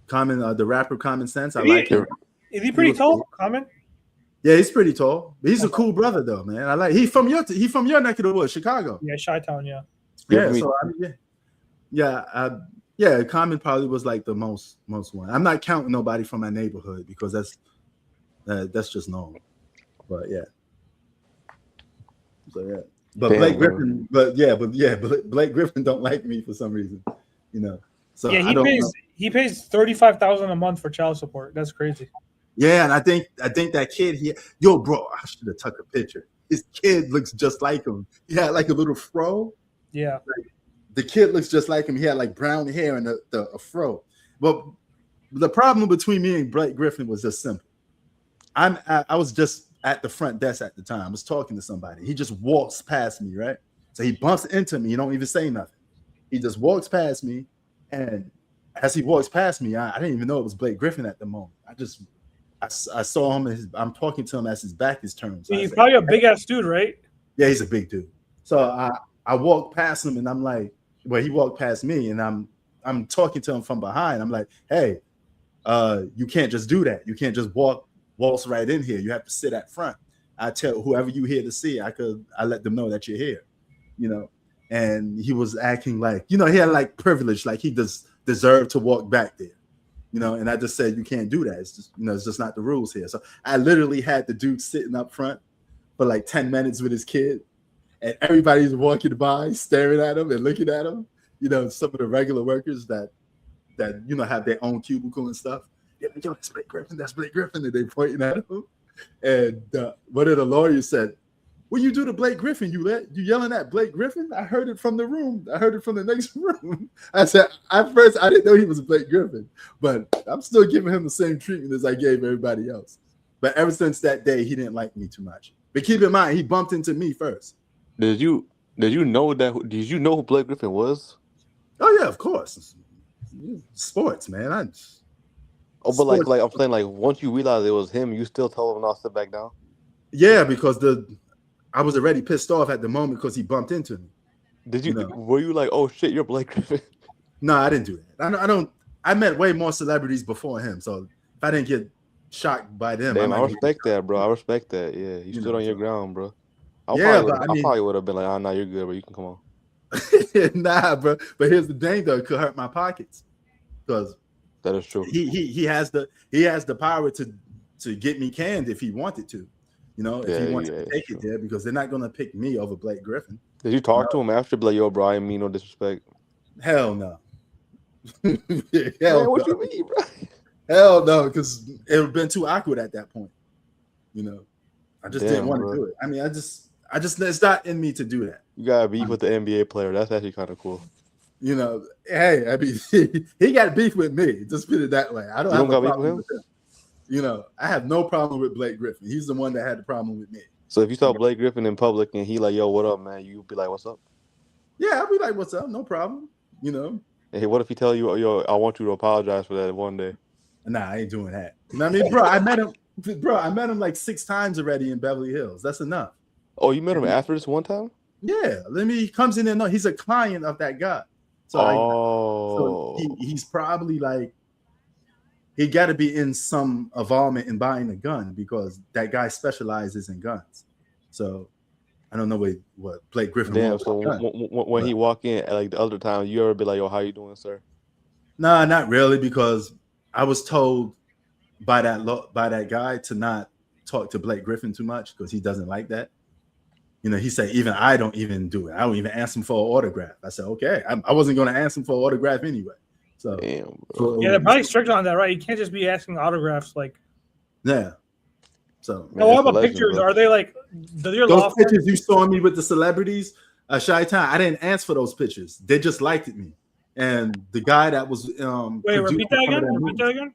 Common, the rapper Common Sense. I like him. Is he pretty tall? Cool. Common? Yeah, he's pretty tall. He's a cool brother though, man. I like. He from your neck of the woods, Chicago. Yeah, Chi-Town. Yeah. Yeah. So yeah. Common probably was like the most one. I'm not counting nobody from my neighborhood because that's just normal. But yeah. So yeah. But Blake Griffin, Blake Griffin don't like me for some reason, you know. So yeah, he pays $35,000 a month for child support. That's crazy. Yeah, and I think that kid bro, I should have took a picture. His kid looks just like him. He had like a little fro. Yeah. Like, the kid looks just like him. He had like brown hair and a fro. But the problem between me and Blake Griffin was just simple. I was just at the front desk at the time. I was talking to somebody. He just walks past me, right? So he bumps into me. He don't even say nothing. He just walks past me, and as he walks past me, I didn't even know it was Blake Griffin at the moment. I saw him. I'm talking to him as his back is turned. So he's probably a big ass dude, right? Yeah, he's a big dude. So I walked past him, and I'm like, well, he walked past me, and I'm talking to him from behind. I'm like, hey, you can't just do that. You can't just waltz right in here. You have to sit at front. I tell whoever you here to see, I let them know that you're here, you know. And he was acting like, you know, he had like privilege, like he deserved to walk back there, you know. And I just said, you can't do that. It's just, you know, it's just not the rules here. So I literally had the dude sitting up front for like 10 minutes with his kid, and everybody's walking by, staring at him and looking at him. You know, some of the regular workers that you know have their own cubicle and stuff. Yeah, yo, that's Blake Griffin. That's Blake Griffin. And they pointing at him. And one of the lawyers said, "What you do to Blake Griffin? You yelling at Blake Griffin? I heard it from the room. I heard it from the next room." I said, at first, I didn't know he was Blake Griffin, but I'm still giving him the same treatment as I gave everybody else. But ever since that day, he didn't like me too much. But keep in mind, he bumped into me first. Did you know who Blake Griffin was? Oh yeah, of course. Sports, man. But like I'm saying, like once you realize it was him, you still told him not to sit back down. Yeah, because I was already pissed off at the moment because he bumped into me. Did you? Were you like, oh shit, you're Blake Griffin? No, I didn't do that. I met way more celebrities before him, so if I didn't get shocked by them, damn, I respect that, bro. I respect that. Yeah, you stood on your ground, bro. I probably would have been like, oh no, you're good, bro. You can come on. Nah, bro. But here's the thing, though. It could hurt my pockets because that is true. He has the power to get me canned if he wanted to. You know, if he wants to take it there, because they're not gonna pick me over Blake Griffin. Did you talk to him after? Be like, yo, bro, I ain't mean no disrespect. Hell no. What you mean, bro? Hell no, because it would have been too awkward at that point. You know, I just didn't want to do it. I mean, I just it's not in me to do that. You gotta beef with the NBA player. That's actually kind of cool. You know, hey, I mean, he got beef with me. Just put it that way. I don't have a problem with him. You know, I have no problem with Blake Griffin. He's the one that had the problem with me. So if you saw Blake Griffin in public and he like, yo, what up, man? You'd be like, what's up? Yeah, I'd be like, what's up? No problem. You know. Hey, what if he tell you, yo, I want you to apologize for that one day? Nah, I ain't doing that. You know what I mean, bro, I met him like 6 times already in Beverly Hills. That's enough. Oh, you met him after this one time? Yeah. He comes in there. No, he's a client of that guy. So, he's probably like, he got to be in some involvement in buying a gun because that guy specializes in guns. So I don't know what Blake Griffin. Damn. So when he walk in, like the other time, you ever be like, "Yo, how you doing, sir?" Nah, not really, because I was told by that guy to not talk to Blake Griffin too much because he doesn't like that. You know, he said, even I don't even do it. I don't even ask him for an autograph. I said, okay, I wasn't going to ask him for an autograph anyway. So, damn, yeah, they're probably strict on that, right? You can't just be asking autographs, like. Yeah. So. Man, what about pictures? Bro. Are they like? Those pictures you saw me with the celebrities? Chi-Town, I didn't answer for those pictures. They just liked me. And the guy that was Wait, repeat that again? Repeat that again?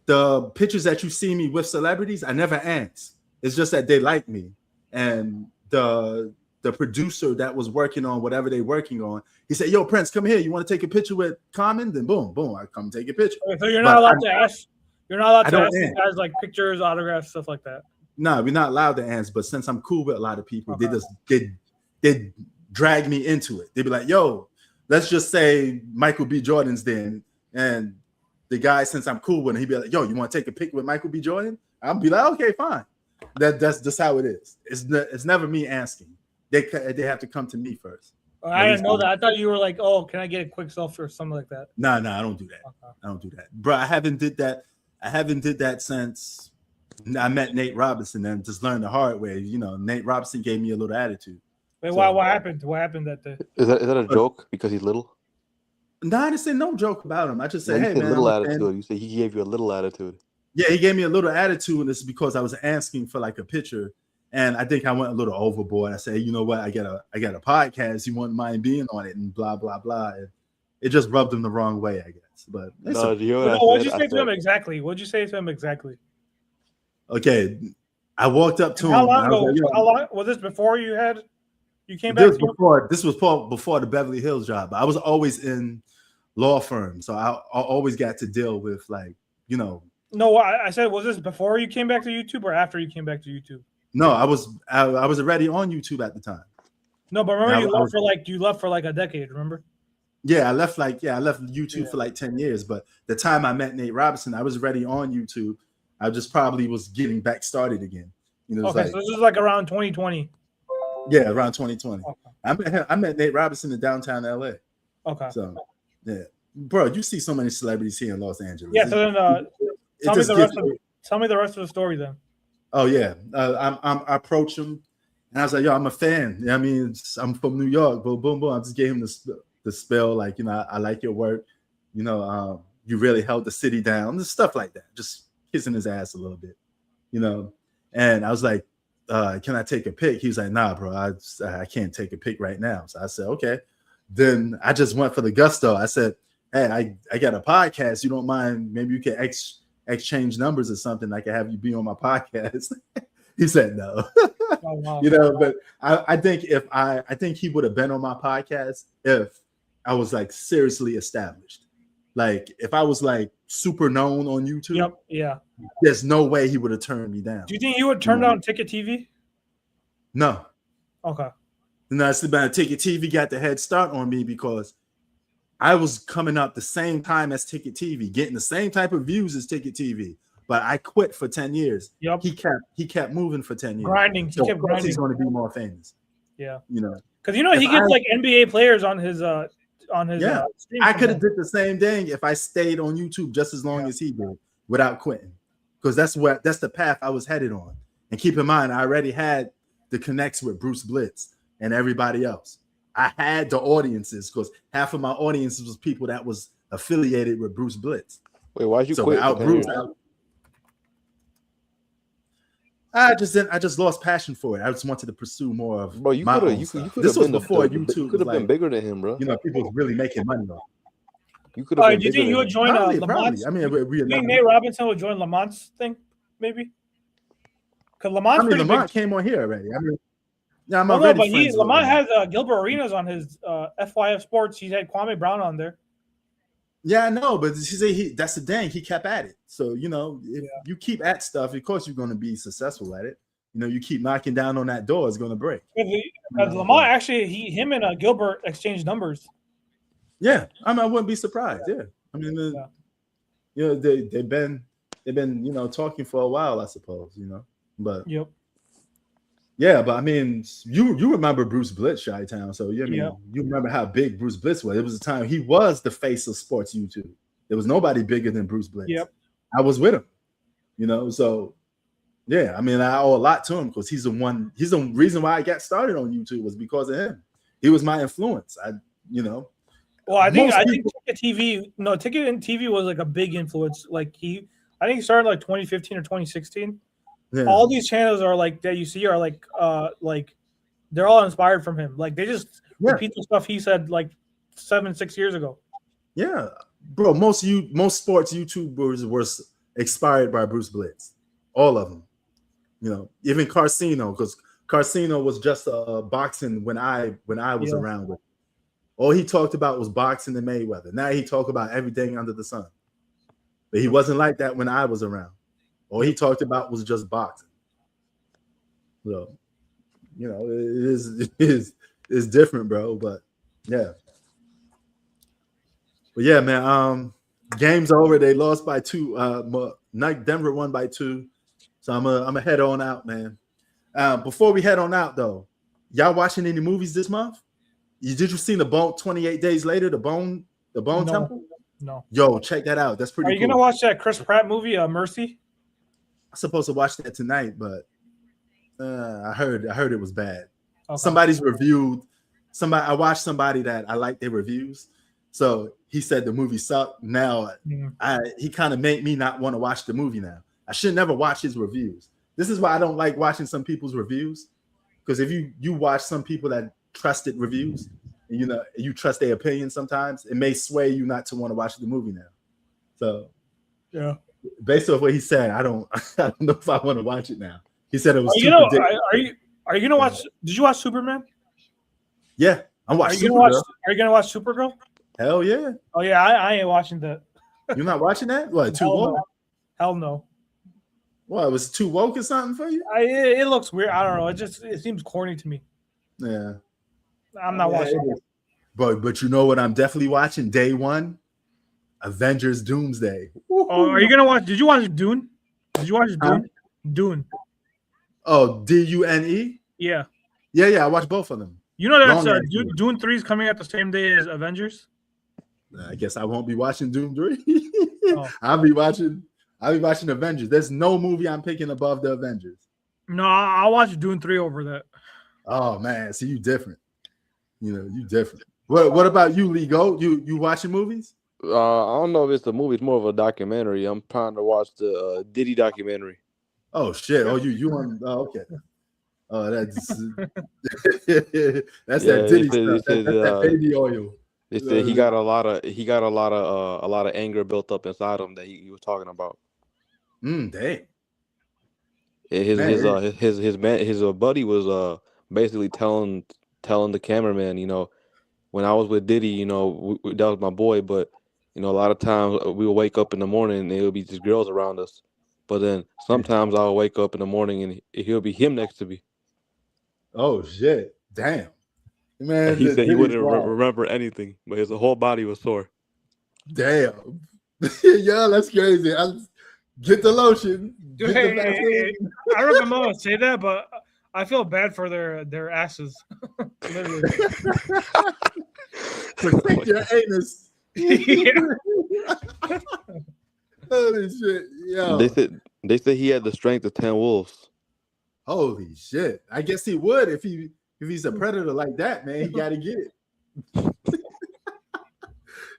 The pictures that you see me with celebrities, I never answered. It's just that they like me. And the producer that was working on whatever they're working on, he said, "Yo, Prince, come here. You want to take a picture with Common?" Then boom, I come take a picture. Okay, so you're not allowed to ask. You're not allowed to ask these guys like pictures, autographs, stuff like that. No, we're not allowed to answer. But since I'm cool with a lot of people, they drag me into it. They be like, "Yo, let's just say Michael B. Jordan's there," and the guy, since I'm cool with him, he'd be like, "Yo, you want to take a pic with Michael B. Jordan?" I'll be like, "Okay, fine." That's just how it is. It's never me asking. They have to come to me first. I didn't know that. I thought you were like, "Oh, can I get a quick selfie or something like that?" No, I don't do that. Okay. I don't do that, bro. I haven't did that since I met Nate Robinson and just learned the hard way. You know, Nate Robinson gave me a little attitude. Wait, what happened? What happened that day? Is that a joke because he's little? No, I didn't say no joke about him. I just said, "Hey, man." Little attitude. You say he gave you a little attitude. Yeah, he gave me a little attitude, and it's because I was asking for like a picture, and I think I went a little overboard. I said, "You know what? I got a podcast. You wouldn't mind being on it?" And blah blah blah. And it just rubbed him the wrong way, I guess. But what'd you say to him exactly? What'd you say to him exactly? Okay, I walked up to him. How long ago? How long was this before you came back? This was before the Beverly Hills job. I was always in law firms, so I always got to deal with No, I said, was this before you came back to YouTube or after you came back to YouTube? No, I was already on YouTube at the time. No, but remember you left for like a decade, remember? Yeah, I left YouTube for like 10 years. But the time I met Nate Robinson, I was already on YouTube. I just probably was getting back started again. So this is like around 2020. Yeah, around 2020. Okay. I met Nate Robinson in downtown LA. Okay. So yeah, bro, you see so many celebrities here in Los Angeles. Yeah. So then, tell me the rest of the story then. Oh yeah, I approached him, and I was like, "Yo, I'm a fan. You know what I mean, I'm from New York." Boom, boom, boom. I just gave him the spell, like, I like your work. You really held the city down. Just stuff like that. Just kissing his ass a little bit, And I was like, "Can I take a pic?" He was like, "Nah, bro, I can't take a pic right now." So I said, "Okay." Then I just went for the gusto. I said, "Hey, I got a podcast. You don't mind? Maybe you can exchange numbers or something. I can have you be on my podcast." He said no. Oh, wow. But I think he would have been on my podcast if I was like seriously established. Like if I was like super known on YouTube. Yep. Yeah. There's no way he would have turned me down. Do you think you would turn down Ticket TV? No. Okay. No, it's about Ticket TV got the head start on me because I was coming up the same time as Ticket TV, getting the same type of views as Ticket TV, but I quit for 10 years. Yep. He kept moving for 10 years. Grinding. So of course he's going to be more famous. Yeah. Because he gets like NBA players on his stream. I could have did the same thing if I stayed on YouTube just as long as he did without quitting. Because that's the path I was headed on. And keep in mind, I already had the connects with Bruce Blitz and everybody else. I had the audiences because half of my audiences was people that was affiliated with Bruce Blitz. Wait, why'd you quit? Without Bruce, I just lost passion for it. I just wanted to pursue more of my own stuff. This was before YouTube. You could have been bigger than him, bro. People was really making money on it. You could have been. Do you think you would join Lamont's? I mean, you think Nate Robinson would join Lamont's thing, maybe? Because Lamont came on here already. I mean, yeah, I'm already friends. Lamont has Gilbert Arenas on his FYF Sports. He's had Kwame Brown on there. Yeah, I know, but that's the thing. He kept at it. So, if you keep at stuff, of course you're going to be successful at it. You keep knocking down on that door, it's going to break. Because Lamont actually, him and Gilbert exchanged numbers. Yeah, I wouldn't be surprised. Yeah, I mean, they've been talking for a while, I suppose. But yep. Yeah, but I mean, you remember Bruce Blitz, Chi-Town, so you remember how big Bruce Blitz was. It was a time he was the face of sports YouTube. There was nobody bigger than Bruce Blitz. Yep. I was with him, so yeah, I mean, I owe a lot to him because he's the reason why I got started on YouTube was because of him. He was my influence. Well, I think Ticket TV was like a big influence. Like I think he started like 2015 or 2016. Yeah. All these channels are like that you see are like they're all inspired from him. Like they just Yeah. repeat the stuff he said like 6 years ago. Yeah, bro. Most sports YouTubers were inspired by Bruce Blitz. All of them. You know, even Carcino, because Carcino was just boxing when I was around with him. All he talked about was boxing and Mayweather. Now he talked about everything under the sun. But he wasn't like that when I was around. All he talked about was just boxing. So, you know, it is different, bro. But yeah. But yeah, man. Game's over. They lost by 2. Denver won by 2. So I'm gonna head on out, man. Before we head on out, though, y'all watching any movies this month? Did you see the Bone 28 Days Later? The Bone Temple? No. Yo, check that out. That's pretty. Are you cool. gonna watch that Chris Pratt movie, Mercy? I'm supposed to watch that tonight, but I heard it was bad. Okay. Somebody's reviewed. I watched somebody that I like their reviews. So he said the movie sucked. Now he kind of made me not want to watch the movie now. I should never watch his reviews. This is why I don't like watching some people's reviews. Because if you watch some people that trusted reviews, and you trust their opinion sometimes, it may sway you not to want to watch the movie now. So yeah. Based off what he said, I don't know if I want to watch it now. He said it was Are you gonna watch did you watch Superman? Yeah, I'm watching Supergirl. Are you gonna watch Supergirl? Hell yeah. Oh yeah, I ain't watching that. You're not watching that? What, too woke? Hell no. What, was it too woke or something for you? It looks weird. I don't know. It seems corny to me. Yeah. I'm not watching it. But you know what I'm definitely watching day one? Avengers Doomsday. Oh, are you gonna watch? Did you watch Dune? Did you watch Dune? Dune. Oh, Dune? Yeah. Yeah, I watched both of them. You know that's Dune 3 is coming out the same day as Avengers? I guess I won't be watching Doom 3. I'll be watching Avengers. There's no movie I'm picking above the Avengers. No, I'll watch Dune 3 over that. Oh man, see, you different. You different. What about you, Ligo? You watching movies? I don't know if it's a movie. It's more of a documentary. I'm trying to watch the Diddy documentary. Oh shit! Oh, you want? Oh, okay. Oh, that's that Diddy stuff. That's that baby oil. They said he got a lot of anger built up inside him that he was talking about. Dang. His buddy was basically telling the cameraman, when I was with Diddy, that was my boy, but a lot of times we would wake up in the morning and there would be just girls around us. But then sometimes I'll wake up in the morning and he'll be him next to me. Oh shit! Damn, man. He said he wouldn't remember anything, but his whole body was sore. Damn, yeah, that's crazy. Get the lotion. Dude, I don't know if I'm gonna say that, but I feel bad for their asses. Literally. Protect your anus. Holy shit, yo. They said he had the strength of 10 wolves. Holy shit! I guess he would if he's a predator like that, man. He got to get it.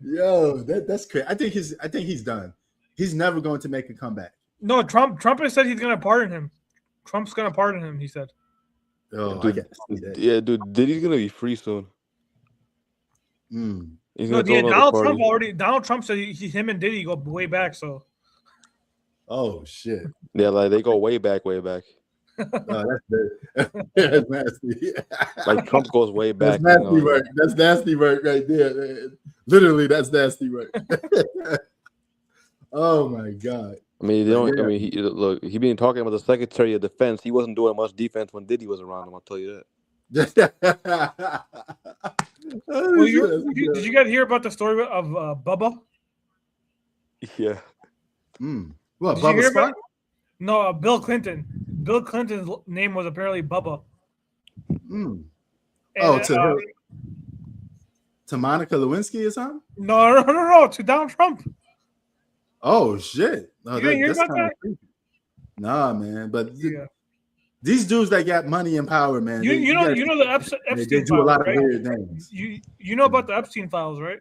Yo, that's crazy. I think he's done. He's never going to make a comeback. No, Trump has said he's going to pardon him. Trump's going to pardon him. He said. Oh, dude, yeah, dude. Diddy's going to be free soon. Donald Trump said him and Diddy go way back. So. Oh shit. Yeah, like they go way back. Oh, that's nasty. Like Trump goes way back. That's nasty work. That's nasty work right there, man. Literally, that's nasty work. Oh my god. I mean, he been talking about the Secretary of Defense. He wasn't doing much defense when Diddy was around him. I'll tell you that. Did you guys hear about the story of Bubba? Yeah. What, Bubba Spark? No, Bill Clinton. Bill Clinton's name was apparently Bubba. And, to Monica Lewinsky or something? No, to Donald Trump. Oh shit! No, you didn't hear about that? Nah, man. But these dudes that got money and power, man. You know the Epstein they do files, a lot right? of weird things. You know about the Epstein files, right?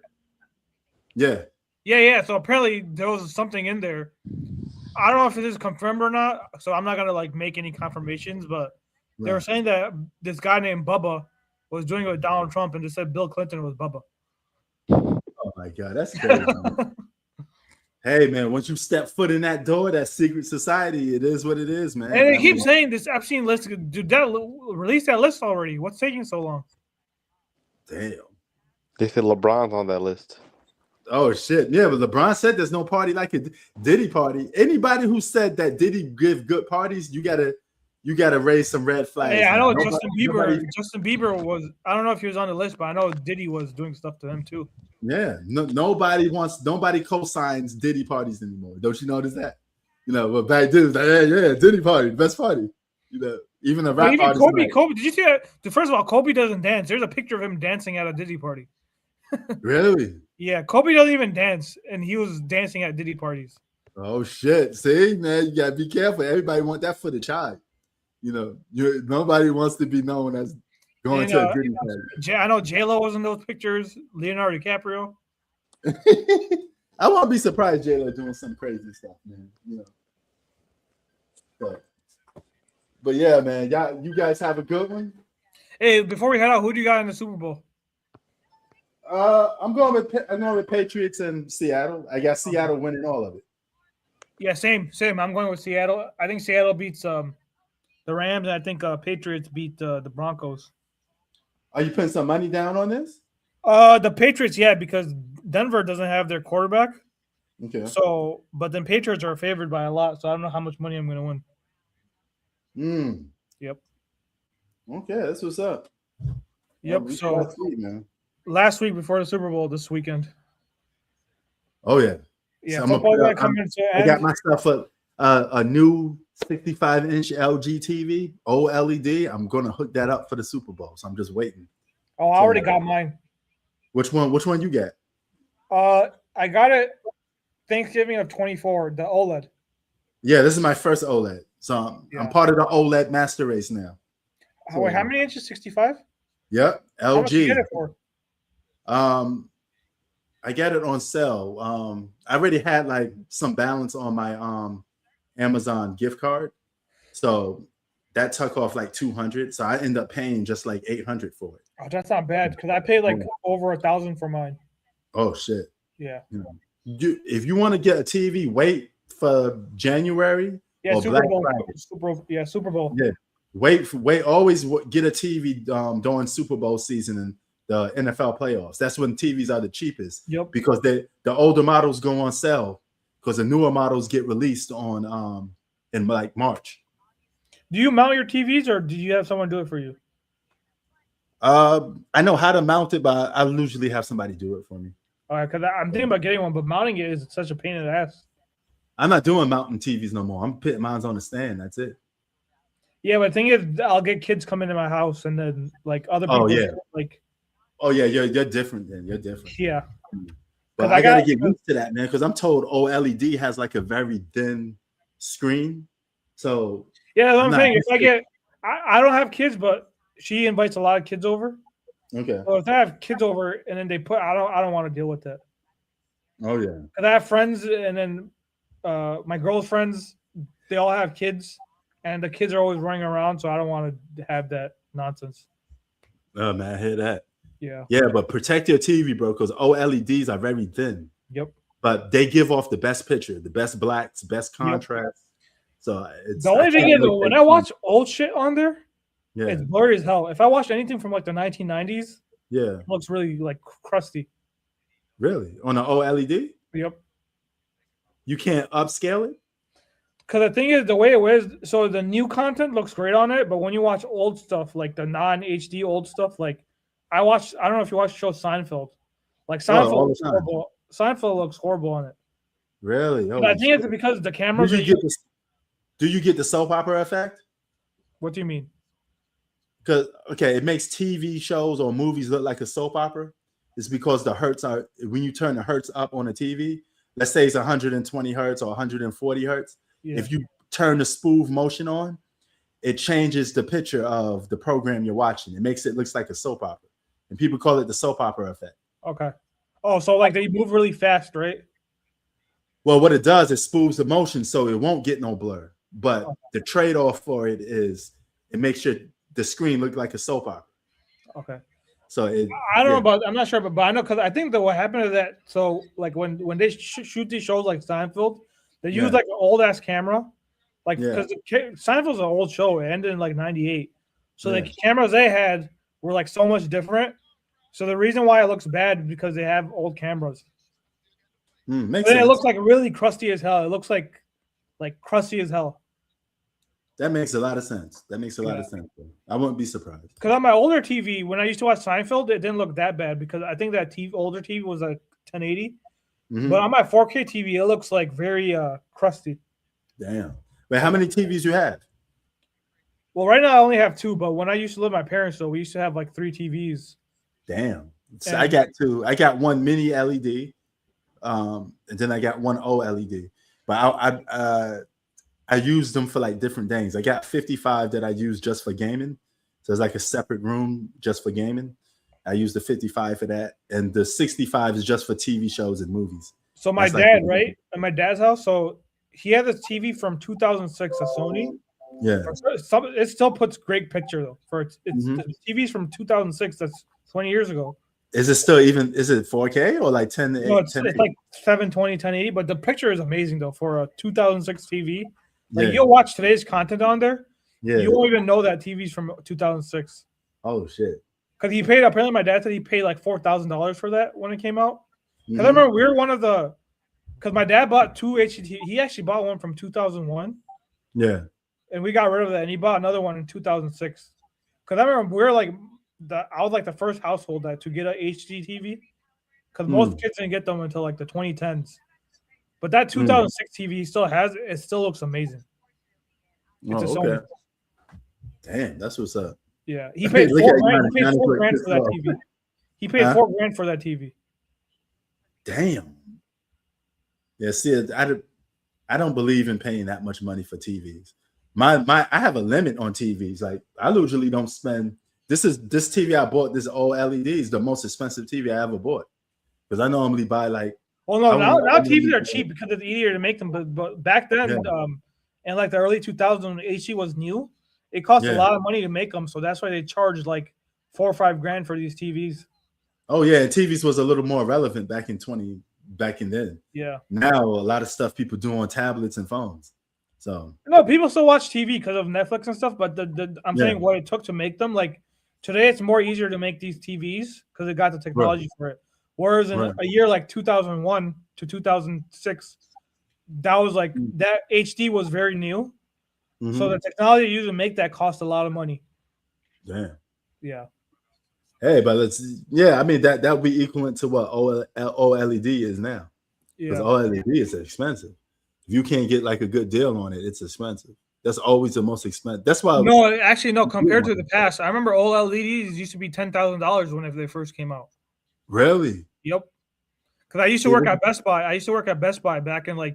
Yeah. Yeah. So apparently there was something in there. I don't know if it is confirmed or not, so I'm not gonna make any confirmations, but They were saying that this guy named Bubba was doing it with Donald Trump, and just said Bill Clinton was Bubba. Oh my God, that's crazy. Hey man, once you step foot in that door, that secret society, it is what it is, man. And they keep saying this Epstein list. Dude, release that list already. What's taking so long? Damn. They said LeBron's on that list. Oh shit. Yeah, but LeBron said there's no party like a Diddy party. Anybody who said that Diddy give good parties, you gotta raise some red flags. Yeah, I know Justin Bieber was. I don't know if he was on the list, but I know Diddy was doing stuff to him too. Yeah, nobody co-signs Diddy parties anymore. Don't you notice that? You know, but back then, like, yeah, Diddy party, best party. You know, even a rap even artist. Kobe, did you see that? First of all, Kobe doesn't dance. There's a picture of him dancing at a Diddy party. Really? Yeah, Kobe doesn't even dance, and he was dancing at Diddy parties. Oh shit! See, man, you gotta be careful. Everybody want that footage high. You know, nobody wants to be known as going to a Diddy party. I know J-Lo was in those pictures. Leonardo DiCaprio. I won't be surprised J-Lo doing some crazy stuff, man. You know. But yeah, man, you guys have a good one. Hey, before we head out, who do you got in the Super Bowl? I'm going with Patriots and Seattle. I got Seattle winning all of it. Yeah, same. I'm going with Seattle. I think Seattle beats the Rams, and I think Patriots beat the Broncos. Are you putting some money down on this? The Patriots, yeah, because Denver doesn't have their quarterback. Okay. So, but then Patriots are favored by a lot, so I don't know how much money I'm going to win. Yep. Okay, that's what's up. Yep. So last week before the Super Bowl, this weekend. Oh yeah. Yeah. So I got my stuff up. A new 65-inch LG TV, OLED. I'm gonna hook that up for the Super Bowl. So I'm just waiting. Oh, I already got mine. Which one you get? I got it Thanksgiving of 24, the OLED. Yeah, this is my first OLED. So I'm part of the OLED master race now. Wait, how many inches? 65? Yep. LG. How much did you get it for? I got it on sale. I already had like some balance on my Amazon gift card. So that took off like 200. So I end up paying just like 800 for it. Oh, that's not bad because I paid like over 1,000 for mine. Oh shit. Yeah. If you want to get a TV, wait for January. Yeah, or Super Black Bowl. Friday. Super Bowl. Yeah. Wait. Always get a TV during Super Bowl season and the NFL playoffs. That's when TVs are the cheapest. Yep. Because the older models go on sale because the newer models get released on in like March. Do you mount your TVs or do you have someone do it for you? I know how to mount it, but I usually have somebody do it for me. All right, because I'm thinking about getting one, but mounting it is such a pain in the ass. I'm not doing mounting TVs no more. I'm putting mine on the stand. That's it. Yeah, but the thing is, I'll get kids come into my house and then like other people. Oh yeah. Like. Oh yeah, you're different then. You're different. Yeah. But I gotta get used to that, man, because I'm told OLED has like a very thin screen. So yeah, that's what I'm saying. If I don't have kids, but she invites a lot of kids over. Okay. So if I have kids over and then I don't want to deal with that. Oh yeah. Because I have friends and then my girlfriends, they all have kids, and the kids are always running around, so I don't want to have that nonsense. Oh man, I hear that. Yeah. Yeah, but protect your TV, bro, because OLEDs are very thin. Yep. But they give off the best picture, the best blacks, best contrast. Yep. So the only thing is, when I watch old shit on there, yeah, it's blurry as hell. If I watch anything from like the 1990s, yeah, it looks really like crusty. Really? On an OLED? Yep. You can't upscale it? Because the thing is, the way it was, so the new content looks great on it, but when you watch old stuff, like the non-HD old stuff, like I don't know if you watch the show Seinfeld. Like Seinfeld looks horrible. Seinfeld looks horrible on it. Really? But I think it's because the cameras. Do you get the soap opera effect? What do you mean? Because it makes TV shows or movies look like a soap opera. It's because the hertz are when you turn the hertz up on a TV. Let's say it's 120 hertz or 140 hertz. Yeah. If you turn the smooth motion on, it changes the picture of the program you're watching. It makes it looks like a soap opera, and people call it the soap opera effect. Okay. Oh, so like they move really fast, right? Well, what it does is smooths the motion so it won't get no blur. But the trade-off for it is it makes the screen look like a soap opera. Okay. So I don't know about. I'm not sure, but I know because I think that what happened to that. So like when they shoot these shows like Seinfeld, they use like an old ass camera, like because Seinfeld's an old show. It ended in like '98, so the cameras they had were like so much different. So the reason why it looks bad is because they have old cameras. Makes sense. It looks like really crusty as hell. It looks like crusty as hell. That makes a lot of sense. That makes a lot of sense. I wouldn't be surprised. Because on my older TV, when I used to watch Seinfeld, it didn't look that bad because I think that older TV was like 1080. But on my 4K TV, it looks like very crusty. Damn. Wait, how many TVs you have? Well, right now I only have 2, but when I used to live with my parents, though, we used to have like 3 TVs. Damn. So I got 2. I got one mini LED, and then I got one OLED. But I use them for like different things. I got 55 that I use just for gaming. So it's like a separate room just for gaming. I use the 55 for that. And the 65 is just for TV shows and movies. So my dad, right? At my dad's house, so he had this TV from 2006, a Sony. Yeah. It still puts great picture though. The TV's from 2006. That's 20 years ago. Is it 4K or like 10? No, it's like 720, 1080. But the picture is amazing though for a 2006 TV. Like you'll watch today's content on there. Yeah. You won't even know that TV's from 2006. Oh shit. Because apparently my dad said he paid like $4,000 for that when it came out. Because I remember we were one of the, because my dad bought 2 HDTV. He actually bought one from 2001. Yeah. And we got rid of that, and he bought another one in 2006. Because I remember we were like, I was like the first household to get an HD TV. Because most kids didn't get them until like the 2010s. But that 2006 TV he still has, it still looks amazing. It's a Sony. Damn, that's what's up. Yeah, he paid $4,000. He paid $4,000 for that TV. He paid $4,000 for that TV. Damn. Yeah, see, I don't believe in paying that much money for TVs. I have a limit on TVs. Like I usually don't spend. This TV I bought. This OLED is the most expensive TV I ever bought because I normally buy like. Well, no, now TVs are cheap because it's easier to make them. But back then, in like the early 2000s, when HD was new, it cost a lot of money to make them. So that's why they charged like $4,000 or $5,000 for these TVs. Oh yeah, TVs was a little more relevant back in then. Yeah. Now a lot of stuff people do on tablets and phones. So no, people still watch TV because of Netflix and stuff. But I'm saying what it took to make them. Like today, it's more easier to make these TVs because it got the technology for it. Whereas in a year like 2001 to 2006, that was like that HD was very new. So the technology used to make that cost a lot of money. Damn. Yeah. Hey, but I mean that would be equivalent to what OLED is now. Because OLED is expensive. If you can't get like a good deal on it, it's expensive. That's always the most expensive. That's why. No, actually, no. Compared to the past, I remember OLEDs used to be $10,000 whenever they first came out. Really? Yep. Because I used to work at Best Buy. I used to work at Best Buy back in I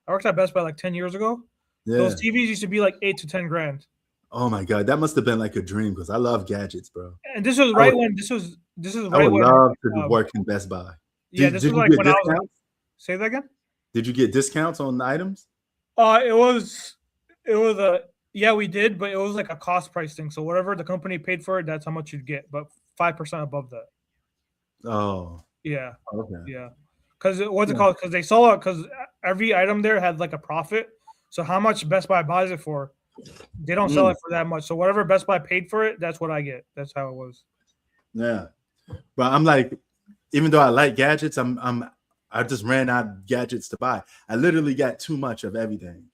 worked at Best Buy like 10 years ago. Yeah. Those TVs used to be like $8,000 to $10,000. Oh my god, that must have been like a dream because I love gadgets, bro. And this was right when this was right when I would love to work in Best Buy. This was like when I was. Say that again. Did you get discounts on the items? It was we did, but it was like a cost price thing. So whatever the company paid for it, that's how much you'd get, but 5% above that. Oh. Yeah. Okay. Yeah. Because what's it called? Because they saw it because every item there had like a profit. So how much Best Buy buys it for? They don't sell it for that much. So whatever Best Buy paid for it, that's what I get. That's how it was. Yeah. But I'm like, even though I like gadgets, I just ran out of gadgets to buy. I literally got too much of everything.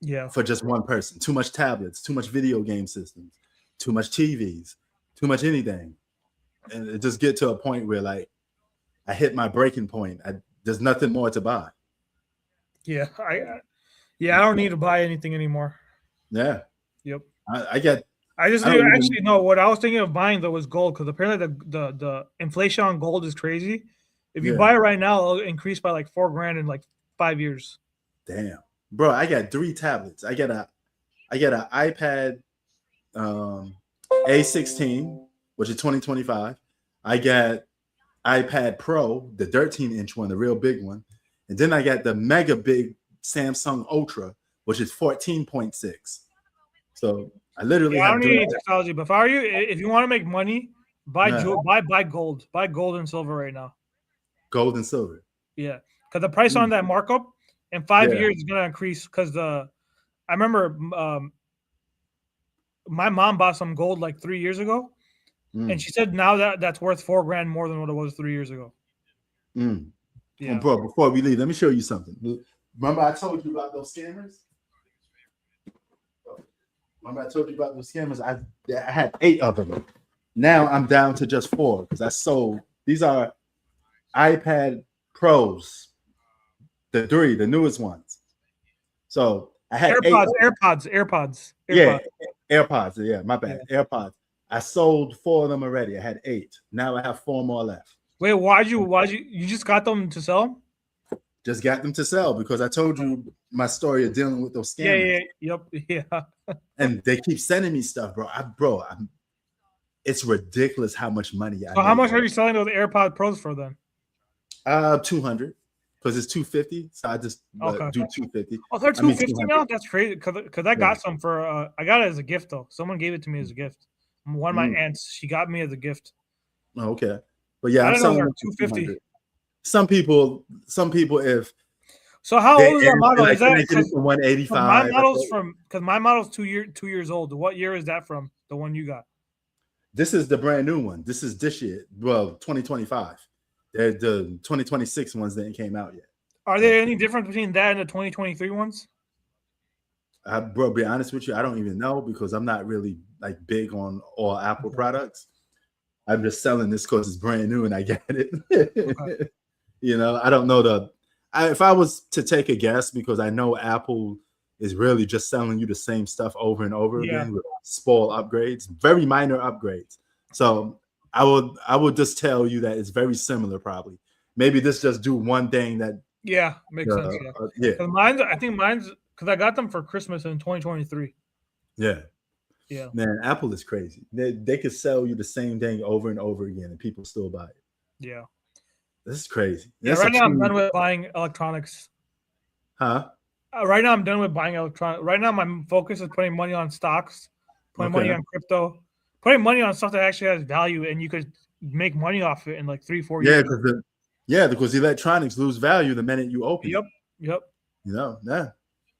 Yeah. For just one person. Too much tablets, too much video game systems, too much TVs, too much anything. And it just get to a point where like I hit my breaking point. There's nothing more to buy. Yeah. I don't need to buy anything anymore. Yeah. Yep. What I was thinking of buying though was gold because apparently the inflation on gold is crazy. If you buy it right now, it'll increase by like $4,000 in like 5 years. Damn, bro! I got 3 tablets. I got an iPad A16, which is 2025. I got iPad Pro, the 13-inch one, the real big one, and then I got the mega big Samsung Ultra, which is 14.6. So I literally I have don't need any technology, but if you want to make money, buy gold. Buy gold and silver right now. Gold and silver. Yeah, because the price on that markup in 5 years is gonna increase. Because I remember my mom bought some gold like 3 years ago, and she said now that's worth $4,000 more than what it was 3 years ago. Yeah, well, bro. Before we leave, let me show you something. Remember, I told you about those scammers. I had 8 of them. Now I'm down to just 4 because I sold. These are iPad Pros, the newest ones. So I had AirPods. Yeah, AirPods. Yeah, my bad. Yeah. AirPods. I sold 4 of them already. I had 8. Now I have 4 more left. Wait, why'd you just got them to sell? Just got them to sell because I told you my story of dealing with those scammers. Yeah. And they keep sending me stuff, bro. It's ridiculous how much money I. So how much are you selling those AirPod Pros for then? 200 because it's 250. So I just do 250. Oh, they're 250 now. That's crazy. Because I got some for. I got it as a gift though. Someone gave it to me as a gift. One of my aunts, she got me as a gift. Oh, okay, but yeah, I'm selling 250. Some people, if. So how old is that model? Is that 185? My model's because my model's 2 years old. What year is that from? The one you got? This is the brand new one. This is this year. Well, 2025. The 2026 ones that came out yet. Are there any difference between that and the 2023 ones? Bro, be honest with you, I don't even know because I'm not really like big on all Apple products. I'm just selling this because it's brand new and I get it. Okay. You know, I don't know if I was to take a guess, because I know Apple is really just selling you the same stuff over and over again with small upgrades, very minor upgrades. So I would just tell you that it's very similar. Probably, maybe this just do one thing that. Yeah, makes sense. Yeah. I think mine's because I got them for Christmas in 2023. Yeah. Yeah. Man, Apple is crazy. They could sell you the same thing over and over again, and people still buy it. Yeah. This is crazy. Yeah, right now I'm done with buying electronics. Huh? Right now I'm done with buying electronics. Right now my focus is putting money on stocks, putting money on crypto, putting money on stuff that actually has value, and you could make money off it in like 3-4 years. Because electronics lose value the minute you open it. Yep. You know, yeah.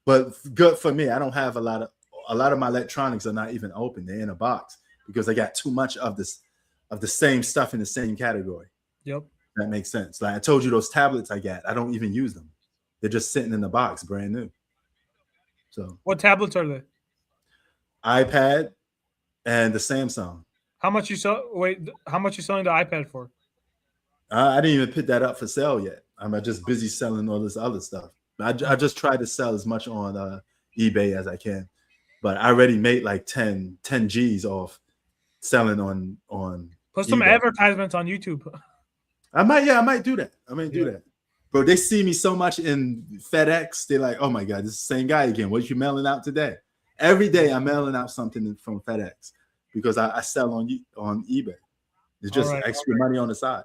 But good for me. I don't have a lot of my electronics are not even open. They're in a box because I got too much of the same stuff in the same category. Yep. That makes sense. Like I told you, those tablets I got, I don't even use them. They're just sitting in the box, brand new. So what tablets are they? iPad and the Samsung. How much you sell? Wait, how much you selling the iPad for? I didn't even put that up for sale yet. I'm just busy selling all this other stuff. I just try to sell as much on eBay as I can, but I already made like 10 G's off selling on. Put some advertisements on YouTube. I might do that. Do that. Bro, they see me so much in FedEx. They're like, oh my God, this is the same guy again. What you mailing out today? Every day I'm mailing out something from FedEx because I sell on eBay. It's just extra money on the side.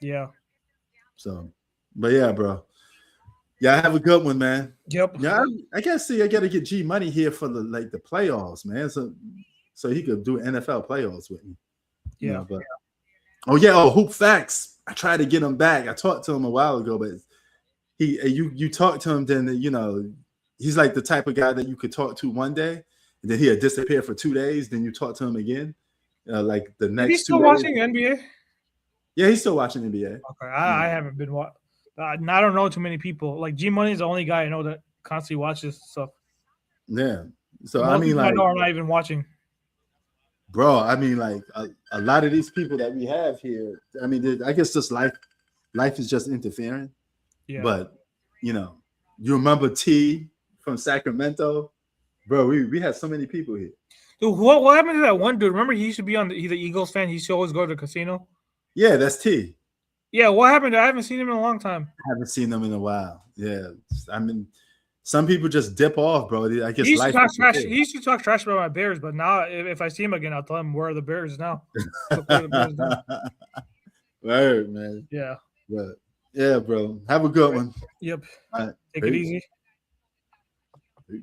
Yeah. So, but yeah, bro. Yeah, I have a good one, man. Yep. Yeah, I guess I gotta get G Money here for the playoffs, man. So he could do NFL playoffs with me. Yeah. You know, but Hoop Facts. I tried to get him back. I talked to him a while ago, but you talk to him, then he's like the type of guy that you could talk to one day, and then he'll disappear for 2 days. Then you talk to him again, like the next. He's still watching NBA. Yeah, he's still watching NBA. Okay, I haven't been watching. I don't know too many people. Like G Money is the only guy I know that constantly watches stuff. Yeah, so most I mean, like, I know are not even watching. Bro, I mean, like a lot of these people that we have here. I mean, I guess just life is just interfering. Yeah. But you remember T from Sacramento, bro? We had so many people here. Dude, what happened to that one dude? Remember, he used to be he's an Eagles fan. He used to always go to the casino. Yeah, that's T. Yeah, what happened? I haven't seen him in a long time. I haven't seen them in a while. Yeah, I mean, some people just dip off, bro. I guess he used to talk trash about my Bears, but now if I see him again, I'll tell him where are the Bears now. Word, man. Yeah. But yeah, bro. Have a good one. Yep. All right. Take it easy. Peace.